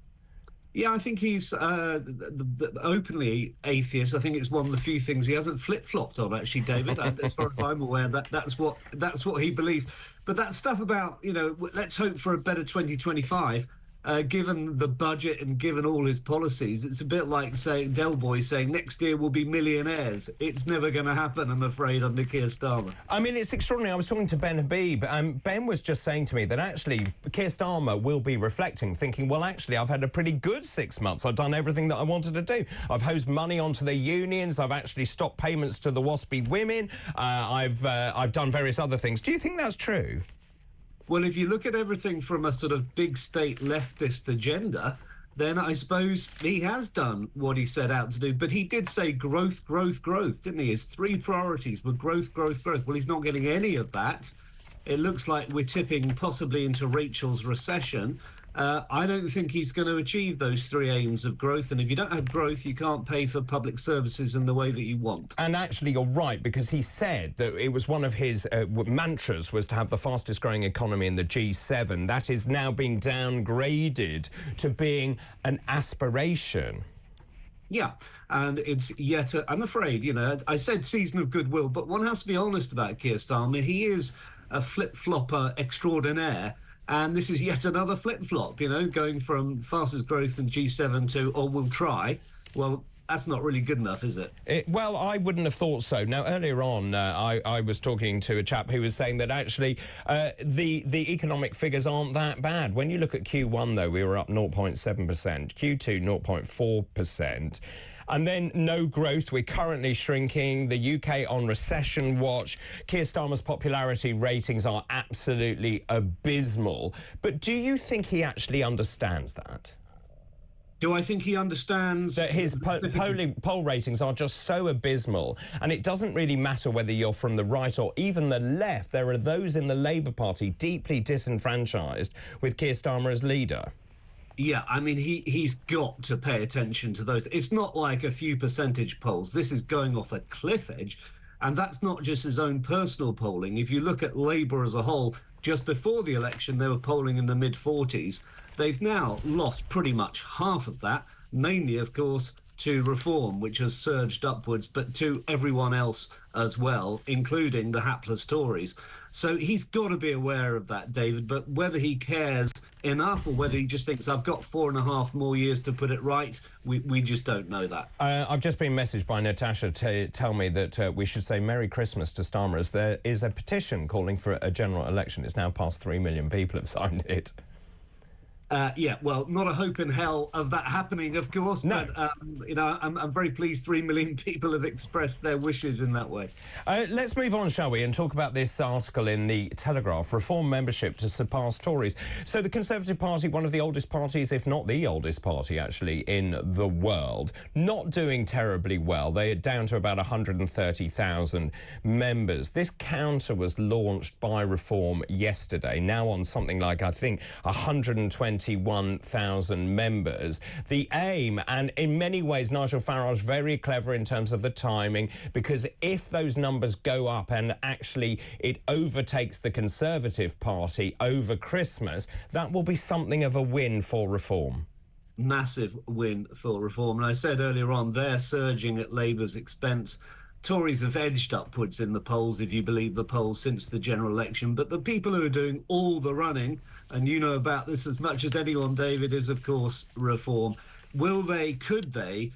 Yeah, I think he's openly atheist. I think it's one of the few things he hasn't flip-flopped on, actually, David. As far as I'm aware, that's what he believes. But that stuff about, you know, let's hope for a better 2025. Given the budget and given all his policies, it's a bit like saying Del Boy saying next year we'll be millionaires. It's never going to happen, I'm afraid, under Keir Starmer. I mean, it's extraordinary. I was talking to Ben Habib, and Ben was just saying to me that actually Keir Starmer will be reflecting, thinking, well, actually, I've had a pretty good 6 months. I've done everything that I wanted to do. I've hosed money onto the unions. I've actually stopped payments to the WASPy women. I've done various other things. Do you think that's true? Well, if you look at everything from a sort of big state leftist agenda, then I suppose he has done what he set out to do. But he did say growth, growth, growth, didn't he? His three priorities were growth, growth, growth. Well, he's not getting any of that. It looks like we're tipping possibly into Rachel's recession. I don't think he's going to achieve those three aims of growth. And if you don't have growth, you can't pay for public services in the way that you want. And actually, you're right, because he said that it was one of his mantras was to have the fastest growing economy in the G7. That is now being downgraded to being an aspiration. Yeah, and it's yet, I'm afraid, you know, I said season of goodwill, but one has to be honest about Keir Starmer. He is a flip-flopper extraordinaire. And this is yet another flip-flop, you know, going from fastest growth in G7 to, oh, we'll try. Well, that's not really good enough, is it? Well, I wouldn't have thought so. Now, earlier on, I was talking to a chap who was saying that actually the economic figures aren't that bad. When you look at Q1, though, we were up 0.7%, Q2, 0.4%. And then no growth. We're currently shrinking. The UK on recession watch. Keir Starmer's popularity ratings are absolutely abysmal. But do you think he actually understands that? Do I think he understands that his poll ratings are just so abysmal, and it doesn't really matter whether you're from the right or even the left? There are those in the Labour Party deeply disenfranchised with Keir Starmer as leader. Yeah, I mean, he's got to pay attention to those. It's not like a few percentage polls. This is going off a cliff edge. And that's not just his own personal polling. If you look at Labour as a whole, just before the election, they were polling in the mid-40s. They've now lost pretty much half of that, mainly, of course, to Reform, which has surged upwards, but to everyone else as well, including the hapless Tories. So he's got to be aware of that, David, but whether he cares enough or whether he just thinks I've got 4.5 more years to put it right, we just don't know that. I've just been messaged by Natasha to tell me that we should say Merry Christmas to Starmer, as there is a petition calling for a general election. It's now past 3 million people have signed it. Yeah, well, not a hope in hell of that happening, of course, no. But, you know, I'm very pleased 3 million people have expressed their wishes in that way. Let's move on, shall we, and talk about this article in the Telegraph, Reform membership to surpass Tories. So the Conservative Party, one of the oldest parties, if not the oldest party, actually, in the world, not doing terribly well. They're down to about 130,000 members. This counter was launched by Reform yesterday, now on something like, I think, 121,000 members. The aim, and in many ways Nigel Farage very clever in terms of the timing, because if those numbers go up and actually it overtakes the Conservative Party over Christmas, that will be something of a win for Reform. Massive win for Reform. And I said earlier on, they're surging at Labour's expense. Tories have edged upwards in the polls, if you believe the polls, since the general election. But the people who are doing all the running, and you know about this as much as anyone, David, is, of course, Reform. Could they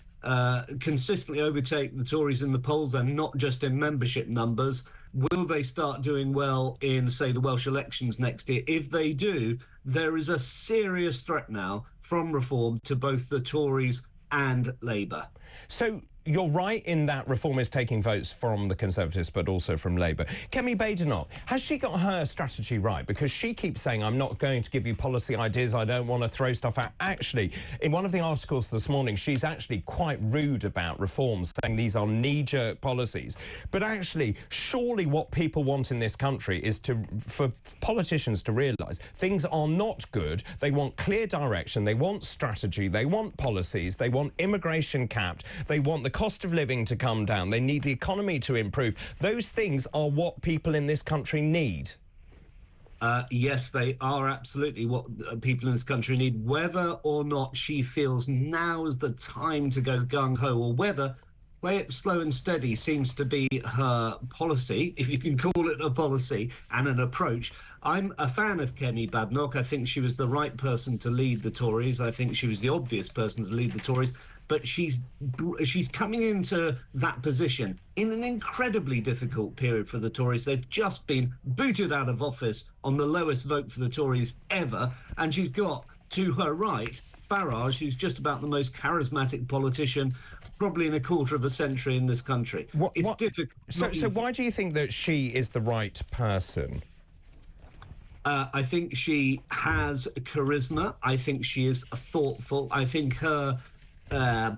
consistently overtake the Tories in the polls, and not just in membership numbers? Will they start doing well in, say, the Welsh elections next year? If they do, there is a serious threat now from Reform to both the Tories and Labour. So you're right in that reform is taking votes from the Conservatives, but also from Labour. Kemi Badenoch, has she got her strategy right? Because she keeps saying, I'm not going to give you policy ideas, I don't want to throw stuff out. Actually, in one of the articles this morning, she's actually quite rude about reforms, saying these are knee-jerk policies. But actually, surely what people want in this country is for politicians to realise things are not good. They want clear direction, they want strategy, they want policies, they want immigration capped, they want the cost of living to come down, they need the economy to improve. Those things are what people in this country need. Yes, they are absolutely what people in this country need. Whether or not she feels now is the time to go gung-ho, or whether play it slow and steady seems to be her policy, if you can call it a policy, and an approach. I'm a fan of Kemi Badenoch. I think she was the right person to lead the Tories. I think she was the obvious person to lead the Tories. But she's coming into that position in an incredibly difficult period for the Tories. They've just been booted out of office on the lowest vote for the Tories ever. And she's got, to her right, Farage, who's just about the most charismatic politician probably in a quarter of a century in this country. It's difficult. So why do you think that she is the right person? I think she has charisma. I think she is thoughtful. I think her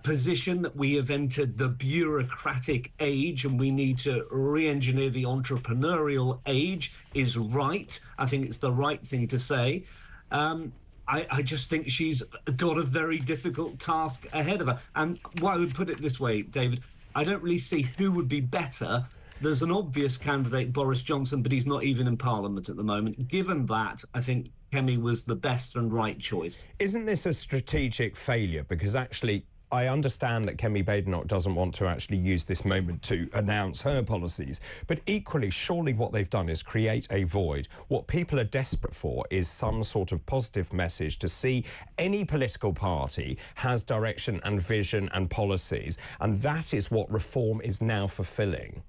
position that we have entered the bureaucratic age and we need to re-engineer the entrepreneurial age is right. I think it's the right thing to say. I just think she's got a very difficult task ahead of her. And I would put it this way, David, I don't really see who would be better. There's an obvious candidate, Boris Johnson, but he's not even in Parliament at the moment. Given that, I think Kemi was the best and right choice. Isn't this a strategic failure? Because actually, I understand that Kemi Badenoch doesn't want to actually use this moment to announce her policies, but equally, surely what they've done is create a void. What people are desperate for is some sort of positive message to see any political party has direction and vision and policies, and that is what reform is now fulfilling.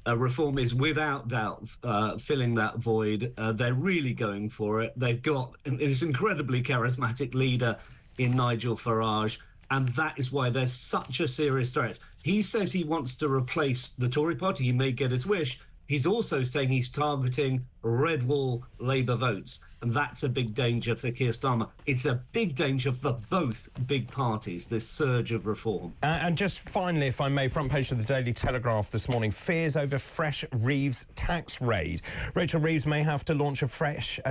Reform is without doubt filling that void. They're really going for it. They've got this incredibly charismatic leader in Nigel Farage, and that is why there's such a serious threat. He says he wants to replace the Tory party. He may get his wish. He's also saying he's targeting red wall Labour votes, and that's a big danger for Keir Starmer. It's a big danger for both big parties, this surge of reform. And just finally, if I may, front page of the Daily Telegraph this morning, fears over fresh Reeves tax raid. Rachel Reeves may have to launch a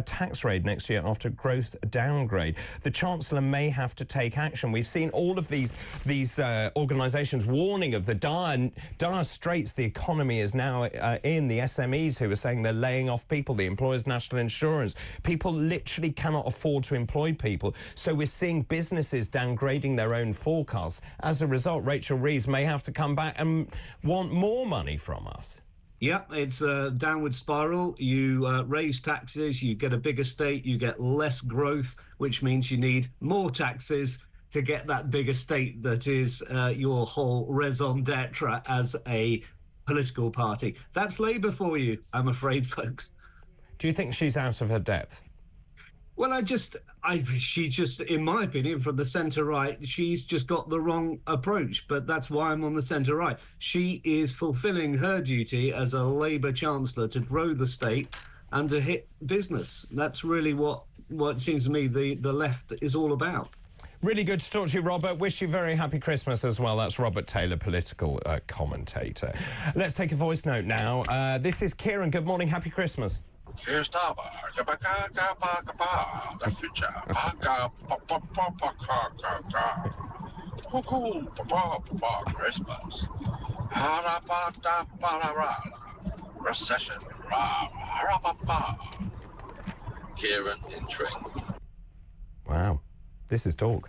tax raid next year after growth downgrade. The Chancellor may have to take action. We've seen all of these organisations warning of the dire straits the economy is now in. The SMEs who are saying they're laying off people, the employers' national insurance. People literally cannot afford to employ people. So we're seeing businesses downgrading their own forecasts. As a result, Rachel Reeves may have to come back and want more money from us. Yeah, it's a downward spiral. You raise taxes, you get a bigger state, you get less growth, which means you need more taxes to get that bigger state that is your whole raison d'etre as a political party. That's Labour for you, I'm afraid, folks. Do you think she's out of her depth? Well, she just, in my opinion, from the centre-right, she's just got the wrong approach. But that's why I'm on the centre-right. She is fulfilling her duty as a Labour Chancellor to grow the state and to hit business. That's really what it seems to me the left is all about. Really good to talk to you, Robert. Wish you very happy Christmas as well. That's Robert Taylor, political commentator. Let's take a voice note now. This is Kieran. Good morning. Happy Christmas. Keir Starmer, the future. Christmas. Recession. Kieran in Tring. Wow. This is talk.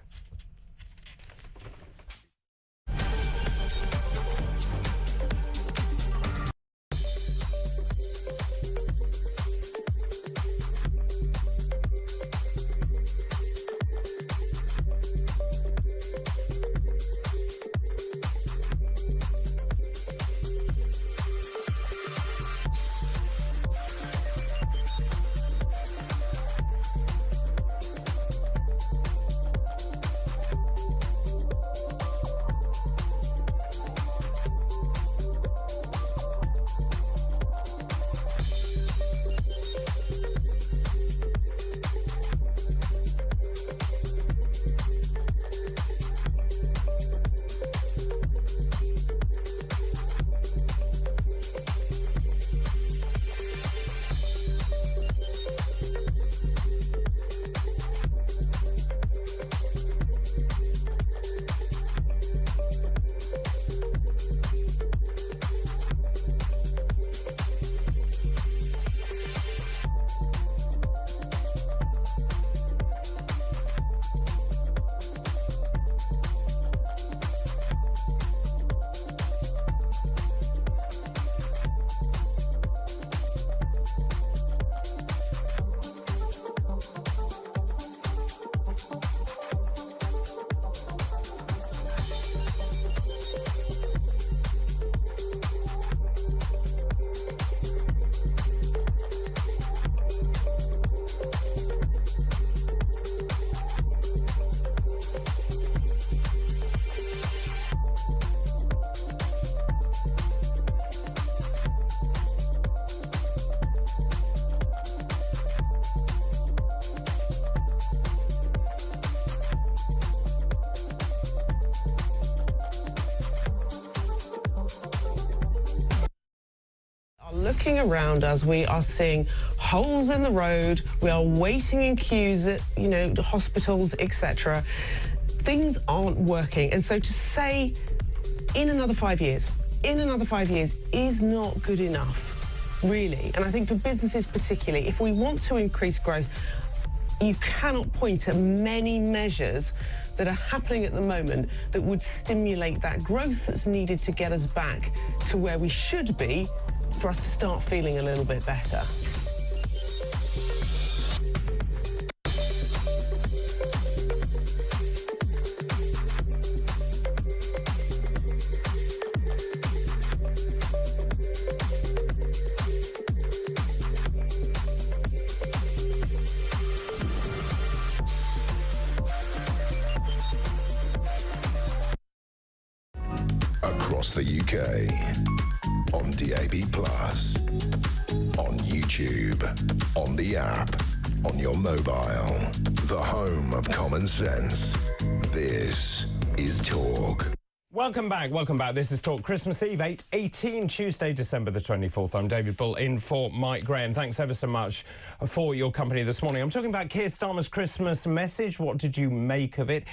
looking around us, we are seeing holes in the road, we are waiting in queues at, you know, the hospitals, etc. Things aren't working. And so to say, in another 5 years is not good enough, really. And I think for businesses particularly, if we want to increase growth, you cannot point to many measures that are happening at the moment that would stimulate that growth that's needed to get us back to where we should be for us to start feeling a little bit better. Across the UK, on DAB+, on YouTube, on the app, on your mobile, the home of common sense. This is Talk. Welcome back. This is Talk Christmas Eve, 8/18, Tuesday, December the 24th. I'm David Bull in for Mike Graham. Thanks ever so much for your company this morning. I'm talking about Keir Starmer's Christmas message. What did you make of it?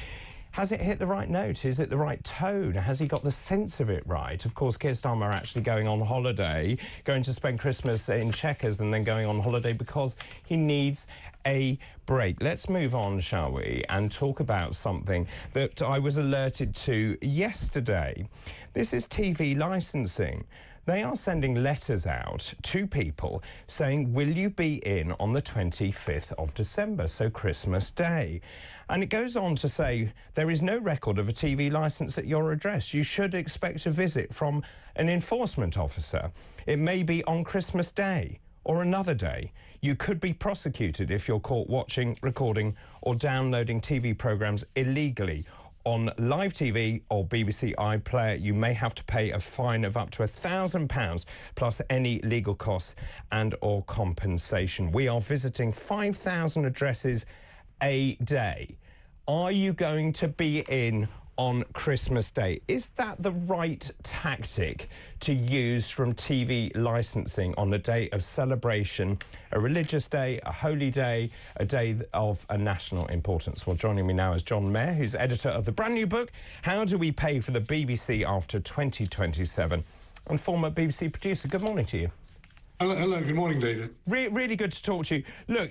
Has it hit the right note? Is it the right tone? Has he got the sense of it right? Of course, Keir Starmer actually going on holiday, going to spend Christmas in Chequers and then going on holiday because he needs a break. Let's move on, shall we, and talk about something that I was alerted to yesterday. This is TV licensing. They are sending letters out to people saying, will you be in on the 25th of December, so Christmas Day? And it goes on to say, there is no record of a TV licence at your address. You should expect a visit from an enforcement officer. It may be on Christmas Day or another day. You could be prosecuted if you're caught watching, recording or downloading TV programmes illegally. On live TV or BBC iPlayer, you may have to pay a fine of up to £1,000 plus any legal costs and or compensation. We are visiting 5,000 addresses a day. Are you going to be in on Christmas Day? Is that the right tactic to use from TV licensing on a day of celebration, a religious day, a holy day, a day of a national importance? Well, joining me now is John Mayer, who's editor of the brand new book, How Do We Pay for the BBC After 2027, and former BBC producer. Good morning to you. Hello, good morning, David. Really good to talk to you. Look,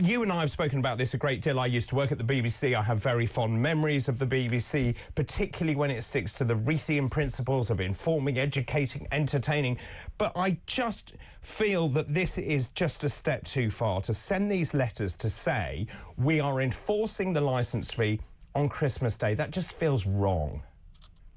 you and I have spoken about this a great deal. I used to work at the BBC. I have very fond memories of the BBC, particularly when it sticks to the Reithian principles of informing, educating, entertaining. But I just feel that this is just a step too far to send these letters to say we are enforcing the licence fee on Christmas Day. That just feels wrong.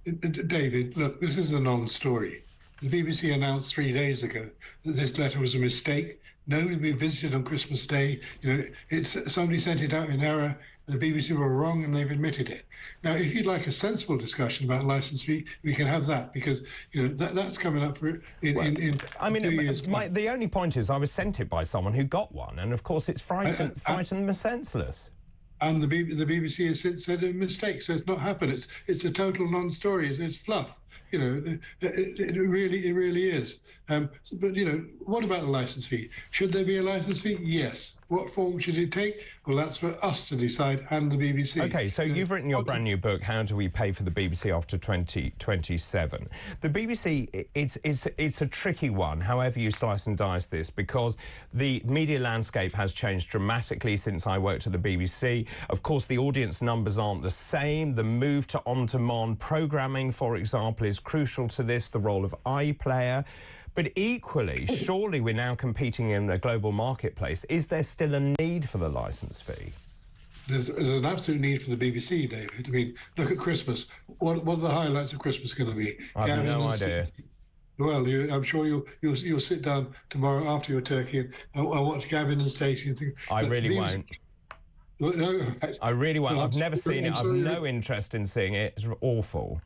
David, look, this is a non-story. The BBC announced 3 days ago that this letter was a mistake. Nobody will be visited on Christmas Day. You know, somebody sent it out in error. The BBC were wrong, and they've admitted it. Now, if you'd like a sensible discussion about licence fee, we can have that, because you know that's coming up for in 2 years. The only point is, I was sent it by someone who got one, and of course, it's frightened them senseless. And the BBC has said it's a mistake, so it's not happened. It's a total non-story. It's fluff. You know, it really is. But, you know, what about the licence fee? Should there be a licence fee? Yes. What form should it take? Well, that's for us to decide, and the BBC. OK, so you've written your brand new book, How Do We Pay for the BBC After 2027? The BBC, it's a tricky one, however you slice and dice this, because the media landscape has changed dramatically since I worked at the BBC. Of course, the audience numbers aren't the same. The move to on-demand programming, for example, is crucial to this, the role of iPlayer. But equally, surely we're now competing in a global marketplace. Is there still a need for the licence fee? There's an absolute need for the BBC, David. I mean, look at Christmas. What are the highlights of Christmas going to be? I have no idea. Well, I'm sure you'll sit down tomorrow after your turkey and watch Gavin and Stacey and think. I really won't. No, I really won't. I've never seen it. I've no interest in seeing it. It's awful.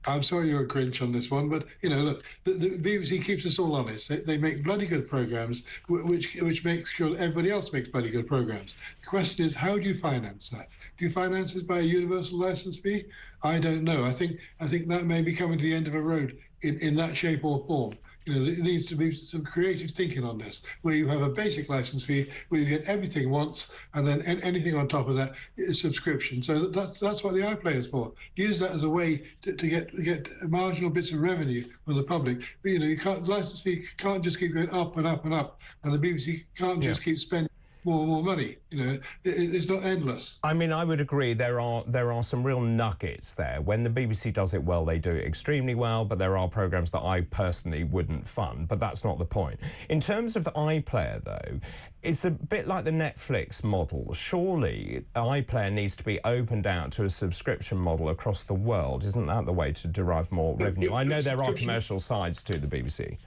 I'm sorry you're a Grinch on this one, but, you know, look, the BBC keeps us all honest. They make bloody good programmes, which makes sure that everybody else makes bloody good programmes. The question is, how do you finance that? Do you finance it by a universal licence fee? I don't know. I think that may be coming to the end of a road in that shape or form. You know, there needs to be some creative thinking on this, where you have a basic license fee, where you get everything once, and then anything on top of that is subscription. So that's what the iPlayer is for. Use that as a way to get marginal bits of revenue from the public. But, you know, the license fee can't just keep going up and up and up, and the BBC can't just keep spending more and more money. You know, it's not endless. I mean, I would agree there are some real nuggets there. When the BBC does it well, they do it extremely well, but there are programmes that I personally wouldn't fund, but that's not the point. In terms of the iPlayer, though, it's a bit like the Netflix model. Surely iPlayer needs to be opened out to a subscription model across the world. Isn't that the way to derive more revenue? I know there are commercial sides to the BBC.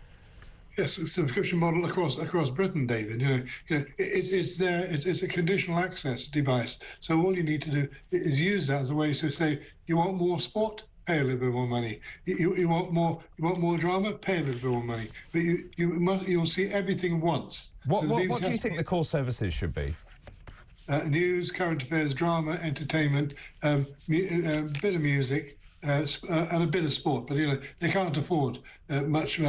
Yes, a subscription model across Britain, David. You know, it's there. It's a conditional access device. So all you need to do is use that as a way to say, you want more sport, pay a little bit more money. You want more drama, pay a little bit more money. But you'll see everything once. What do you think the core services should be? News, current affairs, drama, entertainment, a bit of music. And a bit of sport, but you know they can't afford much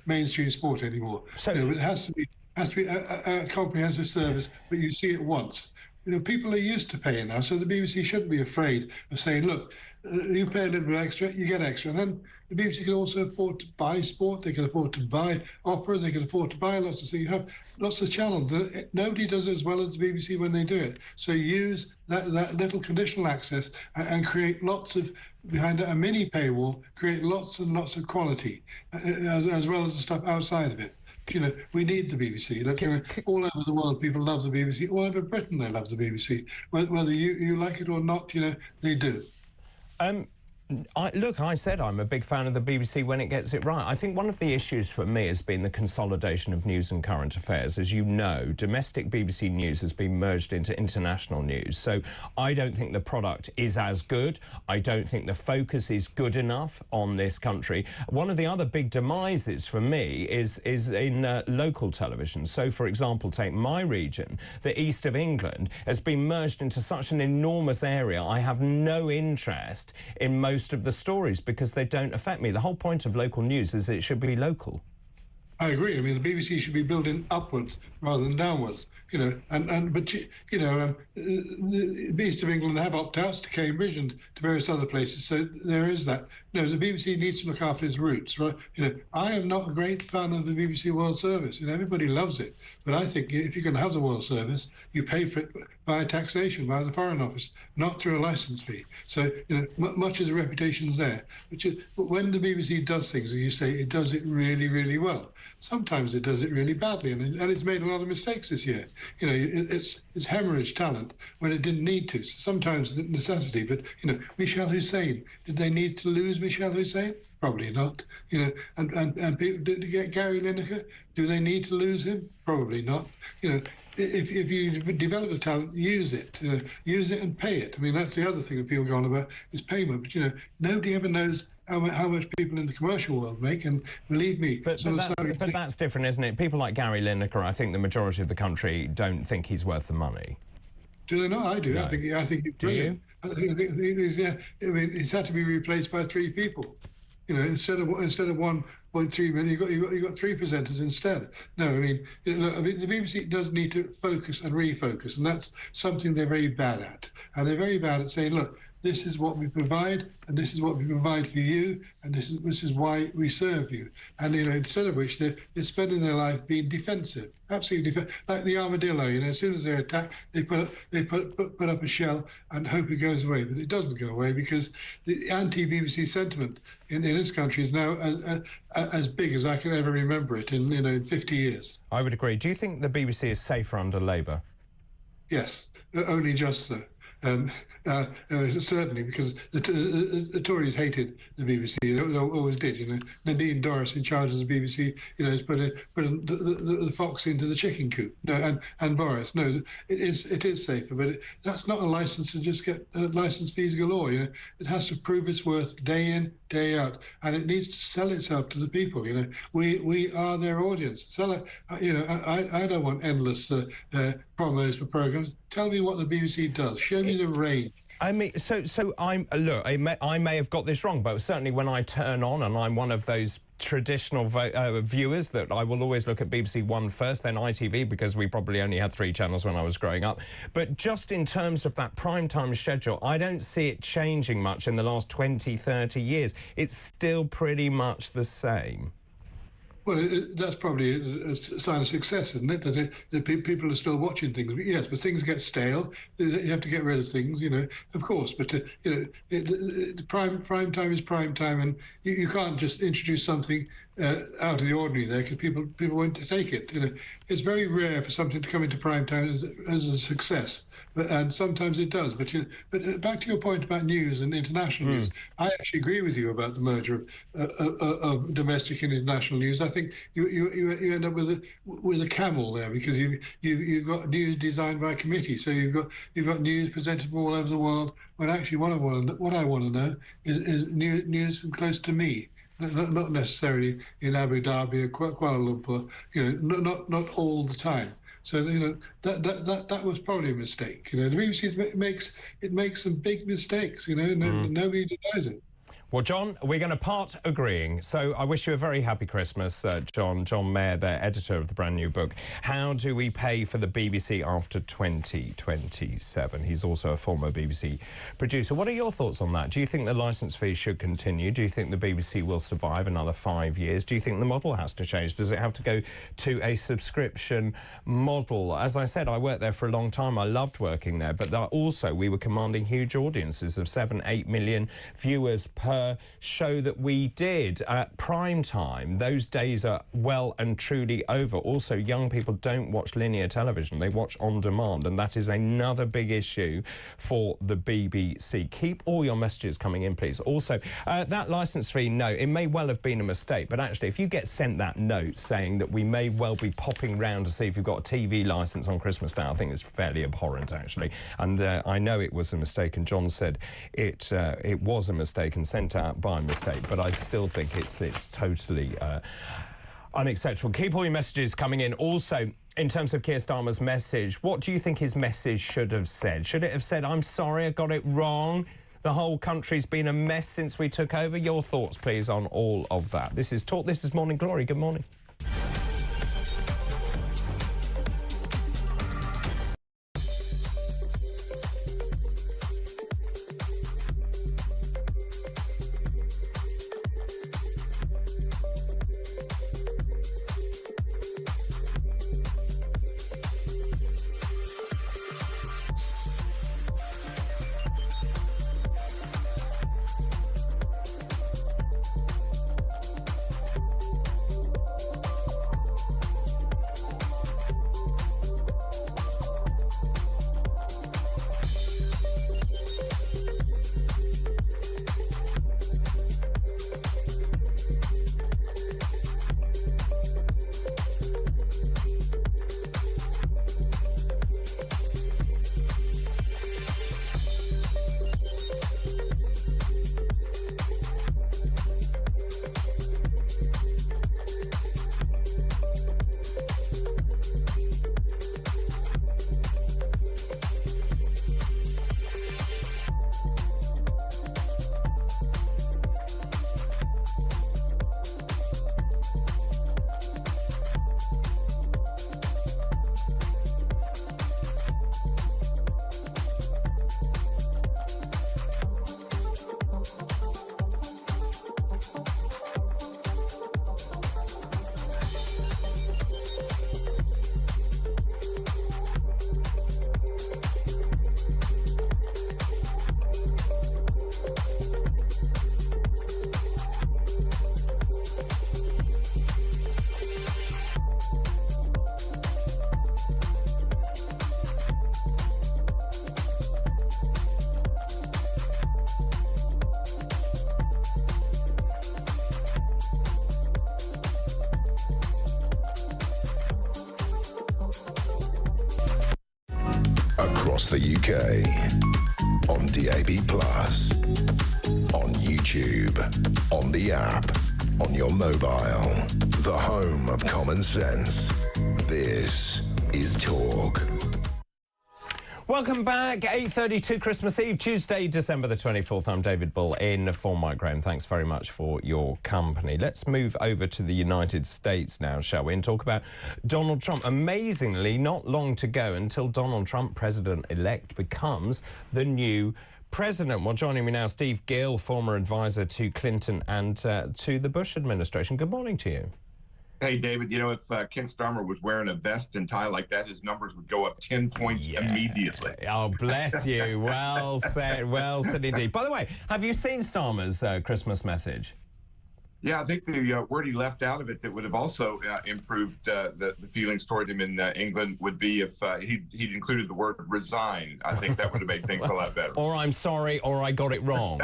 mainstream sport anymore. So you know, it has to be a comprehensive service, but you see it once. You know, people are used to paying now, so the BBC shouldn't be afraid of saying, "Look, you pay a little bit extra, you get extra." And then the BBC can also afford to buy sport. They can afford to buy opera. They can afford to buy lots of things. You have lots of channels. Nobody does it as well as the BBC when they do it. So use that little conditional access and create lots of, behind a mini paywall, create lots and lots of quality, as well as the stuff outside of it. You know, we need the BBC. Look, all over the world, people love the BBC. All over Britain, they love the BBC. Whether you like it or not, you know, they do. Look, I said I'm a big fan of the BBC when it gets it right. I think one of the issues for me has been the consolidation of news and current affairs. As you know, domestic BBC news has been merged into international news. So I don't think the product is as good. I don't think the focus is good enough on this country. One of the other big demises for me is in local television. So, for example, take my region, the east of England, has been merged into such an enormous area. I have no interest in most of the stories because they don't affect me. The whole point of local news is it should be local. I agree. I mean, the BBC should be building upwards rather than downwards. You know, but you know, the east of England, they have opt-outs to Cambridge and to various other places. So there is that. No, the BBC needs to look after its roots, right? You know, I am not a great fan of the BBC World Service. You know, everybody loves it, but I think if you're going to have the World Service, you pay for it via taxation, via the Foreign Office, not through a licence fee. So you know, much as the reputation's there, but when the BBC does things, as you say, it does it really, really well. Sometimes it does it really badly, and it's made a lot of mistakes this year. You know, it's hemorrhaged talent when it didn't need to. Sometimes necessity, but you know, Michel Hussein, did they need to lose Michel Hussein? Probably not. You know, and people, did you get Gary Lineker? Do they need to lose him? Probably not. You know, if you develop a talent, use it and pay it. I mean, that's the other thing that people go on about is payment. But you know, nobody ever knows how much people in the commercial world make, and believe me... But that's different, isn't it? People like Gary Lineker, I think the majority of the country don't think he's worth the money. Do they not? I do. No. I think he's brilliant. Do you? I think I mean, he's had to be replaced by 3 people. You know, instead of 1.3 million, you got 3 presenters instead. No, I mean, look, the BBC does need to focus and refocus, and that's something they're very bad at. And they're very bad at saying, look, this is what we provide, and this is what we provide for you, and this is why we serve you. And you know, instead of which they're spending their life being defensive, absolutely like the armadillo. You know, as soon as they're attacked, they put up a shell and hope it goes away, but it doesn't go away because the anti-BBC sentiment in this country is now as big as I can ever remember it in 50 years. I would agree. Do you think the BBC is safer under Labour? Yes, only just so. Certainly, because the Tories hated the BBC. They always did. You know, Nadine Dorris, in charge of the BBC, you know, has put the fox into the chicken coop. No, and Boris. No, it is safer, but that's not a license to just get license fees galore. You know, it has to prove its worth day in, day out, and it needs to sell itself to the people. You know, we are their audience. Sell it. You know, I don't want endless promos for programs. Tell me what the BBC does. Show me the range. I mean, so look, I may have got this wrong, but certainly when I turn on, and I'm one of those traditional viewers that I will always look at BBC One first, then ITV, because we probably only had 3 channels when I was growing up. But just in terms of that primetime schedule, I don't see it changing much in the last 20, 30 years. It's still pretty much the same. Well, that's probably a sign of success, isn't it? That people are still watching things. Yes, but things get stale. You have to get rid of things, you know, of course. But, you know, prime time is prime time, and you can't just introduce something out of the ordinary there, because people won't take it. You know, it's very rare for something to come into prime time as a success. And sometimes it does. But back to your point about news and international news, I actually agree with you about the merger of domestic and international news. I think you end up with a camel there, because you've got news designed by committee. So you've got news presented from all over the world. When actually what I want to know is news from close to me. Not necessarily in Abu Dhabi or Kuala Lumpur. You know, not all the time. So, you know, that was probably a mistake. You know, the BBC makes some big mistakes. You know, nobody denies it. Well, John, we're going to part agreeing. So I wish you a very happy Christmas, John. John Mayer, the editor of the brand new book, How Do We Pay for the BBC After 2027? He's also a former BBC producer. What are your thoughts on that? Do you think the licence fee should continue? Do you think the BBC will survive another 5 years? Do you think the model has to change? Does it have to go to a subscription model? As I said, I worked there for a long time. I loved working there. But also, we were commanding huge audiences of 7-8 million viewers per show that we did at prime time. Those days are well and truly over. Also, young people don't watch linear television. They watch on demand, and that is another big issue for the BBC. Keep all your messages coming in, please. Also, that licence fee note, it may well have been a mistake, but actually, if you get sent that note saying that we may well be popping round to see if you've got a TV licence on Christmas Day, I think it's fairly abhorrent, actually. And I know it was a mistake, and John said it was a mistake and sent out by mistake, but I still think it's totally unacceptable. Keep all your messages coming in. Also, in terms of Keir Starmer's message, what do you think his message should have said? Should it have said, I'm sorry, I got it wrong, the whole country's been a mess since we took over? Your thoughts, please, on all of that. This is Talk, this is Morning Glory. Good morning. Across the UK, on DAB+, on YouTube, on the app, on your mobile, the home of common sense. This is Talk. Welcome back. 8:32 Christmas Eve, Tuesday, December the 24th. I'm David Bull in for Mike Graham. Thanks very much for your company. Let's move over to the United States now, shall we, and talk about Donald Trump. Amazingly, not long to go until Donald Trump, president-elect, becomes the new president. Well, joining me now, Steve Gill, former advisor to Clinton and to the Bush administration. Good morning to you. Hey, David, you know, if Ken Starmer was wearing a vest and tie like that, his numbers would go up 10 points immediately. Oh, bless you. Well said indeed. By the way, have you seen Starmer's Christmas message? Yeah, I think the word he left out of it that would have also improved the feelings toward him in England would be if he'd included the word resign. I think that would have made things a lot better. Or I'm sorry, or I got it wrong.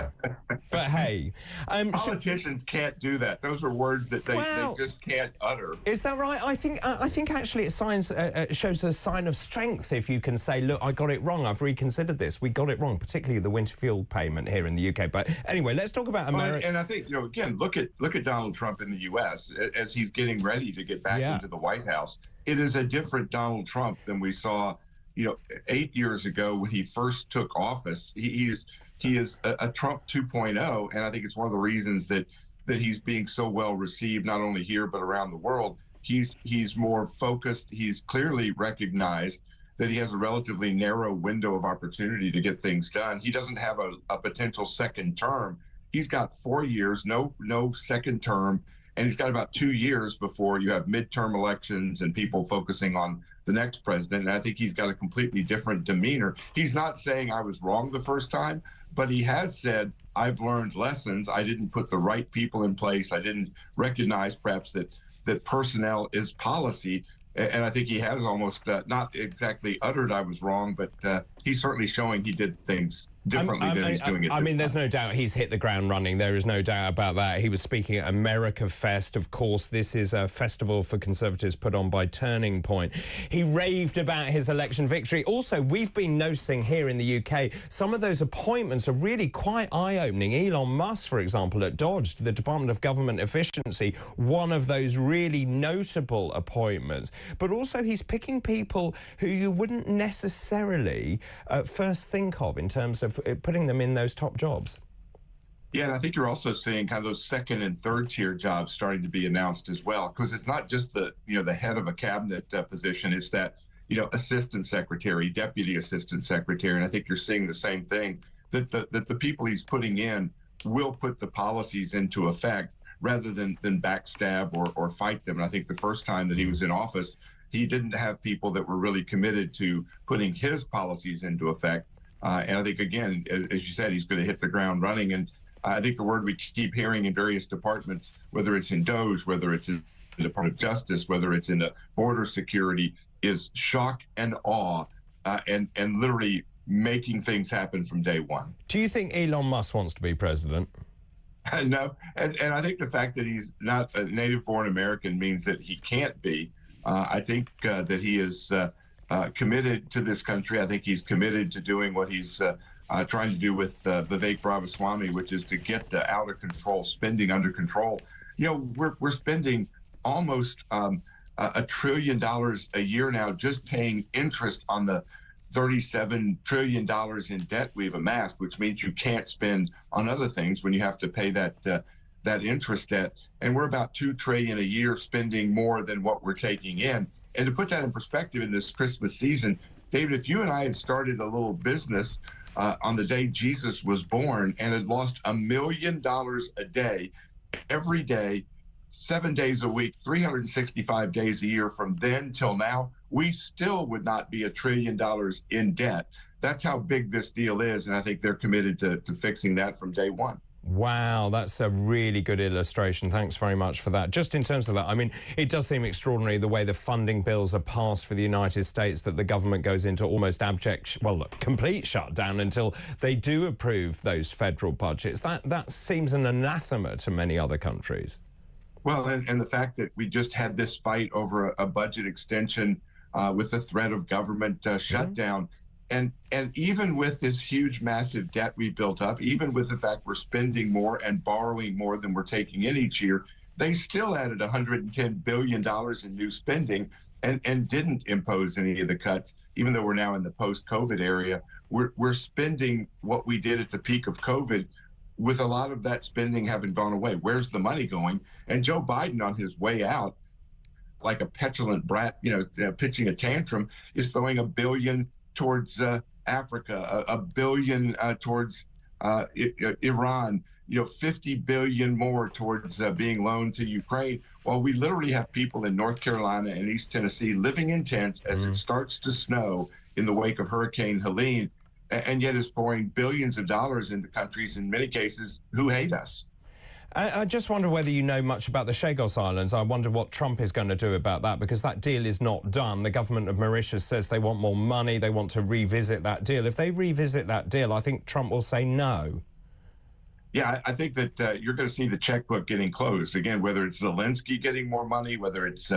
But hey. Politicians can't do that. Those are words that they just can't utter. Is that right? I think actually it shows a sign of strength if you can say, look, I got it wrong. I've reconsidered this. We got it wrong, particularly the winter fuel payment here in the UK. But anyway, let's talk about America. And I think, you know, again, look at Donald Trump in the U.S. as he's getting ready to get back into the White House. It is a different Donald Trump than we saw, you know, 8 years ago when he first took office. He is a Trump 2.0, and I think it's one of the reasons that he's being so well received, not only here but around the world. He's more focused. He's clearly recognized that he has a relatively narrow window of opportunity to get things done. He doesn't have a potential second term. He's got 4 years, no second term, and he's got about 2 years before you have midterm elections and people focusing on the next president. And I think he's got a completely different demeanor. He's not saying I was wrong the first time, but he has said, I've learned lessons. I didn't put the right people in place. I didn't recognize perhaps that personnel is policy. And I think he has almost not exactly uttered I was wrong, but he's certainly showing he did things differently than he's doing it. I mean, there's no doubt he's hit the ground running. There is no doubt about that. He was speaking at America Fest. Of course, this is a festival for Conservatives put on by Turning Point. He raved about his election victory. Also, we've been noticing here in the UK, some of those appointments are really quite eye-opening. Elon Musk, for example, at Dodge, the Department of Government Efficiency, one of those really notable appointments. But also, he's picking people who you wouldn't necessarily first think of in terms of putting them in those top jobs. Yeah, and I think you're also seeing kind of those second and third tier jobs starting to be announced as well, because it's not just the head of a cabinet position. It's that, assistant secretary, deputy assistant secretary. And I think you're seeing the same thing, that the people he's putting in will put the policies into effect rather than backstab or fight them. And I think the first time that he was in office, he didn't have people that were really committed to putting his policies into effect. And I think, again, as you said, he's going to hit the ground running. And I think the word we keep hearing in various departments, whether it's in DOGE, whether it's in the Department of Justice, whether it's in the border security, is shock and awe and literally making things happen from day one. Do you think Elon Musk wants to be president? No. And I think the fact that he's not a native-born American means that he can't be. I think that he is committed to this country. I think he's committed to doing what he's trying to do with Vivek Ramaswamy, which is to get the out-of-control spending under control. We're spending almost $1 trillion a year now just paying interest on the $37 trillion in debt we've amassed, which means you can't spend on other things when you have to pay that interest debt. And we're about $2 trillion a year spending more than what we're taking in. And to put that in perspective in this Christmas season, David, if you and I had started a little business on the day Jesus was born and had lost $1 million a day, every day, 7 days a week, 365 days a year from then till now, we still would not be $1 trillion in debt. That's how big this deal is. And I think they're committed to fixing that from day one. Wow, that's a really good illustration. Thanks very much for that. Just in terms of that, I mean, it does seem extraordinary the way the funding bills are passed for the United States, that the government goes into almost abject, complete shutdown until they do approve those federal budgets. That seems an anathema to many other countries. Well, and the fact that we just had this fight over a budget extension with the threat of government shutdown. And even with this huge, massive debt we built up, even with the fact we're spending more and borrowing more than we're taking in each year, they still added $110 billion in new spending and didn't impose any of the cuts. even though we're now in the post-COVID area, we're spending what we did at the peak of COVID, with a lot of that spending having gone away. Where's the money going? And Joe Biden, on his way out, like a petulant brat, pitching a tantrum, is throwing $1 billion towards Africa, $1 billion towards Iran, $50 billion more towards being loaned to Ukraine, while we literally have people in North Carolina and East Tennessee living in tents as it starts to snow in the wake of Hurricane Helene, and yet is pouring billions of dollars into countries, in many cases, who hate us. I just wonder whether you know much about the Chagos Islands. I wonder what Trump is going to do about that, because that deal is not done. The government of Mauritius says they want more money. They want to revisit that deal. If they revisit that deal, I think Trump will say no. Yeah, I think that you're going to see the checkbook getting closed. Again, whether it's Zelensky getting more money, whether it's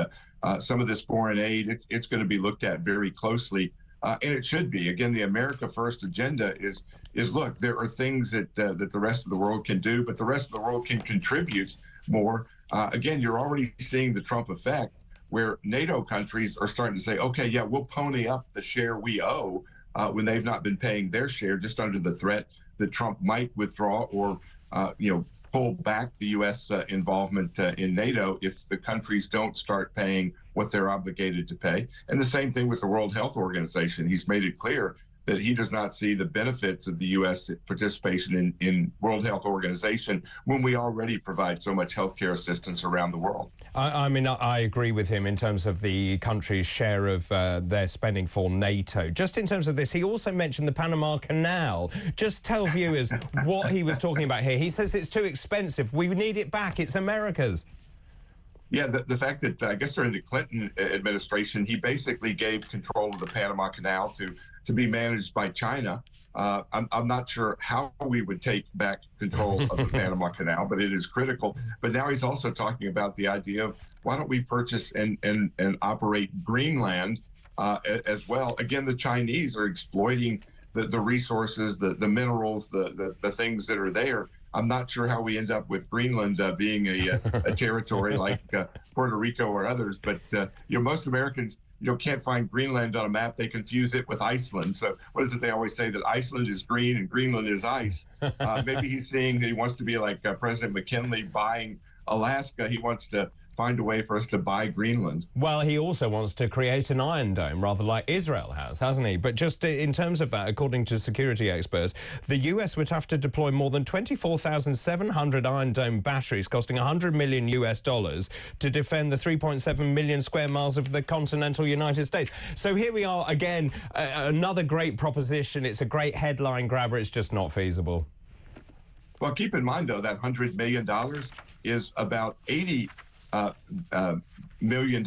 some of this foreign aid, it's going to be looked at very closely. And it should be. Again, the America First agenda is look, there are things that the rest of the world can do, but the rest of the world can contribute more. Again, you're already seeing the Trump effect, where NATO countries are starting to say, okay, yeah, we'll pony up the share we owe when they've not been paying their share, just under the threat that Trump might withdraw or, pull back the U.S. Involvement in NATO if the countries don't start paying what they're obligated to pay. And the same thing with the World Health Organization. He's made it clear that he does not see the benefits of the U.S. participation in World Health Organization when we already provide so much healthcare assistance around the world. I mean, I agree with him in terms of the country's share of their spending for NATO. Just in terms of this, he also mentioned the Panama Canal. Just tell viewers what he was talking about here. He says it's too expensive. We need it back. It's America's. Yeah, the fact that I guess during the Clinton administration, he basically gave control of the Panama Canal to be managed by China. I'm not sure how we would take back control of the Panama Canal, but it is critical. But now he's also talking about the idea of why don't we purchase and operate Greenland as well. Again, the Chinese are exploiting the resources, the minerals, the things that are there. I'm not sure how we end up with Greenland being a territory like Puerto Rico or others, but most Americans can't find Greenland on a map. They confuse it with Iceland. So what is it they always say, that Iceland is green and Greenland is ice? Maybe he's seeing that he wants to be like President McKinley buying Alaska. He wants to find a way for us to buy Greenland. Well, he also wants to create an Iron Dome, rather like Israel has, hasn't he? But just in terms of that, according to security experts, the US would have to deploy more than 24,700 Iron Dome batteries, costing $100 million to defend the 3.7 million square miles of the continental United States. So here we are again, another great proposition. It's a great headline grabber. It's just not feasible. Well, keep in mind, though, that $100 million is about $80 million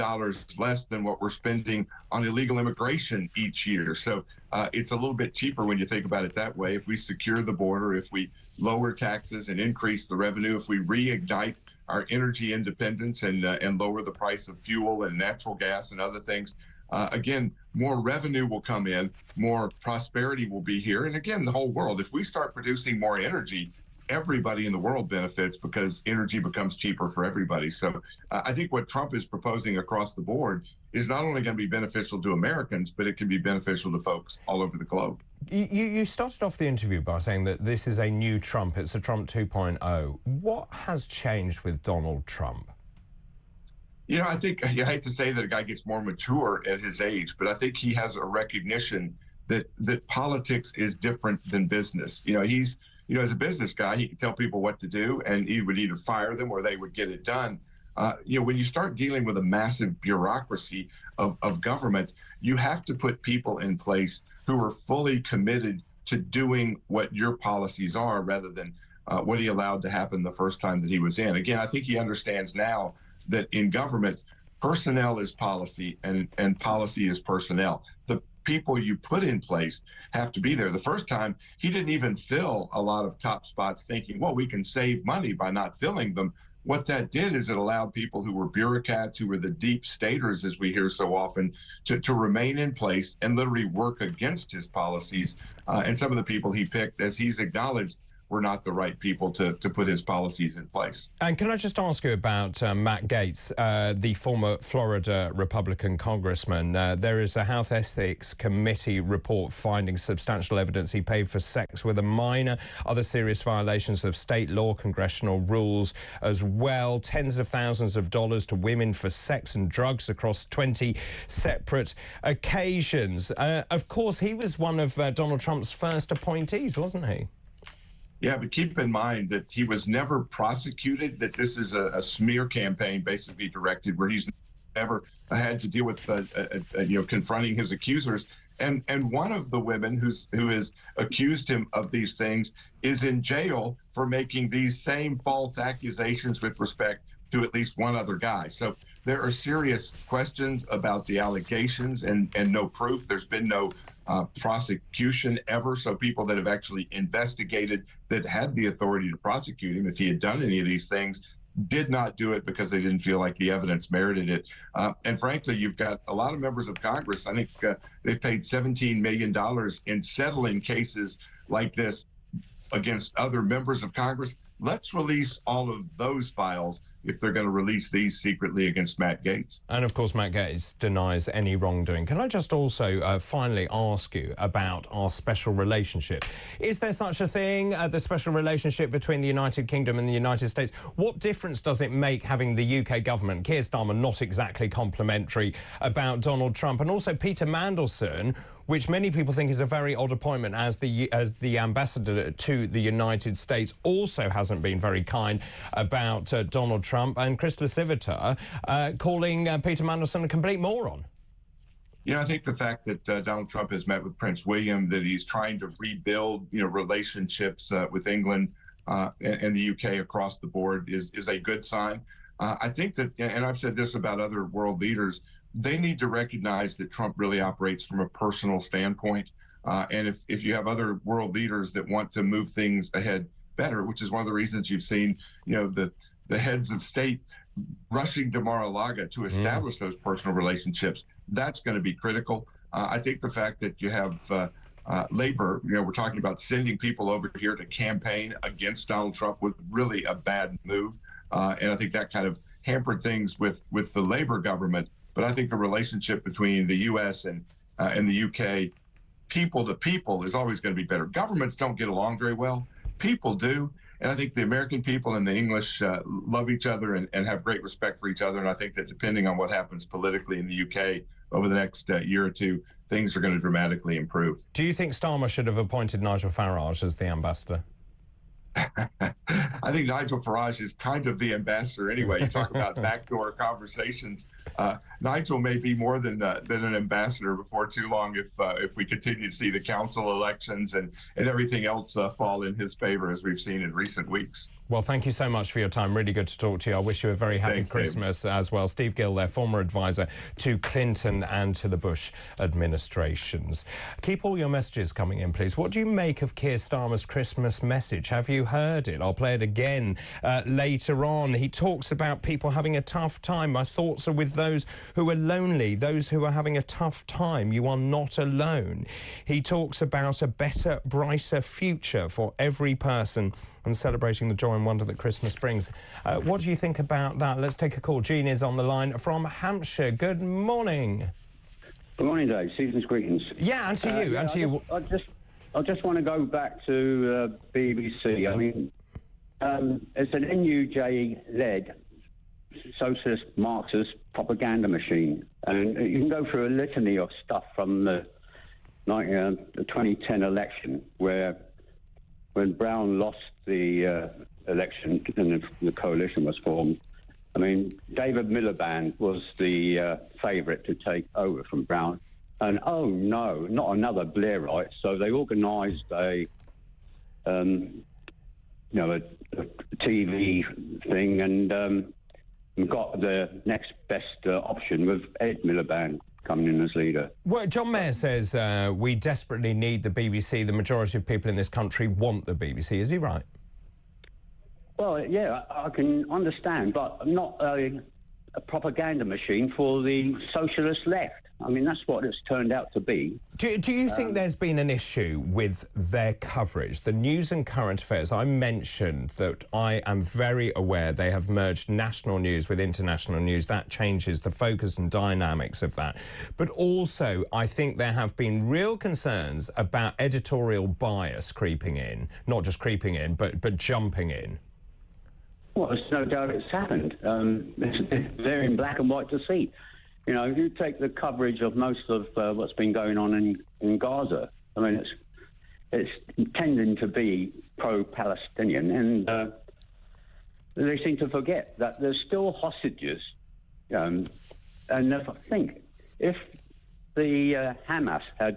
less than what we're spending on illegal immigration each year. So it's a little bit cheaper when you think about it that way. If we secure the border, if we lower taxes and increase the revenue, if we reignite our energy independence and lower the price of fuel and natural gas and other things, again, more revenue will come in, more prosperity will be here. And again, the whole world, if we start producing more energy, everybody in the world benefits because energy becomes cheaper for everybody. So I think what Trump is proposing across the board is not only going to be beneficial to Americans, but it can be beneficial to folks all over the globe. You started off the interview by saying that this is a new Trump. It's a Trump 2.0. What has changed with Donald Trump? I think, I hate to say that a guy gets more mature at his age, but I think he has a recognition that politics is different than business. He's as a business guy, he could tell people what to do, and he would either fire them or they would get it done. When you start dealing with a massive bureaucracy of government, you have to put people in place who are fully committed to doing what your policies are, rather than what he allowed to happen the first time that he was in. Again, I think he understands now that in government, personnel is policy and policy is personnel. The people you put in place have to be there. The first time, he didn't even fill a lot of top spots thinking, well, we can save money by not filling them. What that did is it allowed people who were bureaucrats, who were the deep staters, as we hear so often, to remain in place and literally work against his policies. And some of the people he picked, as he's acknowledged, were not the right people to put his policies in place. And can I just ask you about Matt Gaetz, the former Florida Republican congressman? There is a Health Ethics Committee report finding substantial evidence he paid for sex with a minor, other serious violations of state law, congressional rules as well, tens of thousands of dollars to women for sex and drugs across 20 separate occasions. Of course, he was one of Donald Trump's first appointees, wasn't he? Yeah, but keep in mind that he was never prosecuted, that this is a smear campaign basically directed where he's never had to deal with, confronting his accusers. And one of the women who has accused him of these things is in jail for making these same false accusations with respect to at least one other guy. So there are serious questions about the allegations and no proof. There's been no prosecution ever. So people that have actually investigated that had the authority to prosecute him, if he had done any of these things, did not do it because they didn't feel like the evidence merited it. And frankly, you've got a lot of members of Congress. I think they've paid $17 million in settling cases like this against other members of Congress. Let's release all of those files if they're going to release these secretly against Matt Gaetz. And of course, Matt Gaetz denies any wrongdoing. Can I just also finally ask you about our special relationship? Is there such a thing, the special relationship between the United Kingdom and the United States? What difference does it make having the UK government, Keir Starmer, not exactly complimentary about Donald Trump, and also Peter Mandelson, which many people think is a very odd appointment as the ambassador to the United States, also hasn't been very kind about Donald Trump, and Chris Civita calling Peter Mandelson a complete moron. You know, I think the fact that Donald Trump has met with Prince William, that he's trying to rebuild, relationships with England and the UK across the board is a good sign. I think that, and I've said this about other world leaders, they need to recognize that Trump really operates from a personal standpoint. And if you have other world leaders that want to move things ahead better, which is one of the reasons you've seen, the heads of state rushing to Mar-a-Lago to establish those personal relationships, that's going to be critical. I think the fact that you have labor, we're talking about sending people over here to campaign against Donald Trump was really a bad move. And I think that kind of hampered things with the Labor government. But I think the relationship between the U.S. and the UK, people to people, is always going to be better. Governments don't get along very well. People do. And I think the American people and the English love each other and have great respect for each other. And I think that depending on what happens politically in the UK over the next year or two, things are going to dramatically improve. Do you think Starmer should have appointed Nigel Farage as the ambassador? I think Nigel Farage is kind of the ambassador anyway. You talk about backdoor conversations. Nigel may be more than an ambassador before too long if we continue to see the council elections and everything else fall in his favor, as we've seen in recent weeks. Well, thank you so much for your time. Really good to talk to you. I wish you a very happy Christmas, Dave, as well. Steve Gill there, former advisor to Clinton and to the Bush administrations. Keep all your messages coming in, please. What do you make of Keir Starmer's Christmas message? Have you heard it? I'll play it again later on. He talks about people having a tough time. My thoughts are with those who are lonely, those who are having a tough time. You are not alone. He talks about a better, brighter future for every person and celebrating the joy and wonder that Christmas brings. What do you think about that? Let's take a call. Jean is on the line from Hampshire. Good morning. Good morning, Dave. Season's greetings. Yeah, and to you. And to you. I just want to go back to BBC. I mean, it's an NUJ-led socialist Marxist propaganda machine, and you can go through a litany of stuff from the 2010 election, where when Brown lost the election and the coalition was formed, I mean, David Miliband was the favourite to take over from Brown. And, oh, no, not another Blairite. So they organised a TV thing and got the next best option with Ed Miliband coming in as leader. Well, John Mayer says we desperately need the BBC. The majority of people in this country want the BBC. Is he right? Well, yeah, I can understand, but not a propaganda machine for the socialist left. I mean, that's what it's turned out to be. Do you think there's been an issue with their coverage, the news and current affairs? I mentioned that I am very aware they have merged national news with international news. That changes the focus and dynamics of that. But also, I think there have been real concerns about editorial bias creeping in, not just creeping in, but jumping in. Well, there's no doubt it's happened. It's there in black and white to see. You know, if you take the coverage of most of what's been going on in Gaza, I mean, it's tending to be pro-Palestinian, and they seem to forget that there's still hostages. And I think if the Hamas had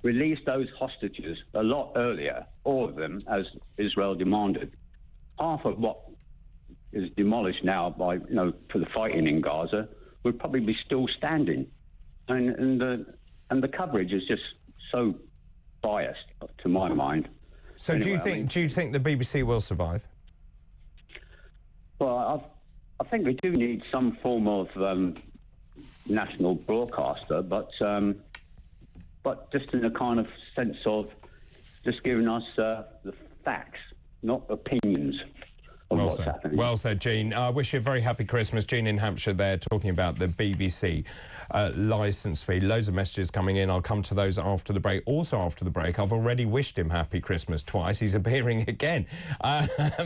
released those hostages a lot earlier, all of them, as Israel demanded, half of what is demolished now by, for the fighting in Gaza would probably be still standing, and the coverage is just so biased, to my mind. So, anyway, do you think the BBC will survive? Well, I think we do need some form of national broadcaster, but just in a kind of sense of just giving us the facts, not opinions. Well said. Well said, Jean. I wish you a very happy Christmas. Jean in Hampshire there talking about the BBC licence fee. Loads of messages coming in. I'll come to those after the break. Also after the break, I've already wished him happy Christmas twice. He's appearing again.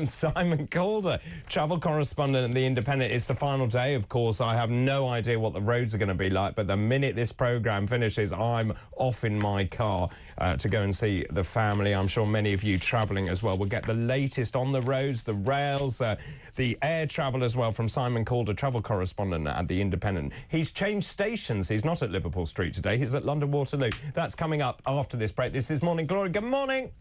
Simon Calder, travel correspondent at The Independent. It's the final day, of course. I have no idea what the roads are going to be like, but the minute this programme finishes, I'm off in my car to go and see the family. I'm sure many of you travelling as well will get the latest on the roads, the rails, the air travel as well from Simon Calder, travel correspondent at The Independent. He's changed stations. He's not at Liverpool Street today. He's at London Waterloo. That's coming up after this break. This is Morning Glory. Good morning.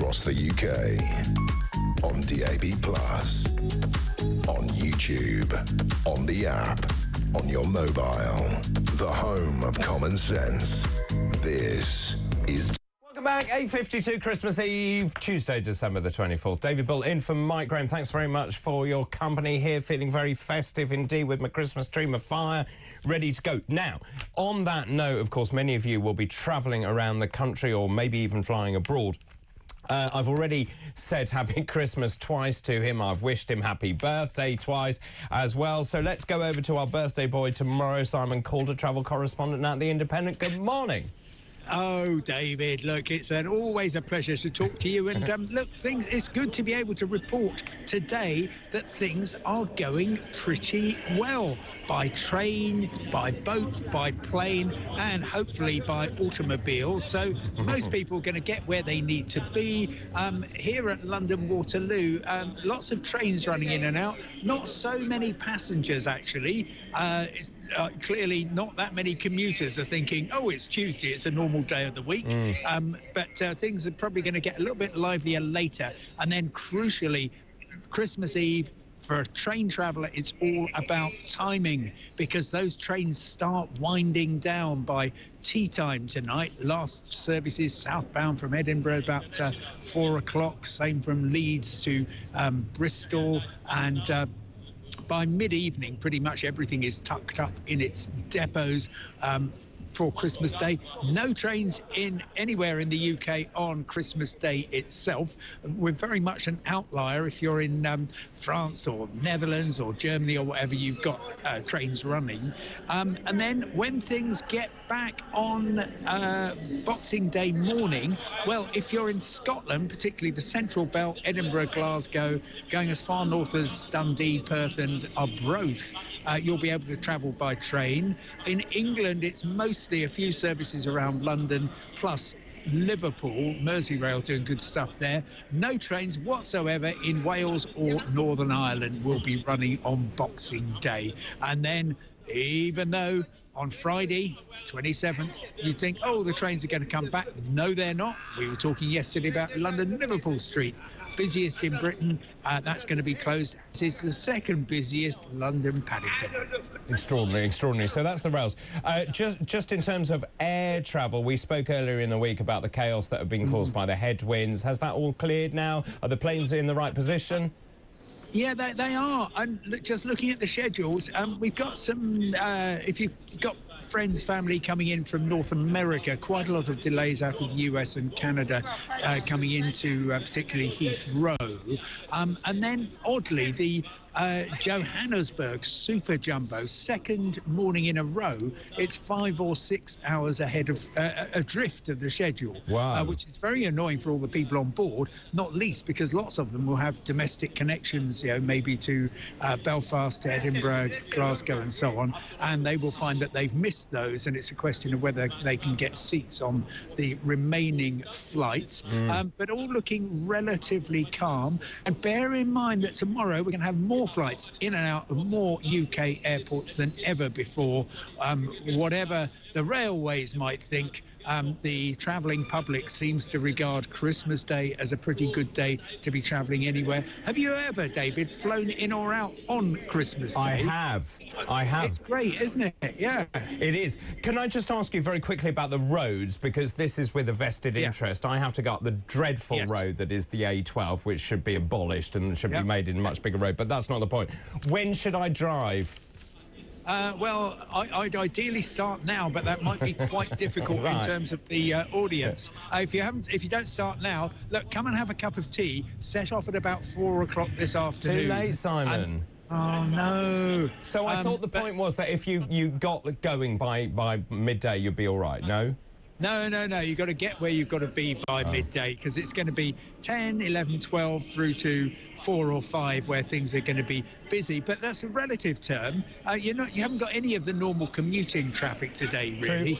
across the UK. On DAB+, on YouTube, on the app, on your mobile. The home of common sense. This is... Welcome back, 8:52 Christmas Eve, Tuesday, December the 24th. David Bull in for Mike Graham. Thanks very much for your company here, feeling very festive indeed with my Christmas tree of fire ready to go. Now, on that note, of course, many of you will be travelling around the country or maybe even flying abroad. I've already said happy Christmas twice to him. I've wished him happy birthday twice as well. So let's go over to our birthday boy tomorrow, Simon Calder, travel correspondent at The Independent. Good morning. Oh, David, look, it's always a pleasure to talk to you. And look, it's good to be able to report today that things are going pretty well. By train, by boat, by plane, and hopefully by automobile. So most people are going to get where they need to be. Here at London Waterloo, lots of trains running in and out. Not so many passengers, actually. It's clearly not that many commuters are thinking, oh, it's Tuesday, it's a normal day of the week. But things are probably going to get a little bit livelier later. And then crucially, Christmas Eve, for a train traveller, it's all about timing, because those trains start winding down by tea time tonight. Last services southbound from Edinburgh about 4 o'clock, same from Leeds to Bristol, and by mid-evening, pretty much everything is tucked up in its depots for Christmas Day. No trains in anywhere in the UK on Christmas Day itself. We're very much an outlier. If you're in France or Netherlands or Germany or whatever, you've got trains running. And then when things get back on Boxing Day morning, well, if you're in Scotland, particularly the Central Belt, Edinburgh, Glasgow, going as far north as Dundee, Perth and Arbroath, you'll be able to travel by train. In England, it's mostly a few services around London, plus Liverpool, Merseyrail doing good stuff there. No trains whatsoever in Wales or Northern Ireland will be running on Boxing Day. And then, even though on Friday, 27th, you think, oh, the trains are going to come back. No, they're not. We were talking yesterday about London-Liverpool Street, busiest in Britain. That's going to be closed. It's the second busiest London-Paddington. Extraordinary, extraordinary. So that's the rails. Just in terms of air travel, we spoke earlier in the week about the chaos that had been caused by the headwinds. Has that all cleared now? Are the planes in the right position? Yeah, they are. And just looking at the schedules, we've got some, if you've got friends, family coming in from North America, quite a lot of delays out of the US and Canada coming into particularly Heathrow. And then, oddly, the Johannesburg Super Jumbo, second morning in a row, it's 5 or 6 hours ahead of adrift of the schedule. Wow. Which is very annoying for all the people on board, not least because lots of them will have domestic connections, you know, maybe to Belfast, to Edinburgh, Glasgow and so on, and they will find that they've missed those, and it's a question of whether they can get seats on the remaining flights. But all looking relatively calm, and bear in mind that tomorrow we're going to have more flights in and out of more UK airports than ever before. Whatever the railways might think, the travelling public seems to regard Christmas Day as a pretty good day to be travelling anywhere. Have you ever, David, flown in or out on Christmas Day? I have. It's great, isn't it? Yeah. It is. Can I just ask you very quickly about the roads, because this is with a vested interest. I have to go up the dreadful road that is the A12, which should be abolished and should be made in a much bigger road, but that's not the point. When should I drive? Well, I'd ideally start now, but that might be quite difficult in terms of the audience. If you don't start now, look, come and have a cup of tea. Set off at about 4 o'clock this afternoon. Too late, Simon. Oh no! So I thought the point was that if you got going by midday, you'd be all right. No. No. You've got to get where you've got to be by midday, because it's going to be 10, 11, 12 through to 4 or 5 where things are going to be busy. But that's a relative term. You haven't got any of the normal commuting traffic today, really.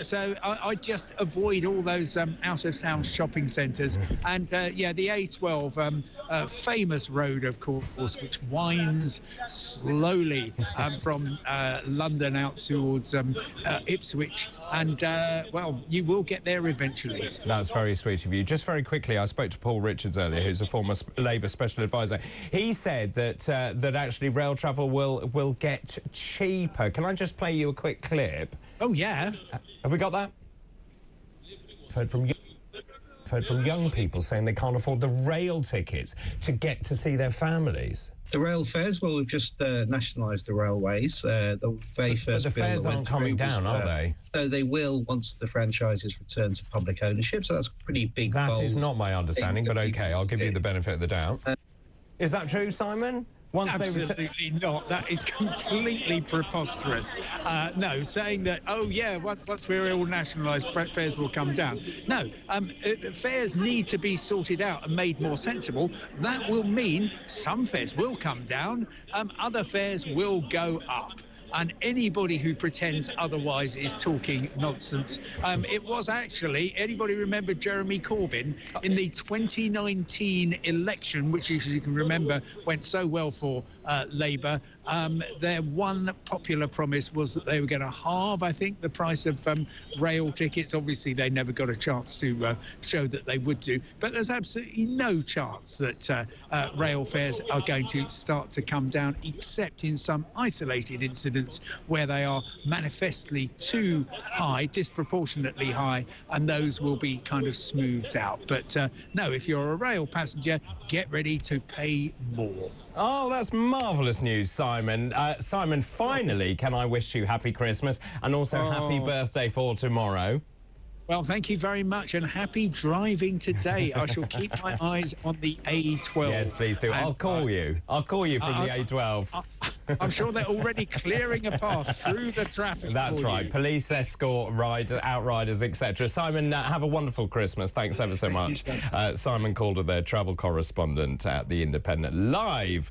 So I just avoid all those out-of-town shopping centres. And the A12, famous road, of course, which winds slowly from London out towards Ipswich. And well, you will get there eventually. That's very sweet of you. Just very quickly, I spoke to Paul Richards earlier, who's a former Labour Special Advisor. He said that that actually rail travel will get cheaper. Can I just play you a quick clip? Oh, yeah. Have we got that? I've heard from young people saying they can't afford the rail tickets to get to see their families. The rail fares, well, we've just nationalised the railways. The very first but the fares aren't coming down, are they? No, they will once the franchises return to public ownership, so that's a pretty big That is not my understanding, but OK, I'll give you the benefit of the doubt. Is that true, Simon? Absolutely not. That is completely preposterous. No, saying that, oh, yeah, once we're all nationalised, fares will come down. No, fares need to be sorted out and made more sensible. That will mean some fares will come down, other fares will go up. And anybody who pretends otherwise is talking nonsense. It was actually, anybody remember Jeremy Corbyn in the 2019 election, which, as you can remember, went so well for Labour? Their one popular promise was that they were going to halve, I think, the price of rail tickets. Obviously, they never got a chance to show that they would do. But there's absolutely no chance that rail fares are going to start to come down, except in some isolated incidents where they are manifestly too high, disproportionately high, and those will be kind of smoothed out. But no, if you're a rail passenger, get ready to pay more. Oh, that's marvellous news, Simon. Simon, finally, can I wish you happy Christmas and also happy birthday for tomorrow? Well, thank you very much, and happy driving today. I shall keep my eyes on the A12. Yes, please do. I'll call you. I'll call you from the A12. I'm sure they're already clearing a path through the traffic. That's right. You. Police escort, outriders, etc. Simon, have a wonderful Christmas. Thanks ever so much. Simon Calder, their travel correspondent at The Independent, live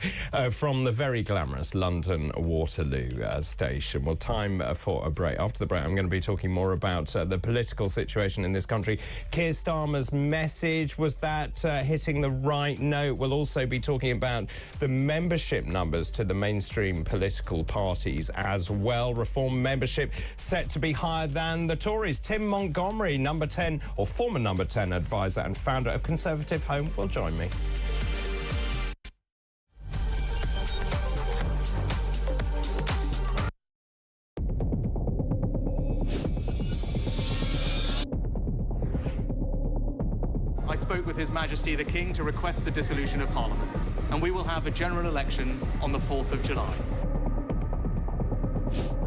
from the very glamorous London Waterloo station. Well, time for a break. After the break, I'm going to be talking more about the political situation in this country. Keir Starmer's message, was that hitting the right note? We'll also be talking about the membership numbers to the mainstream political parties as well. Reform membership set to be higher than the Tories. Tim Montgomery, number 10 or former number 10 advisor and founder of Conservative Home, will join me. I spoke with His Majesty the King to request the dissolution of Parliament, and we will have a general election on the 4th of July.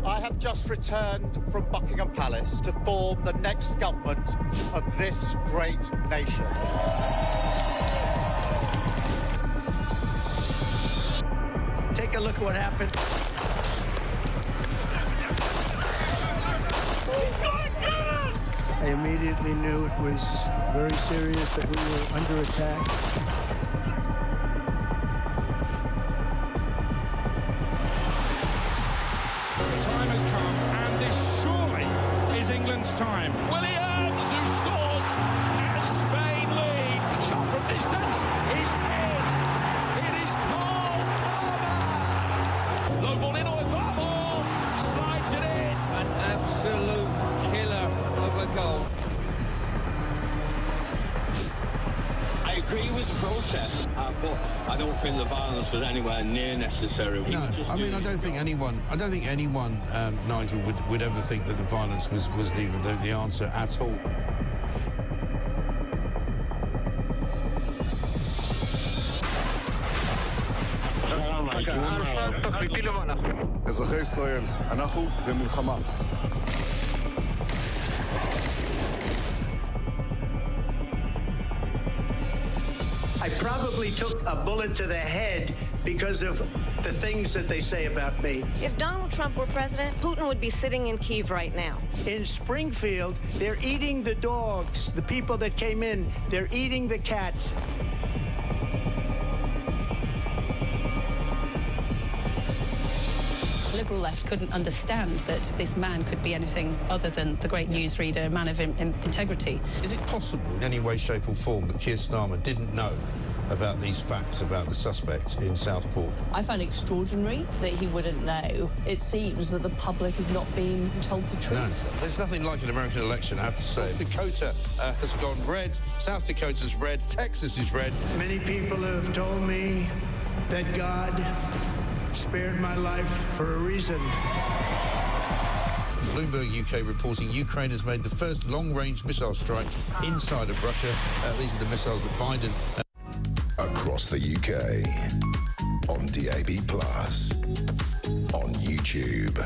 I have just returned from Buckingham Palace to form the next government of this great nation. Take a look at what happened. I immediately knew it was very serious, that we were under attack. The time has come, and this surely is England's time. Williams, who scores, and Spain lead. The shot from distance is in. It is Cole Palmer. Low ball in, or far ball, slides it in. An absolute killer of a goal. I agree with the protest, but I don't think the violence was anywhere near necessary. No, I mean, I don't think anyone, Nigel, would ever think that the violence was the answer at all. אזרחי ישראל, אנחנו במלחמה. I probably took a bullet to the head because of the things that they say about me. If Donald Trump were president, Putin would be sitting in Kyiv right now. In Springfield, they're eating the dogs. The people that came in, they're eating the cats. Liberal left couldn't understand that this man could be anything other than the great newsreader, man of integrity. Is it possible in any way, shape or form that Keir Starmer didn't know about these facts about the suspect in Southport. I find it extraordinary that he wouldn't know. It seems that the public has not been told the truth. No, there's nothing like an American election, I have to say. North Dakota has gone red, South Dakota's red, Texas is red. Many people have told me that God spared my life for a reason. Bloomberg UK reporting Ukraine has made the first long-range missile strike inside of Russia. These are the missiles that Biden... Across the UK, on DAB+, on YouTube,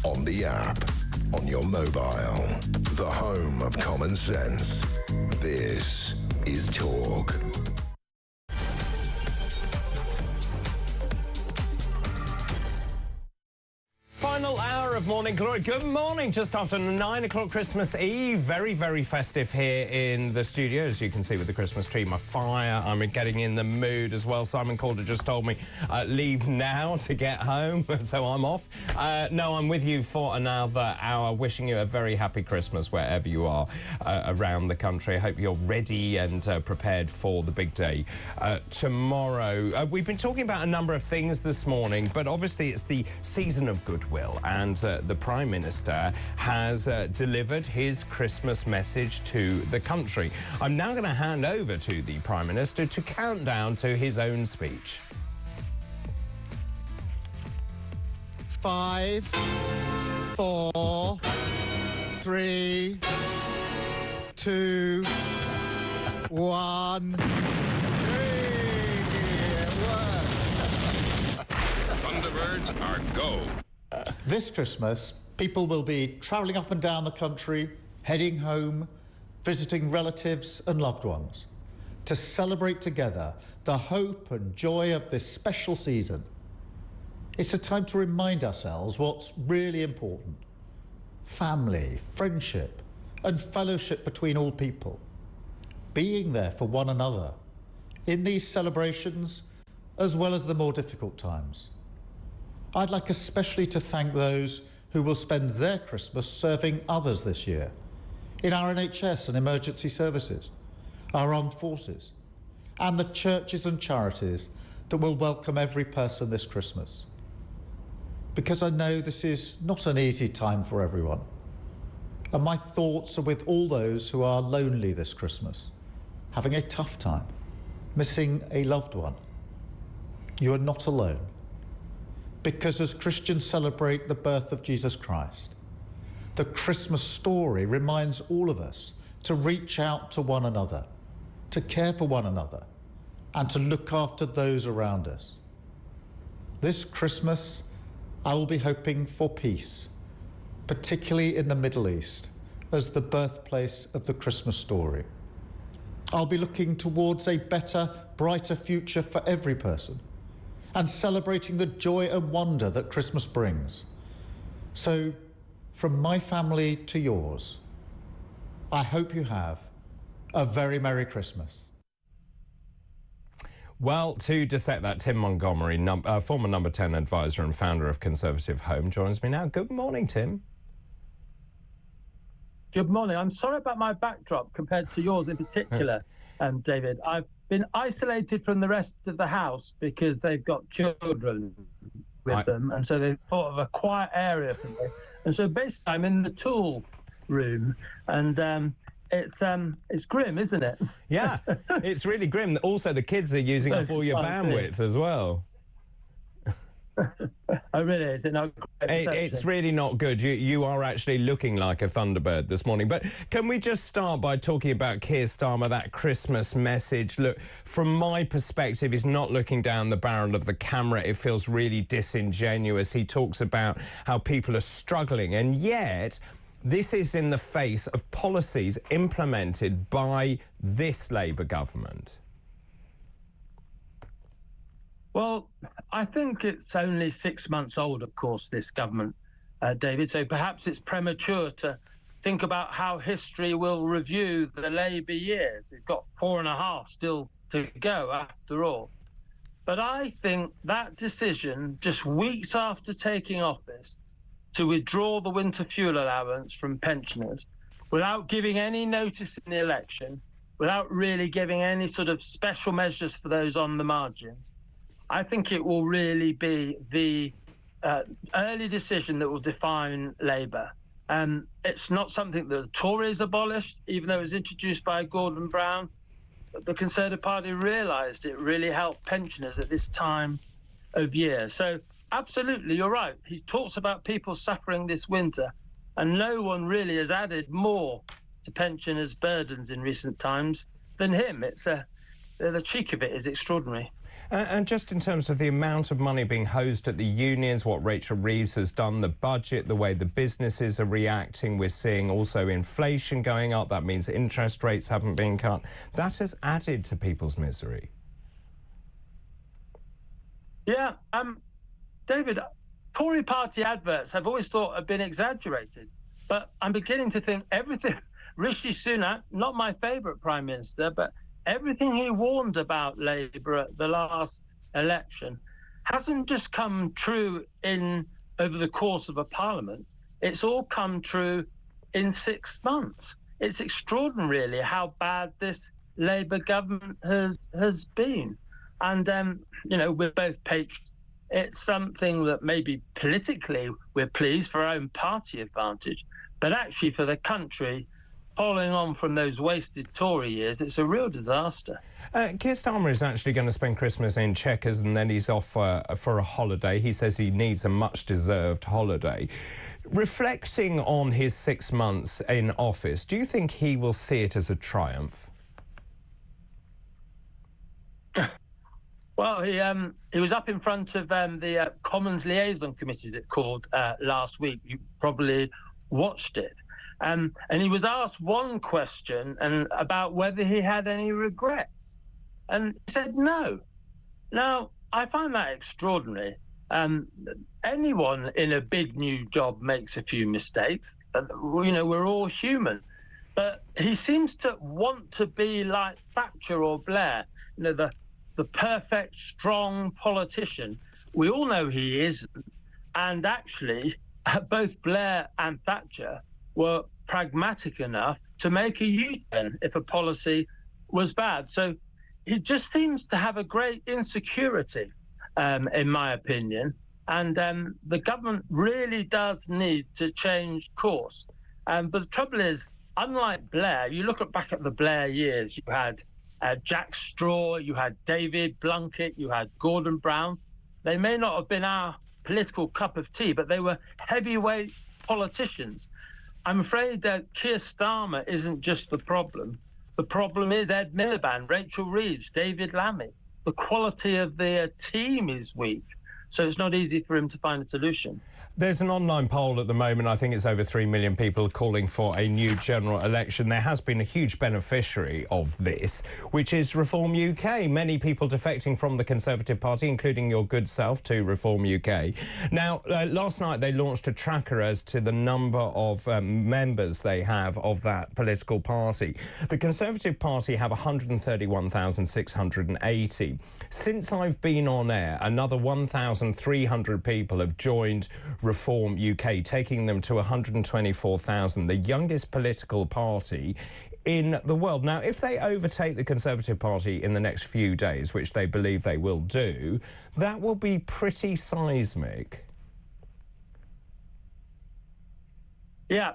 on the app, on your mobile, the home of common sense. This is Talk. Final hour of Morning Glory. Good morning, just after 9 o'clock Christmas Eve. Very, very festive here in the studio, as you can see with the Christmas tree, my fire. I'm getting in the mood as well. Simon Calder just told me, leave now to get home, so I'm off. No, I'm with you for another hour, wishing you a very happy Christmas wherever you are around the country. I hope you're ready and prepared for the big day tomorrow. We've been talking about a number of things this morning, but obviously it's the season of goodwill. And the Prime Minister has delivered his Christmas message to the country. I'm now going to hand over to the Prime Minister to count down to his own speech. 5, 4, 3, 2, 1. Thunderbirds are go. This Christmas, people will be travelling up and down the country, heading home, visiting relatives and loved ones, to celebrate together the hope and joy of this special season. It's a time to remind ourselves what's really important: family, friendship and fellowship between all people, being there for one another in these celebrations as well as the more difficult times. I'd like especially to thank those who will spend their Christmas serving others this year in our NHS and emergency services, our armed forces, and the churches and charities that will welcome every person this Christmas. Because I know this is not an easy time for everyone, and my thoughts are with all those who are lonely this Christmas, having a tough time, missing a loved one. You are not alone. Because as Christians celebrate the birth of Jesus Christ, the Christmas story reminds all of us to reach out to one another, to care for one another, and to look after those around us. This Christmas, I will be hoping for peace, particularly in the Middle East, as the birthplace of the Christmas story. I'll be looking towards a better, brighter future for every person, and celebrating the joy and wonder that Christmas brings. So, from my family to yours, I hope you have a very Merry Christmas. Well, to dissect that, Tim Montgomery, former number 10 advisor and founder of Conservative Home, joins me now. Good morning, Tim. Good morning. I'm sorry about my backdrop compared to yours in particular, David. I've been isolated from the rest of the house because they've got children with them, and so they've thought of a quiet area for me. And so basically I'm in the tool room, and it's grim, isn't it? Yeah, it's really grim. Also, the kids are using up all your bandwidth as well. Oh, really? Is it not great? It's really not good. You are actually looking like a Thunderbird this morning. But can we just start by talking about Keir Starmer, that Christmas message? Look, from my perspective, he's not looking down the barrel of the camera. It feels really disingenuous. He talks about how people are struggling, and yet this is in the face of policies implemented by this Labour government. Well, I think it's only 6 months old, of course, this government, David, so perhaps it's premature to think about how history will review the Labour years. We've got 4.5 still to go, after all. But I think that decision, just weeks after taking office, to withdraw the winter fuel allowance from pensioners without giving any notice in the election, without really giving any sort of special measures for those on the margins, I think it will really be the early decision that will define Labour. It's not something that the Tories abolished, even though it was introduced by Gordon Brown. The Conservative Party realised it really helped pensioners at this time of year. So absolutely, you're right. He talks about people suffering this winter, and no one really has added more to pensioners' burdens in recent times than him. The cheek of it is extraordinary. And just in terms of the amount of money being hosed at the unions, what Rachel Reeves has done, the budget, the way the businesses are reacting, we're seeing also inflation going up. That means interest rates haven't been cut. That has added to people's misery. Yeah, David, Tory party adverts have always thought have been exaggerated, but I'm beginning to think everything Rishi Sunak, not my favourite Prime Minister, but everything he warned about Labour at the last election hasn't just come true over the course of a parliament. It's all come true in 6 months. It's extraordinary, really, how bad this Labour government has been. And, we're both patriots. It's something that maybe politically we're pleased for our own party advantage, but actually for the country, following on from those wasted Tory years, it's a real disaster. Keir Starmer is actually going to spend Christmas in Chequers and then he's off for a holiday. He says he needs a much-deserved holiday. Reflecting on his 6 months in office, do you think he will see it as a triumph? Well, he was up in front of the Commons Liaison Committee, as it's called, last week. You probably watched it. And he was asked one question about whether he had any regrets. And he said no. Now, I find that extraordinary. Anyone in a big new job makes a few mistakes. We're all human. But he seems to want to be like Thatcher or Blair, the perfect, strong politician. We all know he isn't. And actually, both Blair and Thatcher were pragmatic enough to make a U-turn if a policy was bad. So he just seems to have a great insecurity, in my opinion. And the government really does need to change course. But the trouble is, unlike Blair, you look back at the Blair years, you had Jack Straw, you had David Blunkett, you had Gordon Brown. They may not have been our political cup of tea, but they were heavyweight politicians. I'm afraid that Keir Starmer isn't just the problem. The problem is Ed Miliband, Rachel Reeves, David Lammy. The quality of their team is weak, so it's not easy for him to find a solution. There's an online poll at the moment. I think it's over 3 million people calling for a new general election. There has been a huge beneficiary of this, which is Reform UK. Many people defecting from the Conservative Party, including your good self, to Reform UK. Now, last night they launched a tracker as to the number of members they have of that political party. The Conservative Party have 131,680. Since I've been on air, another 1,300 people have joined Reform UK, taking them to 124,000, the youngest political party in the world. Now, if they overtake the Conservative Party in the next few days, which they believe they will do, that will be pretty seismic. Yeah,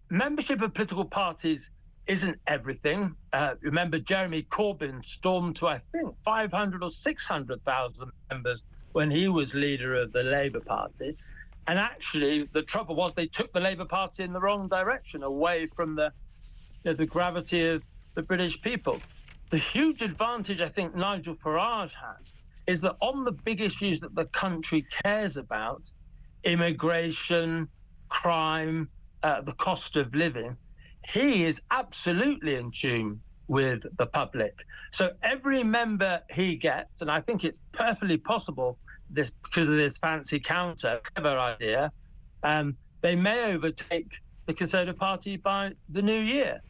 membership of political parties isn't everything. Remember, Jeremy Corbyn stormed to, I think, 500 or 600,000 members when he was leader of the Labour Party. And actually, the trouble was they took the Labour Party in the wrong direction, away from the gravity of the British people. The huge advantage I think Nigel Farage has is that on the big issues that the country cares about, immigration, crime, the cost of living, he is absolutely in tune with the public. So every member he gets, and I think it's perfectly possible because of this fancy counter, clever idea, they may overtake the Conservative Party by the new year.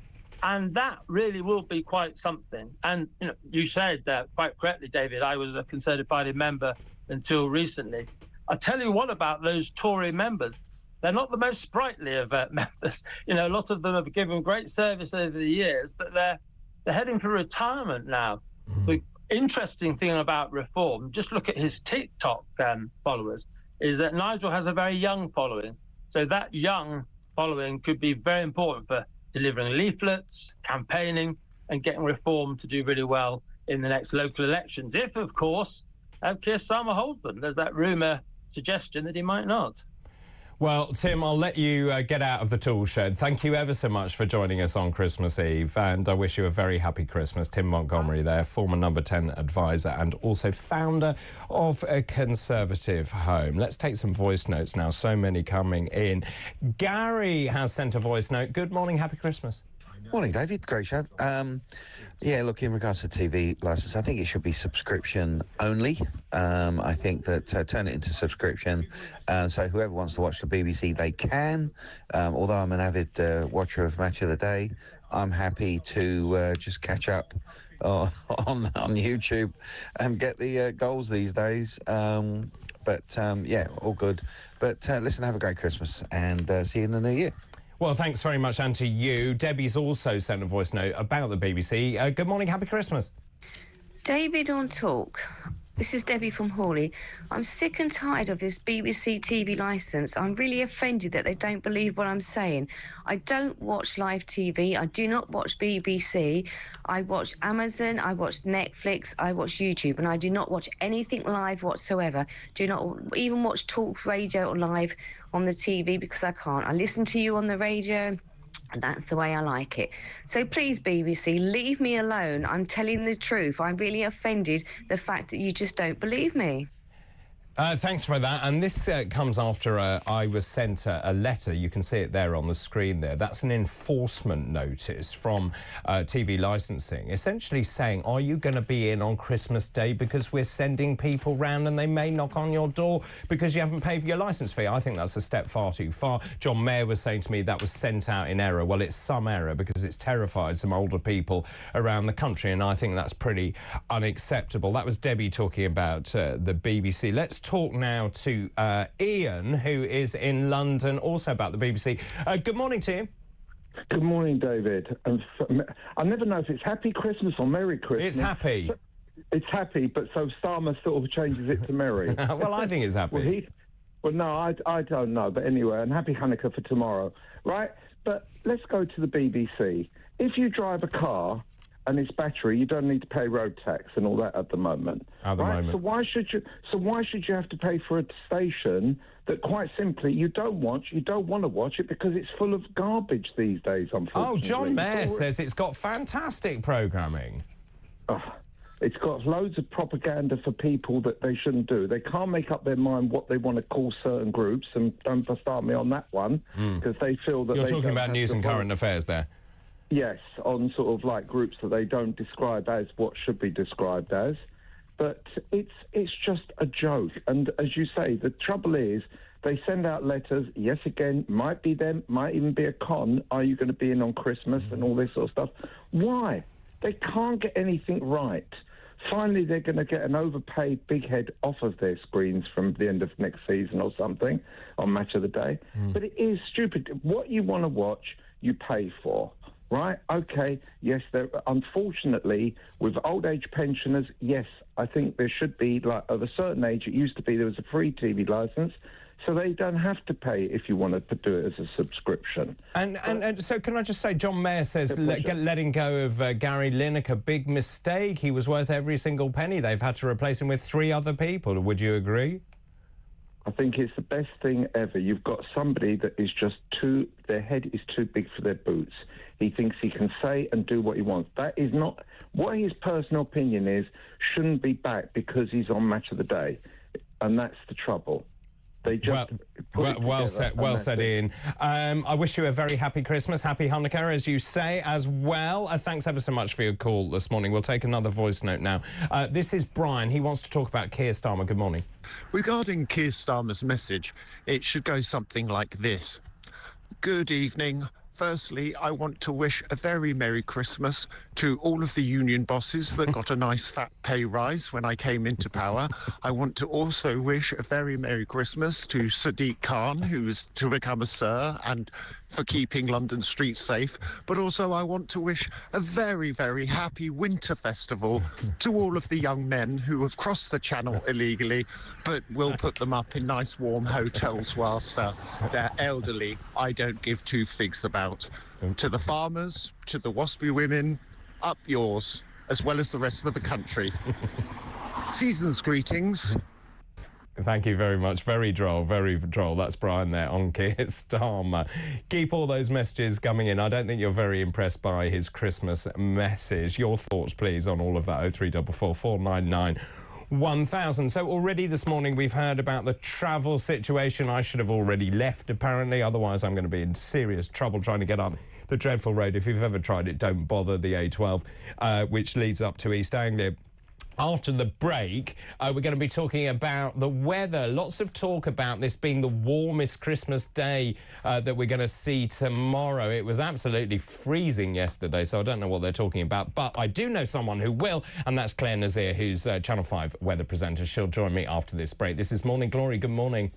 And that really will be quite something. And you said quite correctly, David, I was a Conservative Party member until recently. I'll tell you what about those Tory members. They're not the most sprightly of members. A lot of them have given great service over the years, but they're they're heading for retirement now. The interesting thing about reform, just look at his TikTok followers, is that Nigel has a very young following. So that young following could be very important for delivering leaflets, campaigning, and getting reform to do really well in the next local elections. If, of course, Keir Starmer holds them. There's that rumour suggestion that he might not. Well, Tim, I'll let you get out of the tool shed. Thank you ever so much for joining us on Christmas Eve, and I wish you a very happy Christmas. Tim Montgomery there, former Number 10 advisor and also founder of a Conservative Home. Let's take some voice notes now, so many coming in. Gary has sent a voice note. Good morning, happy Christmas. Morning, David. Great show. Yeah, look, in regards to TV licence, I think it should be subscription only. I think that turn it into subscription. So whoever wants to watch the BBC, they can. Although I'm an avid watcher of Match of the Day, I'm happy to just catch up on YouTube and get the goals these days. Yeah, all good. But listen, have a great Christmas and see you in the new year. Well, thanks very much, and to you. Debbie's also sent a voice note about the BBC. Good morning, happy Christmas. David on Talk. This is Debbie from Hawley. I'm sick and tired of this BBC TV licence. I'm really offended that they don't believe what I'm saying. I don't watch live TV. I do not watch BBC. I watch Amazon. I watch Netflix. I watch YouTube. And I do not watch anything live whatsoever. Do not even watch talk radio or live on the TV because I can't. I listen to you on the radio. And that's the way I like it. So please, BBC, leave me alone. I'm telling the truth. I'm really offended the fact that you just don't believe me. Thanks for that. And this comes after I was sent a letter. You can see it there on the screen there. That's an enforcement notice from TV licensing, essentially saying, are you going to be in on Christmas Day because we're sending people round and they may knock on your door because you haven't paid for your licence fee? I think that's a step far too far. John Mayer was saying to me that was sent out in error. Well, it's some error because it's terrified some older people around the country, and I think that's pretty unacceptable. That was Debbie talking about the BBC. Let's talk now to Ian, who is in London, also about the BBC. Good morning to you. Good morning, David. I never know if it's Happy Christmas or Merry Christmas. It's happy. It's happy, but so Starmer sort of changes it to Merry. Well, I think it's happy. Well, no, I don't know. But anyway, and Happy Hanukkah for tomorrow, right? But let's go to the BBC. If you drive a car and it's battery, you don't need to pay road tax and all that at the moment. At the moment. So why should you have to pay for a station that, quite simply, you don't want to watch it because it's full of garbage these days, unfortunately. Oh, John Mayer says it's got fantastic programming. It's got loads of propaganda for people that they shouldn't do. They can't make up their mind what they want to call certain groups, and don't start me on that one, because they feel that You're talking about news and current affairs there. Yes, on sort of like groups that they don't describe as what should be described as. But it's just a joke. And as you say, the trouble is they send out letters, yes, again, might be them, might even be a con, are you going to be in on Christmas and all this sort of stuff. Why? They can't get anything right. Finally, they're going to get an overpaid big head off of their screens from the end of next season or something on Match of the Day. But it is stupid. What you want to watch, you pay for. Right? Okay. Yes, unfortunately, with old age pensioners, yes, I think there should be, like, of a certain age, it used to be there was a free TV licence, so they don't have to pay if you want to do it as a subscription. And so can I just say, John Mayer says letting go of Gary Lineker, big mistake. He was worth every single penny. They've had to replace him with 3 other people. Would you agree? I think it's the best thing ever. You've got somebody that is just their head is too big for their boots. He thinks he can say and do what he wants. That is not what his personal opinion is. Shouldn't be back because he's on Match of the Day, and that's the trouble. They just well said, Ian. I wish you a very happy Christmas, happy Hanukkah, as you say, as well. Thanks ever so much for your call this morning. We'll take another voice note now. This is Brian. He wants to talk about Keir Starmer. Good morning. Regarding Keir Starmer's message, it should go something like this. Good evening. Firstly, I want to wish a very Merry Christmas to all of the union bosses that got a nice fat pay rise when I came into power. I want to also wish a very Merry Christmas to Sadiq Khan, who is to become a Sir, and for keeping London streets safe, but also I want to wish a very, very happy winter festival to all of the young men who have crossed the channel illegally, but will put them up in nice warm hotels whilst they're elderly. I don't give two figs about. To the farmers, to the waspy women, up yours, as well as the rest of the country. Season's greetings. Thank you very much. Very droll, very droll. That's Brian there on Keir Starmer. Keep all those messages coming in. I don't think you're very impressed by his Christmas message. Your thoughts, please, on all of that. 0344 499 1000. So already this morning we've heard about the travel situation. I should have already left, apparently. Otherwise, I'm going to be in serious trouble trying to get up the dreadful road. If you've ever tried it, don't bother. The A12, which leads up to East Anglia. After the break, we're going to be talking about the weather. Lots of talk about this being the warmest Christmas day that we're going to see tomorrow. It was absolutely freezing yesterday, so I don't know what they're talking about. But I do know someone who will, and that's Claire Nazir, who's Channel 5 weather presenter. She'll join me after this break. This is Morning Glory. Good morning.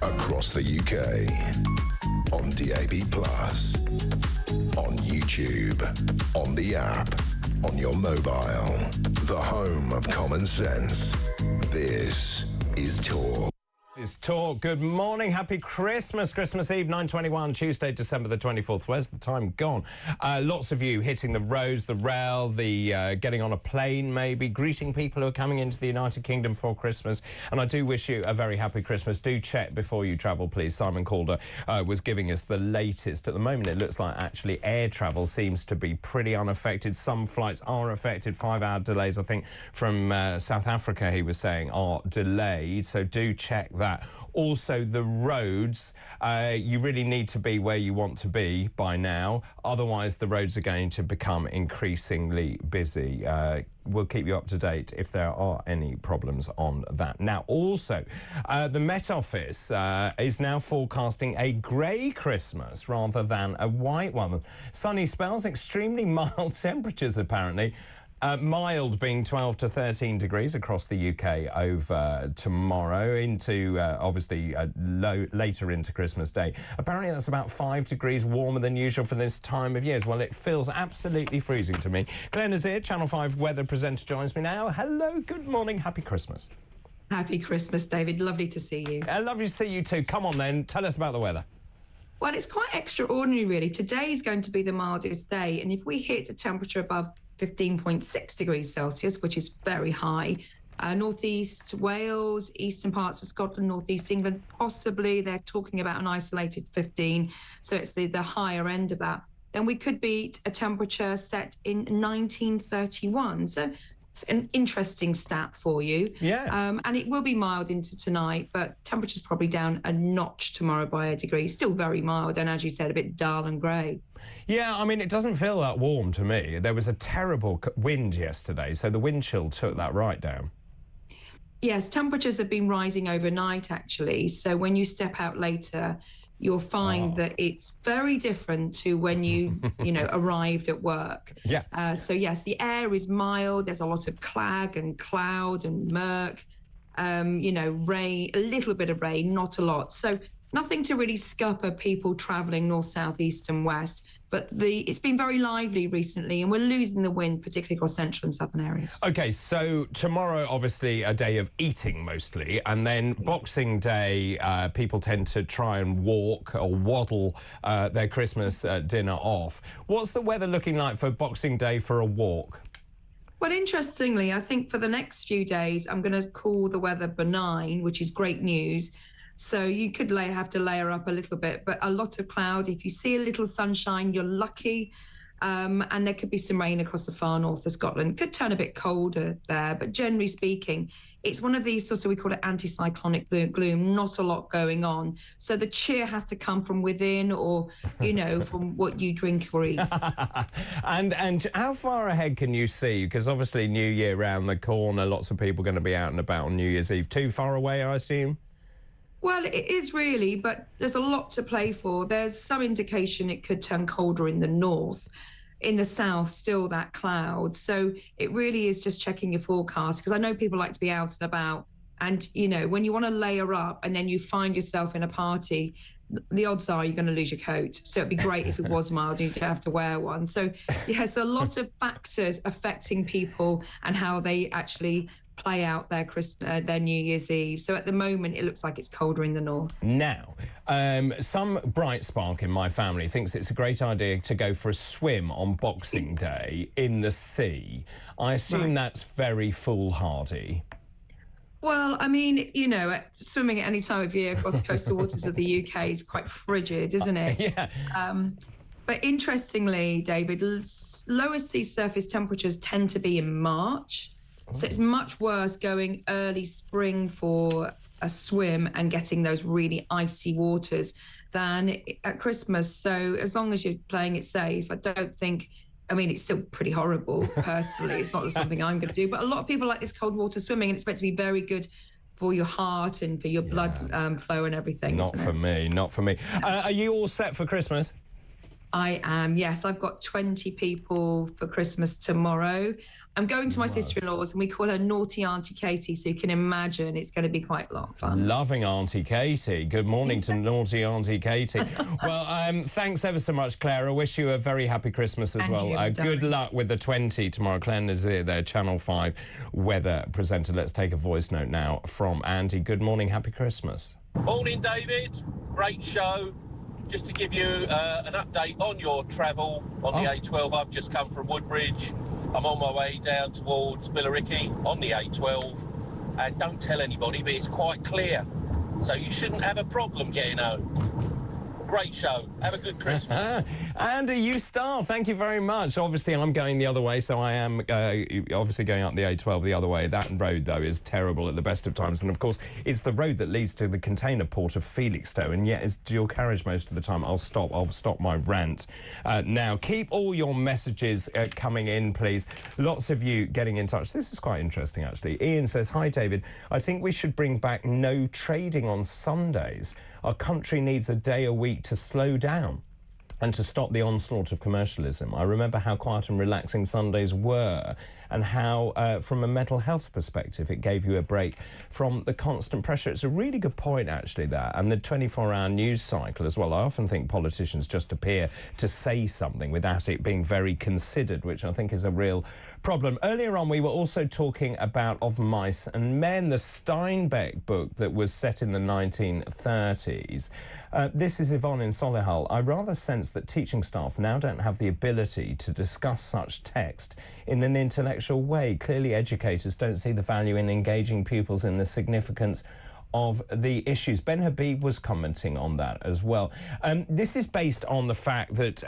Across the UK, on DAB+, on YouTube, on the app, on your mobile, the home of common sense. This is Talk. It's Talk. Good morning. Happy Christmas. Christmas Eve, 9:21, Tuesday, December the 24th. Where's the time gone? Lots of you hitting the roads, the rail, getting on a plane maybe, greeting people who are coming into the United Kingdom for Christmas. And I do wish you a very happy Christmas. Do check before you travel, please. Simon Calder was giving us the latest. At the moment, it looks like actually air travel seems to be pretty unaffected. Some flights are affected. 5-hour delays, I think, from South Africa, he was saying, are delayed. So do check that. Also, the roads, you really need to be where you want to be by now. Otherwise, the roads are going to become increasingly busy. We'll keep you up to date if there are any problems on that. Now, also, the Met Office is now forecasting a grey Christmas rather than a white one. Sunny spells, extremely mild temperatures, apparently. Mild being 12 to 13 degrees across the UK over tomorrow into, obviously, later into Christmas Day. Apparently that's about 5 degrees warmer than usual for this time of year. Well, it feels absolutely freezing to me. Claire Nazir, Channel 5 weather presenter, joins me now. Hello, good morning, happy Christmas. Happy Christmas, David. Lovely to see you. Lovely to see you too. Come on then, tell us about the weather. Well, it's quite extraordinary, really. Today is going to be the mildest day, and if we hit a temperature above 15.6 degrees Celsius, which is very high. Northeast Wales, eastern parts of Scotland, northeast England, possibly they're talking about an isolated 15, so it's the higher end of that. Then we could beat a temperature set in 1931. So it's an interesting stat for you. Yeah. And it will be mild into tonight, but temperature's probably down a notch tomorrow by a degree. Still very mild, and as you said, a bit dull and grey. Yeah, I mean, it doesn't feel that warm to me. There was a terrible wind yesterday, so the wind chill took that right down. Yes, temperatures have been rising overnight, actually. So when you step out later, you'll find that it's very different to when you, arrived at work. Yeah. So, yes, the air is mild. There's a lot of clag and cloud and murk, rain, a little bit of rain, not a lot. So nothing to really scupper people travelling north, south, east and west. But it's been very lively recently, and we're losing the wind, particularly across central and southern areas. OK, so tomorrow, obviously, a day of eating mostly, and then Boxing Day, people tend to try and walk or waddle their Christmas dinner off. What's the weather looking like for Boxing Day for a walk? Well, interestingly, I think for the next few days, I'm going to call the weather benign, which is great news. So you could have to layer up a little bit, but a lot of cloud. If you see a little sunshine, you're lucky. And there could be some rain across the far north of Scotland. Could turn a bit colder there, but generally speaking, it's one of these sort of, we call it anticyclonic gloom, not a lot going on. So the cheer has to come from within or, from what you drink or eat. And how far ahead can you see? Because obviously New Year round the corner, lots of people going to be out and about on New Year's Eve. Too far away, I assume? Well, it is really, but there's a lot to play for. There's some indication it could turn colder in the north. In the south, still that cloud. So it really is just checking your forecast, because I know people like to be out and about. And, when you want to layer up and then you find yourself in a party, the odds are you're going to lose your coat. So it'd be great if it was mild and you don't have to wear one. So, yes, a lot of factors affecting people and how they actually play out their New Year's Eve. So at the moment, it looks like it's colder in the north. Now, some bright spark in my family thinks it's a great idea to go for a swim on Boxing Day in the sea. I assume that's very foolhardy. Well, I mean, swimming at any time of year across coastal waters of the UK is quite frigid, isn't it? Yeah. But interestingly, David, lower sea surface temperatures tend to be in March. So it's much worse going early spring for a swim and getting those really icy waters than at Christmas. So as long as you're playing it safe, I don't think, it's still pretty horrible, personally. It's not something I'm going to do. But a lot of people like this cold water swimming, and it's meant to be very good for your heart and for your blood flow and everything. Not for me. Are you all set for Christmas? I am, yes. I've got 20 people for Christmas tomorrow. I'm going to my sister-in-law's, and we call her Naughty Auntie Katie, so you can imagine it's going to be quite a lot of fun. Loving Auntie Katie. Good morning to Naughty Auntie Katie. Well, thanks ever so much, Claire. I wish you a very happy Christmas as well. Good luck with the 20 tomorrow. Claire Nazir, their Channel 5 weather presenter. Let's take a voice note now from Andy. Good morning, happy Christmas. Morning, David. Great show. Just to give you an update on your travel on the A12, I've just come from Woodbridge. I'm on my way down towards Billericay on the A12. And don't tell anybody, but it's quite clear. So you shouldn't have a problem getting home. Great show. Have a good Christmas. Andy, you star. Thank you very much. Obviously, I'm going the other way, so I am obviously going up the A12 the other way. That road, though, is terrible at the best of times. And, of course, it's the road that leads to the container port of Felixstowe, and yet it's dual carriage most of the time. I'll stop my rant. Now, keep all your messages coming in, please. Lots of you getting in touch. This is quite interesting, actually. Ian says, hi, David. I think we should bring back no trading on Sundays. Our country needs a day a week to slow down and to stop the onslaught of commercialism. I remember how quiet and relaxing Sundays were, and how, from a mental health perspective, it gave you a break from the constant pressure. It's a really good point, actually, that. And the 24-hour news cycle as well. I often think politicians just appear to say something without it being very considered, which I think is a real problem. Earlier on, we were also talking about Of Mice and Men, the Steinbeck book that was set in the 1930s. This is Yvonne in Solihull. I rather sense that teaching staff now don't have the ability to discuss such text in an intellectual way. Clearly, educators don't see the value in engaging pupils in the significance of the issues. Ben Habib was commenting on that as well. This is based on the fact that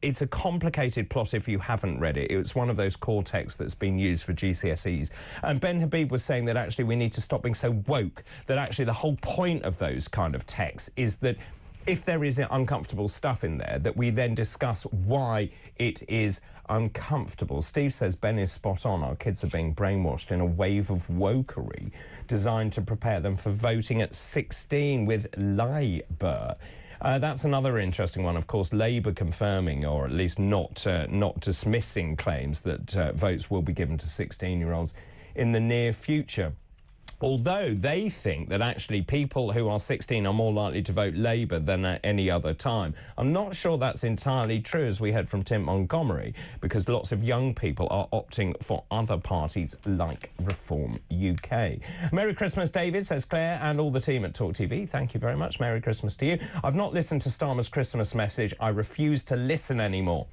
it's a complicated plot if you haven't read it. It's one of those core texts that's been used for GCSEs. And Ben Habib was saying that actually we need to stop being so woke, that actually the whole point of those kind of texts is that if there is uncomfortable stuff in there, that we then discuss why it is uncomfortable. Steve says Ben is spot on. Our kids are being brainwashed in a wave of wokery designed to prepare them for voting at 16 with Labour. That's another interesting one. Of course, Labour confirming, or at least not dismissing, claims that votes will be given to 16-year-olds in the near future. Although they think that actually people who are 16 are more likely to vote Labour than at any other time. I'm not sure that's entirely true, as we heard from Tim Montgomery, because lots of young people are opting for other parties like Reform UK. Merry Christmas, David, says Claire, and all the team at talkTV. Thank you very much. Merry Christmas to you. I've not listened to Starmer's Christmas message. I refuse to listen anymore.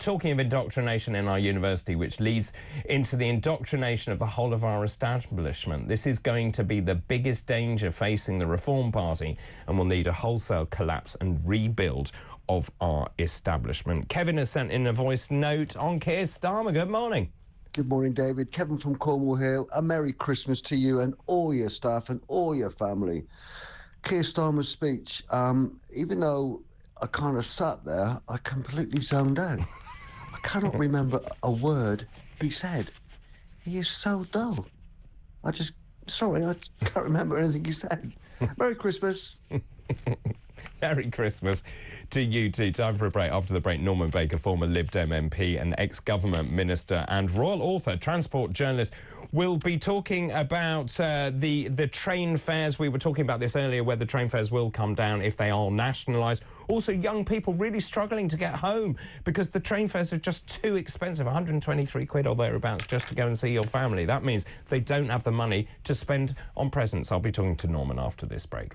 Talking of indoctrination in our university, which leads into the indoctrination of the whole of our establishment. This is going to be the biggest danger facing the Reform Party, and will need a wholesale collapse and rebuild of our establishment. Kevin has sent in a voice note on Keir Starmer. Good morning. Good morning, David. Kevin from Cornwall Hill. A Merry Christmas to you and all your staff and all your family. Keir Starmer's speech, even though I kind of sat there, I completely zoned out. I cannot remember a word he said. He is so dull. I can't remember anything he said. Merry Christmas. Merry Christmas to you too. Time for a break. After the break, Norman Baker, former Lib Dem MP and ex-government minister and royal author, transport journalist, will be talking about the train fares. We were talking about this earlier, whether train fares will come down if they are nationalised. Also, young people really struggling to get home because the train fares are just too expensive, 123 quid or thereabouts just to go and see your family. That means they don't have the money to spend on presents. I'll be talking to Norman after this break.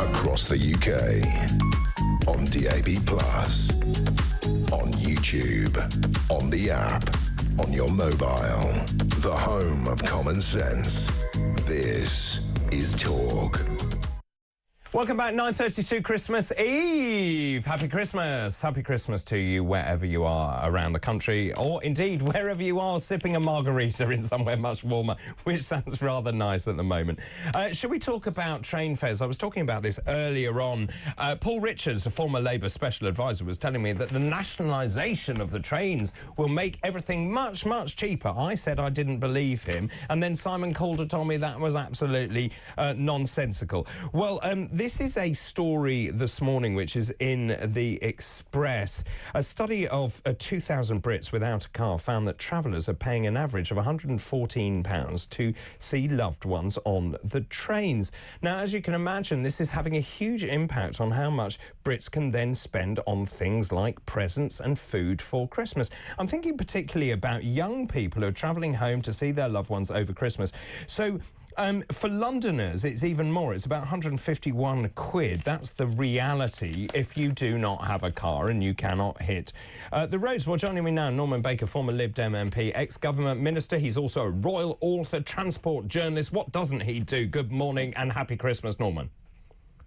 across the UK. On DAB+, on YouTube, on the app, on your mobile. The home of common sense. This is Talk. Welcome back, 9:32 Christmas Eve. Happy Christmas. Happy Christmas to you wherever you are around the country, or indeed wherever you are sipping a margarita in somewhere much warmer, which sounds rather nice at the moment. Should we talk about train fares? I was talking about this earlier on. Paul Richards, a former Labour special advisor, was telling me that the nationalisation of the trains will make everything much, much cheaper. I said I didn't believe him, and then Simon Calder told me that was absolutely nonsensical. Well, this is a story this morning which is in the Express. A study of 2,000 Brits without a car found that travellers are paying an average of £114 to see loved ones on the trains. Now, as you can imagine, this is having a huge impact on how much Brits can then spend on things like presents and food for Christmas. I'm thinking particularly about young people who are travelling home to see their loved ones over Christmas. So, for Londoners, it's even more. It's about 151 quid. That's the reality if you do not have a car and you cannot hit the roads. Well, joining me now, Norman Baker, former Lib Dem MP, ex-government minister. He's also a royal author, transport journalist. What doesn't he do? Good morning and happy Christmas, Norman.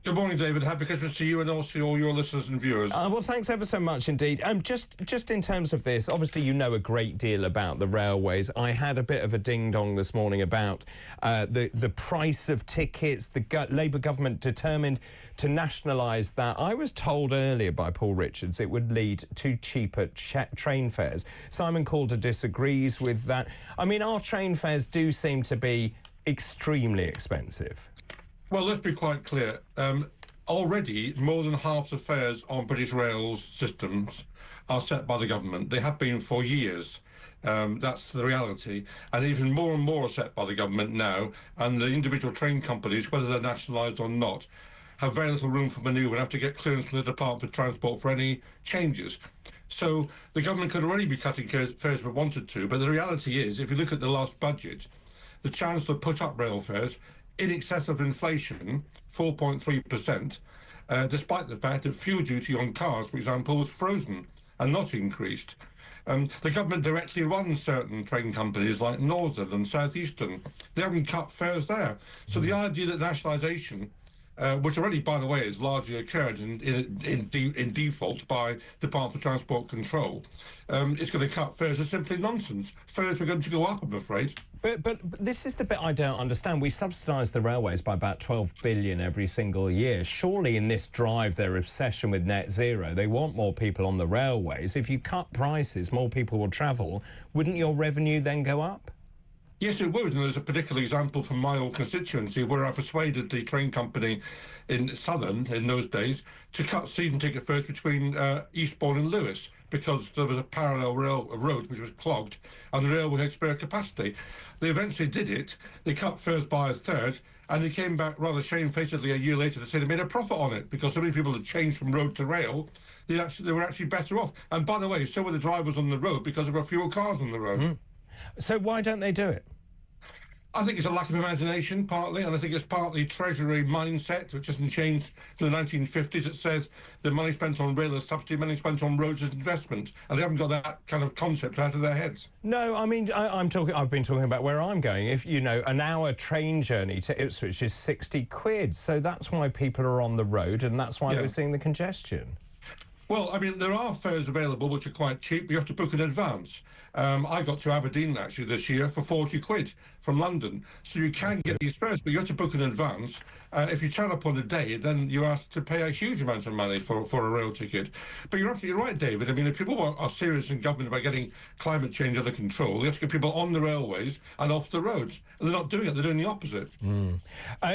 Good morning, David. Happy Christmas to you and also all your listeners and viewers. Well, thanks ever so much indeed. Just in terms of this, obviously you know a great deal about the railways. I had a bit of a ding-dong this morning about the price of tickets. The Labour government determined to nationalise that. I was told earlier by Paul Richards it would lead to cheaper train fares. Simon Calder disagrees with that. I mean, our train fares do seem to be extremely expensive. Well, let's be quite clear. Already, more than half the fares on British Rail's systems are set by the government. They have been for years. That's the reality. And even more and more are set by the government now. And the individual train companies, whether they're nationalised or not, have very little room for manoeuvre and have to get clearance from the Department for Transport for any changes. So the government could already be cutting fares if it wanted to. But the reality is, if you look at the last budget, the Chancellor put up rail fares in excess of inflation, 4.3%, despite the fact that fuel duty on cars, for example, was frozen and not increased. The government directly runs certain train companies like Northern and South Eastern. They haven't cut fares there. So the idea that nationalisation, which already, by the way, has largely occurred in default by Department for Transport Control, is going to cut fares is simply nonsense. Fares are going to go up, I'm afraid. But this is the bit I don't understand. We subsidise the railways by about 12 billion every single year. Surely in this drive, their obsession with net zero, they want more people on the railways. If you cut prices, more people will travel. Wouldn't your revenue then go up? Yes, it would, and there's a particular example from my old constituency where I persuaded the train company in Southern, in those days, to cut season ticket fares between Eastbourne and Lewis because there was a parallel road which was clogged and the railway had spare capacity. They eventually did it, they cut fares by a third, and they came back rather shamefacedly a year later to say they made a profit on it because so many people had changed from road to rail, they were actually better off. And by the way, so were the drivers on the road because there were fewer cars on the road. Mm. So why don't they do it? I think it's a lack of imagination, partly, and I think it's partly Treasury mindset, which hasn't changed from the 1950s. It says the money spent on rail is subsidy, money spent on roads is investment, and they haven't got that kind of concept out of their heads. No, I mean, I've been talking about where I'm going. If, you know, an hour train journey to Ipswich is 60 quid, so that's why people are on the road, and that's why we're seeing the congestion. Well, I mean, there are fares available which are quite cheap, but you have to book in advance. I got to Aberdeen, actually, this year for 40 quid from London. So you can get these fares, but you have to book in advance. If you turn up on the day, then you're asked to pay a huge amount of money for a rail ticket. But you're absolutely right, David. I mean, if people are serious in government about getting climate change under control, they have to get people on the railways and off the roads. And they're not doing it, they're doing the opposite. Mm.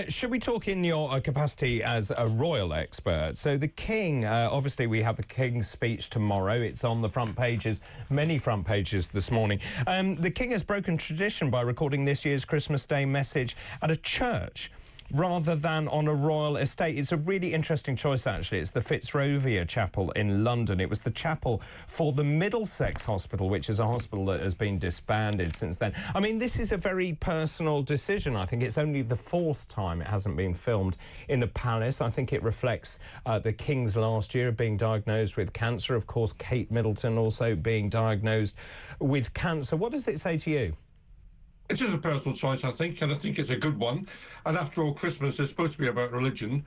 Should we talk in your capacity as a royal expert? So the King, obviously we have the King's speech tomorrow. It's on the front pages, many front pages this morning. The King has broken tradition by recording this year's Christmas Day message at a church. rather than on a royal estate. It's a really interesting choice, actually. It's the Fitzrovia Chapel in London. It was the chapel for the Middlesex Hospital, which is a hospital that has been disbanded since then. I mean, this is a very personal decision. I think it's only the 4th time it hasn't been filmed in a palace. I think it reflects the King's last year of being diagnosed with cancer. Of course, Kate Middleton also being diagnosed with cancer. What does it say to you? It is a personal choice, I think, and I think it's a good one. And after all, Christmas is supposed to be about religion,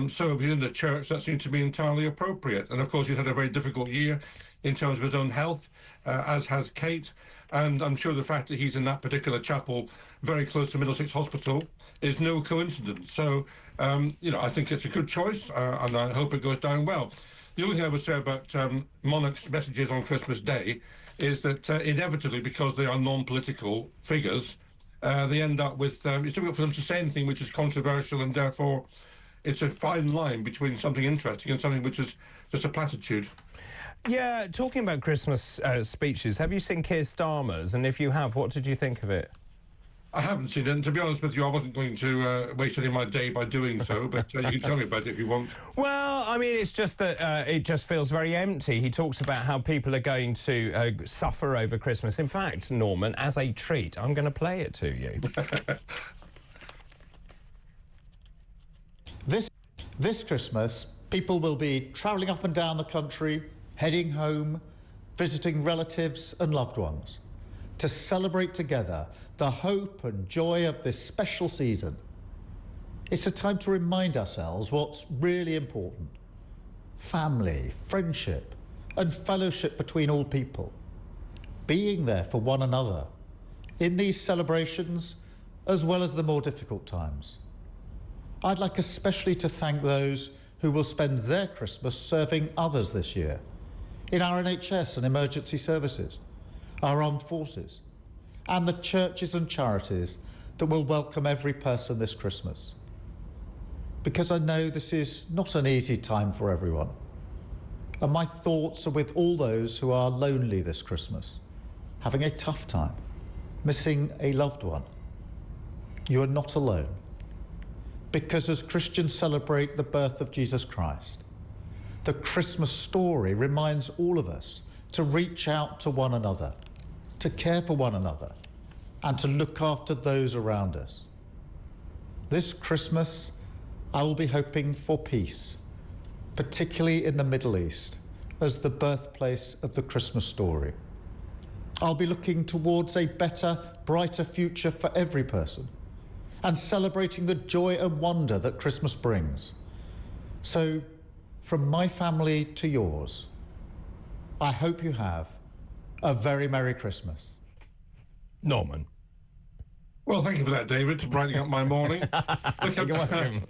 so within the church, that seemed to be entirely appropriate. And of course, he's had a very difficult year in terms of his own health, as has Kate. And I'm sure the fact that he's in that particular chapel, very close to Middlesex Hospital, is no coincidence. So, you know, I think it's a good choice, and I hope it goes down well. The only thing I would say about monarchs' messages on Christmas Day is that inevitably, because they are non-political figures, they end up with it's difficult for them to say anything which is controversial, and therefore it's a fine line between something interesting and something which is just a platitude. Yeah, talking about Christmas speeches, have you seen Keir Starmer's? And if you have, what did you think of it? I haven't seen it, and to be honest with you, I wasn't going to waste any of my day by doing so, but you can tell me about it if you want. Well, I mean, it's just that it just feels very empty. He talks about how people are going to suffer over Christmas. In fact, Norman, as a treat, I'm going to play it to you. This Christmas, people will be travelling up and down the country, heading home, visiting relatives and loved ones, to celebrate together the hope and joy of this special season. It's a time to remind ourselves what's really important: family, friendship, and fellowship between all people. Being there for one another in these celebrations, as well as the more difficult times. I'd like especially to thank those who will spend their Christmas serving others this year, in our NHS and emergency services, our armed forces, and the churches and charities that will welcome every person this Christmas. Because I know this is not an easy time for everyone, and my thoughts are with all those who are lonely this Christmas, having a tough time, missing a loved one. You are not alone, because as Christians celebrate the birth of Jesus Christ, the Christmas story reminds all of us to reach out to one another, to care for one another, and to look after those around us. This Christmas, I will be hoping for peace, particularly in the Middle East, as the birthplace of the Christmas story. I'll be looking towards a better, brighter future for every person, and celebrating the joy and wonder that Christmas brings. So, from my family to yours, I hope you have a very Merry Christmas. Norman. Well, thank you for that, David, for brightening up my morning. Look, You're welcome.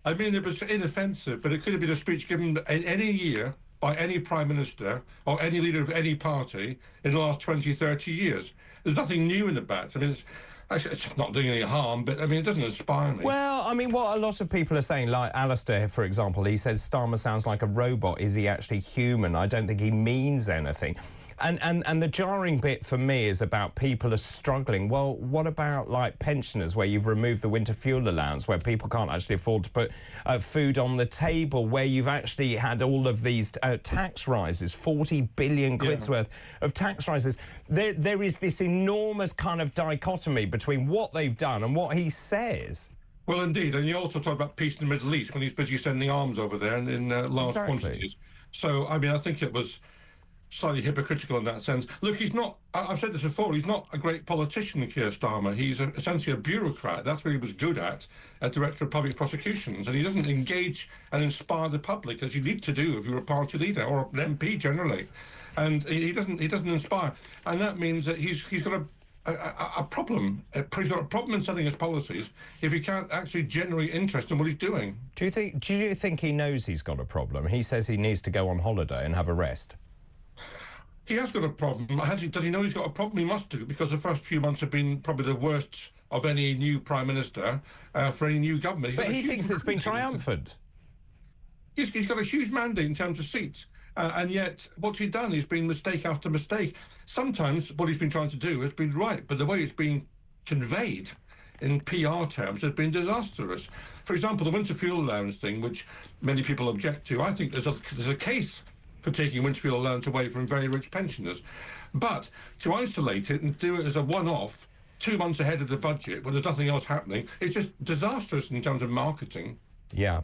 I mean, it was inoffensive, but it could have been a speech given any year by any Prime Minister or any leader of any party in the last 20, 30 years. There's nothing new in the bat. I mean, it's not doing any harm, but, I mean, it doesn't inspire me. Well, I mean, what a lot of people are saying, like Alistair, for example, he says Starmer sounds like a robot. Is he actually human? I don't think he means anything. And the jarring bit for me is about people are struggling. Well, what about, like, pensioners, where you've removed the winter fuel allowance, where people can't actually afford to put food on the table, where you've actually had all of these tax rises, 40 billion quid's worth of tax rises. There is this enormous kind of dichotomy between what they've done and what he says. Well, indeed, and you also talk about peace in the Middle East when he's busy sending arms over there in large quantities. So, I mean, I think it was slightly hypocritical in that sense. Look, he's not, I've said this before, he's not a great politician, Keir Starmer. He's essentially a bureaucrat. That's what he was good at, as Director of Public Prosecutions. And he doesn't engage and inspire the public, as you need to do if you're a party leader, or an MP generally. And he doesn't inspire. And that means that he's got a problem. He's got a problem in setting his policies if he can't actually generate interest in what he's doing. Do you think he knows he's got a problem? He says he needs to go on holiday and have a rest. He has got a problem. Does he know he's got a problem? He must do, because the first few months have been probably the worst of any new Prime Minister for any new government. But he thinks it's been triumphant. He's got a huge mandate in terms of seats. And yet, what's he done? He's been mistake after mistake. Sometimes what he's been trying to do has been right, but the way it's been conveyed in PR terms, has been disastrous. For example, the winter fuel allowance thing, which many people object to, I think there's a case for taking winter fuel allowance away from very rich pensioners. But to isolate it and do it as a one-off, 2 months ahead of the budget, when there's nothing else happening, it's just disastrous in terms of marketing. Yeah.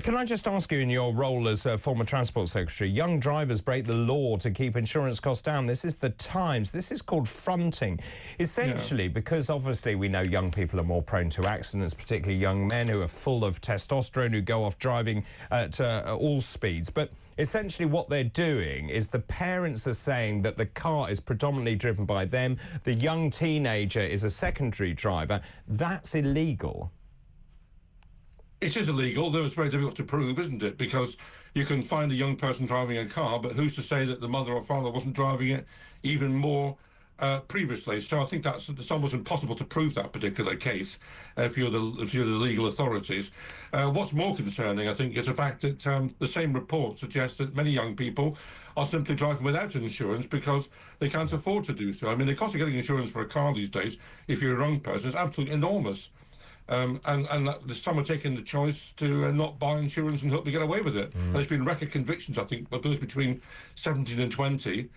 Can I just ask you, in your role as a former Transport Secretary, young drivers break the law to keep insurance costs down. This is the Times. This is called fronting. Essentially, because obviously we know young people are more prone to accidents, particularly young men who are full of testosterone, who go off driving at all speeds. But essentially what they're doing is the parents are saying that the car is predominantly driven by them. The young teenager is a secondary driver. That's illegal. It is illegal, though it's very difficult to prove, isn't it? Because you can find a young person driving a car, but who's to say that the mother or father wasn't driving it even more previously? So I think it's almost impossible to prove that particular case if you're the legal authorities. What's more concerning, I think, is the fact that the same report suggests that many young people are simply driving without insurance because they can't afford to do so. I mean, the cost of getting insurance for a car these days, if you're a young person, is absolutely enormous. And some are taking the choice to not buy insurance and hope to get away with it. And there's been record convictions, I think, of those between 17 and 20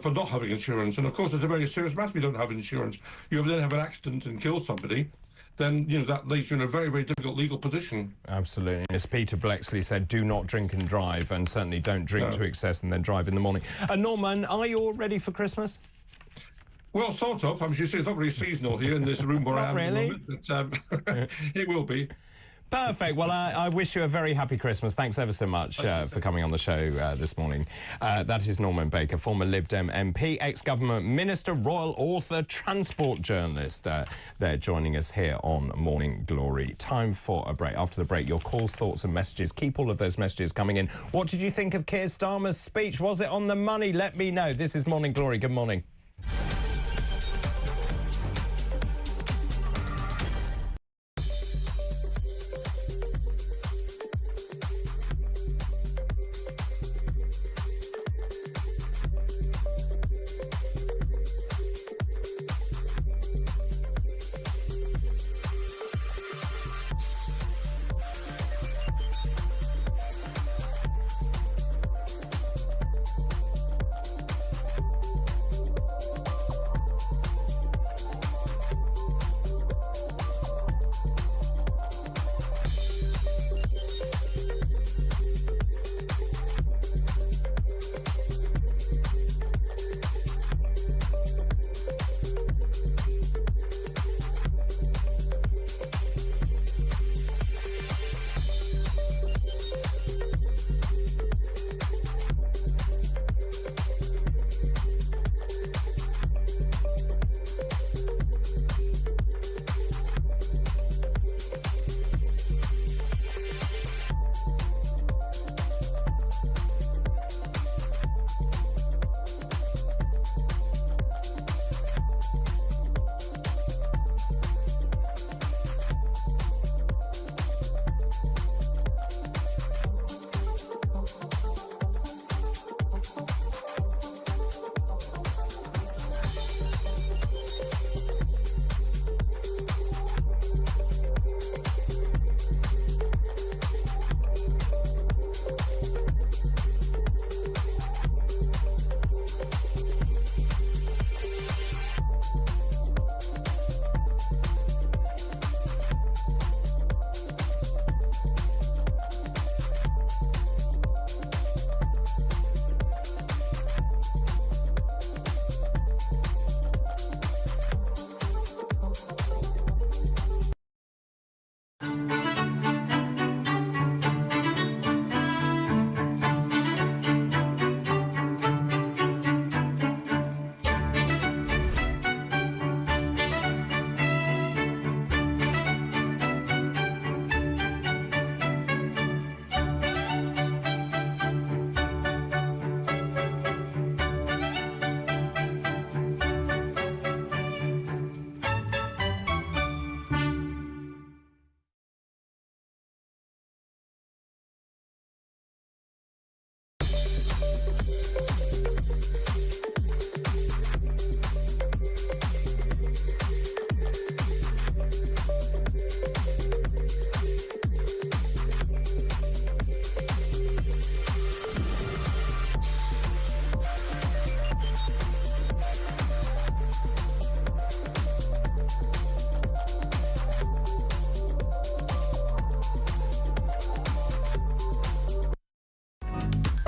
for not having insurance. And of course, it's a very serious matter if you don't have insurance. You then have an accident and kill somebody, then, you know, that leaves you in a very, very difficult legal position. Absolutely. As Peter Blexley said, do not drink and drive, and certainly don't drink to excess and then drive in the morning. Norman, are you all ready for Christmas? Well, sort of. As you say, it's not really seasonal here in this room where I am at the moment, but it will be. Perfect. Well, I wish you a very happy Christmas. Thanks ever so much for coming on the show this morning. That is Norman Baker, former Lib Dem MP, ex-government minister, royal author, transport journalist. They're joining us here on Morning Glory. Time for a break. After the break, your calls, thoughts and messages. Keep all of those messages coming in. What did you think of Keir Starmer's speech? Was it on the money? Let me know. This is Morning Glory. Good morning.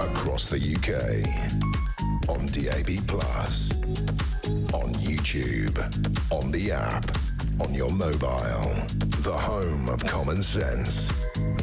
across the UK. On DAB+, on YouTube, on the app, on your mobile. The home of common sense.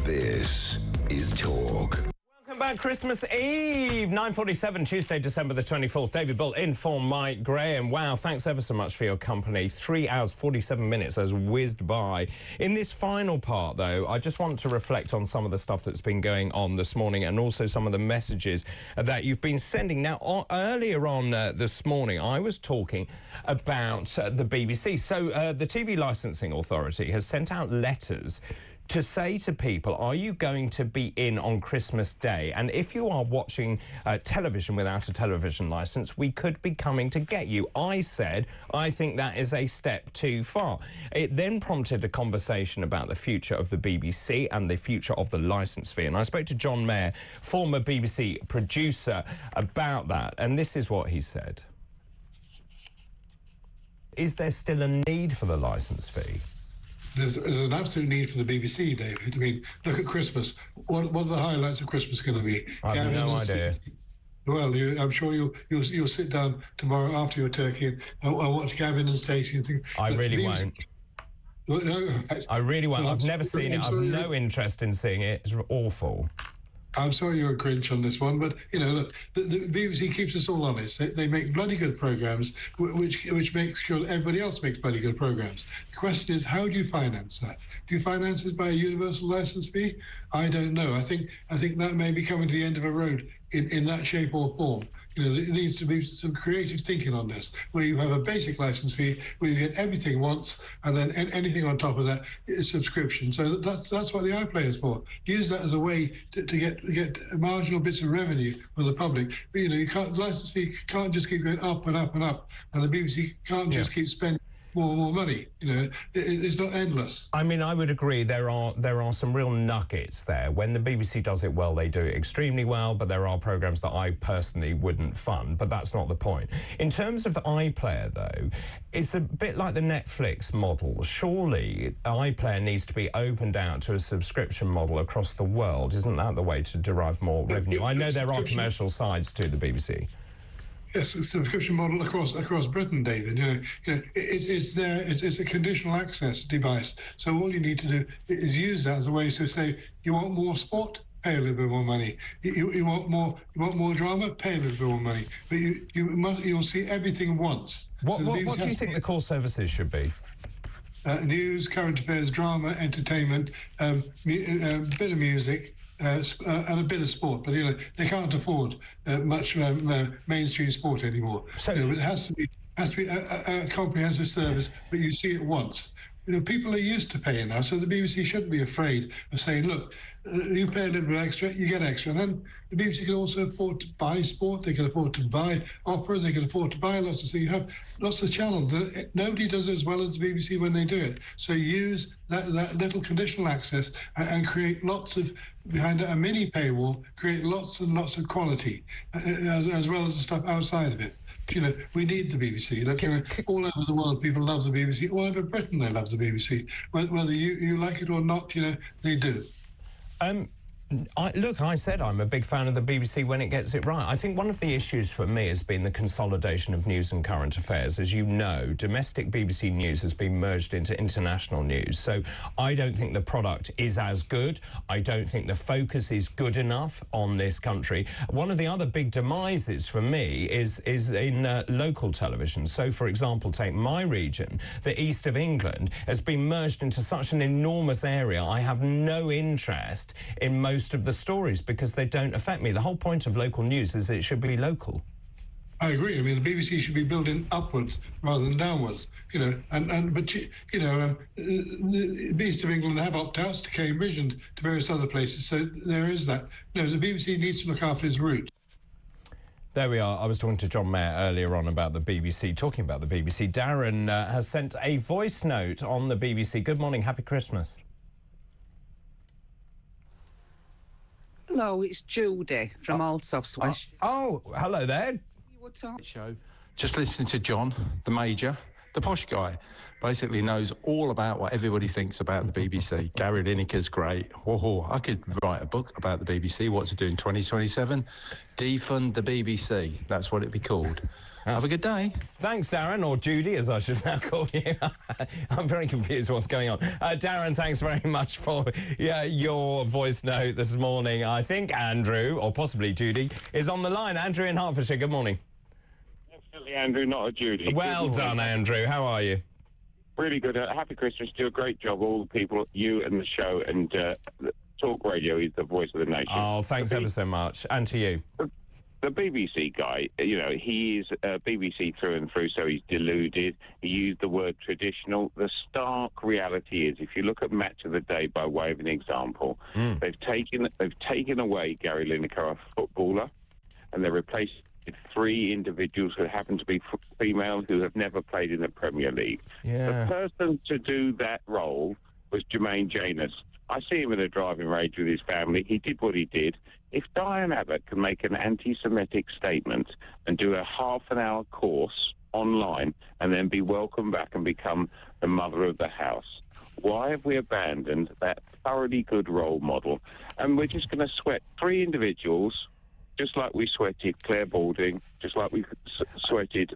This is Talk. Welcome back, Christmas Eve, 9:47, Tuesday, December the 24th. David Bull in for Mike Graham. Wow, thanks ever so much for your company. 3 hours, 47 minutes has whizzed by. In this final part, though, I just want to reflect on some of the stuff that's been going on this morning and also some of the messages that you've been sending. Now, earlier on this morning, I was talking about the BBC. So the TV Licensing Authority has sent out letters to say to people, are you going to be in on Christmas Day? And if you are watching television without a television licence, we could be coming to get you. I said, I think that is a step too far. It then prompted a conversation about the future of the BBC and the future of the licence fee. And I spoke to John Mayer, former BBC producer, about that. And this is what he said. Is there still a need for the licence fee? There's an absolute need for the BBC, David. I mean, look at Christmas. What are the highlights of Christmas going to be? I have no idea. Well, I'm sure you'll sit down tomorrow after your turkey and watch Gavin and Stacey and think. I really won't. No, I really won't. I've never seen it. I've no interest in seeing it. It's awful. I'm sorry you're a Grinch on this one, but, you know, look, the BBC keeps us all honest. They make bloody good programmes, which makes sure that everybody else makes bloody good programmes. The question is, how do you finance that? Do you finance it by a universal licence fee? I don't know. I think that may be coming to the end of a road in that shape or form. You know, there needs to be some creative thinking on this, where you have a basic licence fee, where you get everything once, and then anything on top of that is subscription. So that's what the iPlayer is for. Use that as a way to get marginal bits of revenue from the public. But, you know, the licence fee can't just keep going up and up and up, and the BBC can't just keep spending more and more money. You know, it's not endless. I mean, I would agree there are some real nuggets there. When the BBC does it well, they do it extremely well, but there are programmes that I personally wouldn't fund, but that's not the point. In terms of the iPlayer, though, it's a bit like the Netflix model. Surely iPlayer needs to be opened out to a subscription model across the world. Isn't that the way to derive more revenue? I know there are commercial sides to the BBC. Yes, a subscription model across Britain, David. You know, it's there. It's a conditional access device. So all you need to do is use that as a way to say, you want more sport, pay a little bit more money. You want more drama, pay a little bit more money. But you'll see everything once. What do you think the core services should be? News, current affairs, drama, entertainment, a bit of music. And a bit of sport, but, you know, they can't afford much mainstream sport anymore. So it has to be a comprehensive service, but you see it once. You know, people are used to paying now, so the BBC shouldn't be afraid of saying, look, you pay a little bit extra, you get extra. And then the BBC can also afford to buy sport, they can afford to buy opera, they can afford to buy lots of things. You have lots of channels. Nobody does it as well as the BBC when they do it. So use that little conditional access and create lots of, behind a mini paywall, create lots and lots of quality, as well as the stuff outside of it. You know, we need the BBC. Look, all over the world, people love the BBC. All over Britain, they love the BBC. Whether you like it or not, you know, they do. Look, I said I'm a big fan of the BBC when it gets it right. I think one of the issues for me has been the consolidation of news and current affairs. As you know, domestic BBC news has been merged into international news. So I don't think the product is as good. I don't think the focus is good enough on this country. One of the other big demises for me is in local television. So, for example, take my region, the east of England, has been merged into such an enormous area. I have no interest in most of the stories because they don't affect me. The whole point of local news is it should be local. I agree. I mean, the BBC should be building upwards rather than downwards. You know, but the east of England have opt-outs to Cambridge and to various other places. So there is that. No, the BBC needs to look after its roots. There we are. I was talking to John Mayer earlier on about the BBC, talking about the BBC. Darren has sent a voice note on the BBC. Good morning. Happy Christmas. Hello, it's Judy from Alsofswish. Oh, hello there. Show. Just listening to John, the Major, the posh guy, basically knows all about what everybody thinks about the BBC. Gary Lineker's great. Whoa, I could write a book about the BBC. What's it doing 2027? Defund the BBC. That's what it'd be called. Have a good day. Thanks, Darren, or Judy, as I should now call you. I'm very confused what's going on. Darren, thanks very much for your voice note this morning. I think Andrew, or possibly Judy, is on the line. Andrew in Hertfordshire, good morning. Definitely Andrew, not a Judy. Well done, Andrew. How are you? Really good. Happy Christmas. Do a great job, all the people, you and the show, and Talk Radio is the voice of the nation. Oh, thanks ever so much. And to you. The BBC guy, you know, he is BBC through and through, so he's deluded. He used the word traditional. The stark reality is, if you look at Match of the Day by way of an example, they've taken away Gary Lineker, a footballer, and they've replaced with 3 individuals who happen to be female who have never played in the Premier League. Yeah. The person to do that role was Jermaine Janus. I see him in a driving range with his family. He did what he did. If Diane Abbott can make an anti-Semitic statement and do a half-an-hour course online and then be welcomed back and become the mother of the house, why have we abandoned that thoroughly good role model? And we're just going to sweat 3 individuals, just like we sweated Claire Balding, just like we sweated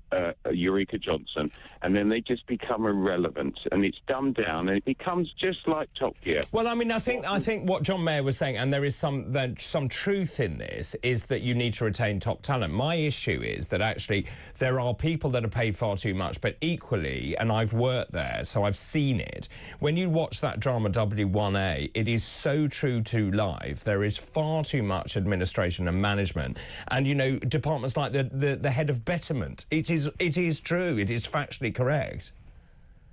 Eureka Johnson, and then they just become irrelevant, and it's dumbed down, and it becomes just like Top Gear. Well, I mean, I think what John Mayer was saying, and there is some truth in this, is that you need to retain top talent. My issue is that actually there are people that are paid far too much, but equally, and I've worked there, so I've seen it, when you watch that drama W1A, it is so true to life. There is far too much administration and management, and, you know, departments like the head of Betterment. It is true. It is factually correct.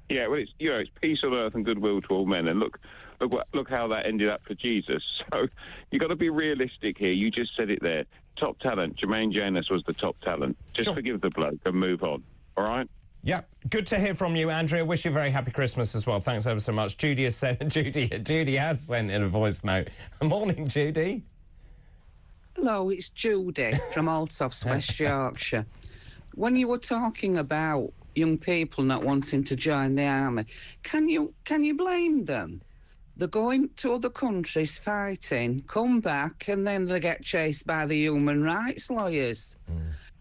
Yeah, well, it's peace on earth and goodwill to all men. And look how that ended up for Jesus. So you've got to be realistic here. You just said it there. Top talent. Jermaine Janus was the top talent. Just forgive the bloke and move on. All right? Yeah, good to hear from you, Andrea. Wish you a very happy Christmas as well. Thanks ever so much. Judy has sent in a voice note. Morning, Judy. Hello, it's Judy from Altofts, West Yorkshire. When you were talking about young people not wanting to join the army, can you blame them? They're going to other countries fighting, come back, and then they get chased by the human rights lawyers.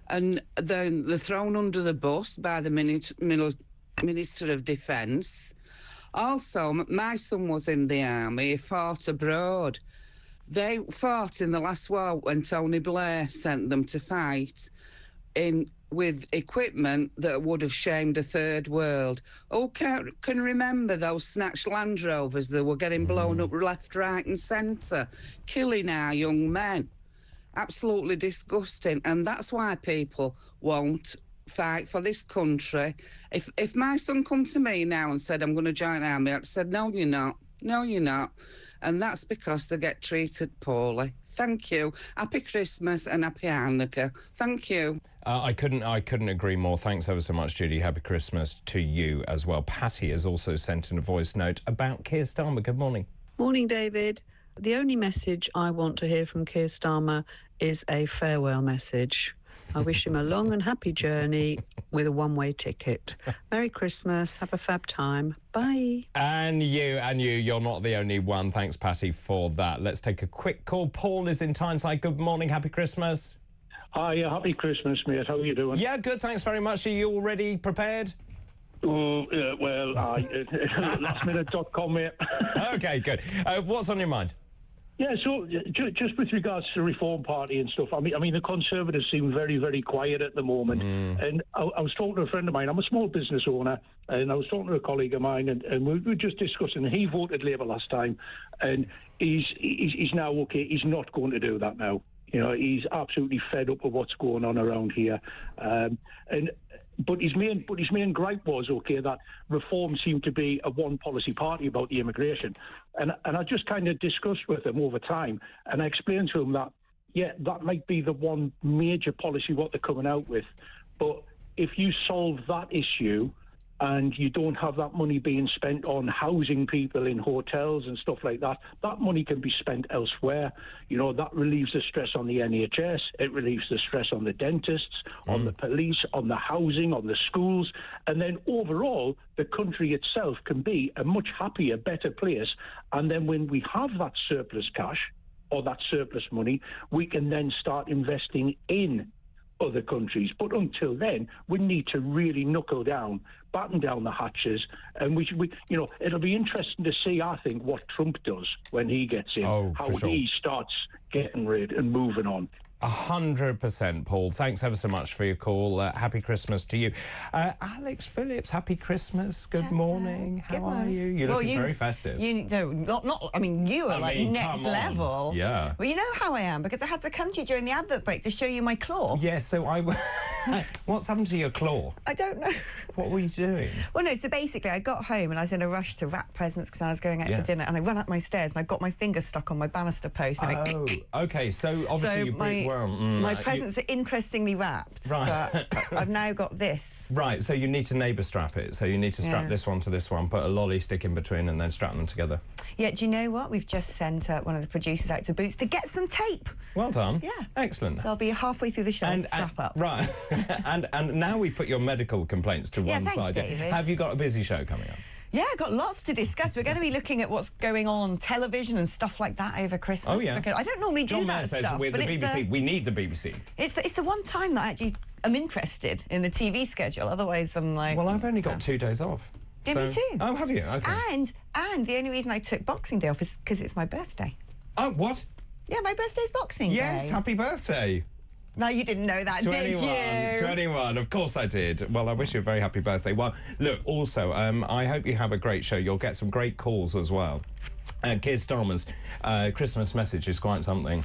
And then they're thrown under the bus by the Minister of Defence. Also, my son was in the army. He fought abroad. They fought in the last war when Tony Blair sent them to fight with equipment that would have shamed a third world. Who can remember those snatched Land Rovers that were getting blown up left, right and centre, killing our young men? Absolutely disgusting. And that's why people won't fight for this country. If my son come to me now and said, I'm going to join the army, I'd said, no, you're not. No, you're not. And that's because they get treated poorly. Thank you. Happy Christmas and happy Hanukkah. Thank you. I couldn't agree more. Thanks ever so much, Judy. Happy Christmas to you as well. Patty has also sent in a voice note about Keir Starmer. Good morning. Morning, David. The only message I want to hear from Keir Starmer is a farewell message. I wish him a long and happy journey with a one-way ticket. Merry Christmas. Have a fab time. Bye. And you're not the only one. Thanks, Patty, for that. Let's take a quick call. Paul is in Tyneside. Good morning. Happy Christmas. Hi, happy Christmas, mate. How are you doing? Yeah, good. Thanks very much. Are you already prepared? Oh, well, lastminute.com, mate. OK, good. What's on your mind? Yeah, so just with regards to the Reform Party and stuff, I mean, the Conservatives seem very, very quiet at the moment. And I was talking to a friend of mine. I'm a small business owner, and I was talking to a colleague of mine, and we were just discussing. He voted Labour last time, and he's now okay. He's not going to do that now. You know, he's absolutely fed up with what's going on around here, But his main gripe was, that Reform seemed to be a one policy party about the immigration. And I just kind of discussed with him over time, and I explained to him that, yeah, that might be the one major policy what they're coming out with. But if you solve that issue, and you don't have that money being spent on housing people in hotels and stuff like that, that money can be spent elsewhere. You know, that relieves the stress on the NHS, it relieves the stress on the dentists, on the police, on the housing, on the schools, and then overall, the country itself can be a much happier, better place. And then when we have that surplus cash or that surplus money, we can then start investing in other countries. But until then, we need to really knuckle down, batten down the hatches, and we you know, it'll be interesting to see, I think, what Trump does when he gets in, how he starts getting rid and moving on. 100%, Paul. Thanks ever so much for your call. Happy Christmas to you. Alex Phillips, happy Christmas. Good morning. How are you? You're looking very festive. I mean, you are next level. Yeah. Well, you know how I am, because I had to come to you during the advert break to show you my claw. Yeah, so what's happened to your claw? I don't know. What were you doing? Well, no, so basically I got home and I was in a rush to wrap presents because I was going out for dinner, and I ran up my stairs and I got my finger stuck on my banister post. And okay, so obviously my presents are interestingly wrapped, but I've now got this. Right, so you need to neighbour strap it. So you need to strap this one to this one, put a lolly stick in between and then strap them together. Yeah, do you know what? We've just sent one of the producers out to Boots to get some tape. Well done. Yeah. Excellent. So I'll be halfway through the show and strap up. Right. and now we put your medical complaints to one side. David. Have you got a busy show coming up? Yeah, I've got lots to discuss. We're going to be looking at what's going on television and stuff like that over Christmas. Oh, yeah. Because I don't normally do that stuff. With the BBC, we need the BBC. It's the one time that I actually am interested in the TV schedule. Otherwise, I'm like... Well, I've only got 2 days off. Yeah, me too. Oh, have you? Okay. And the only reason I took Boxing Day off is because it's my birthday. Oh, what? Yeah, my birthday's Boxing Day. Yes, happy birthday. No, you didn't know that, did you? 21, of course I did. Well, I wish you a very happy birthday. Well, look, also, I hope you have a great show. You'll get some great calls as well. Keir Starmer's Christmas message is quite something.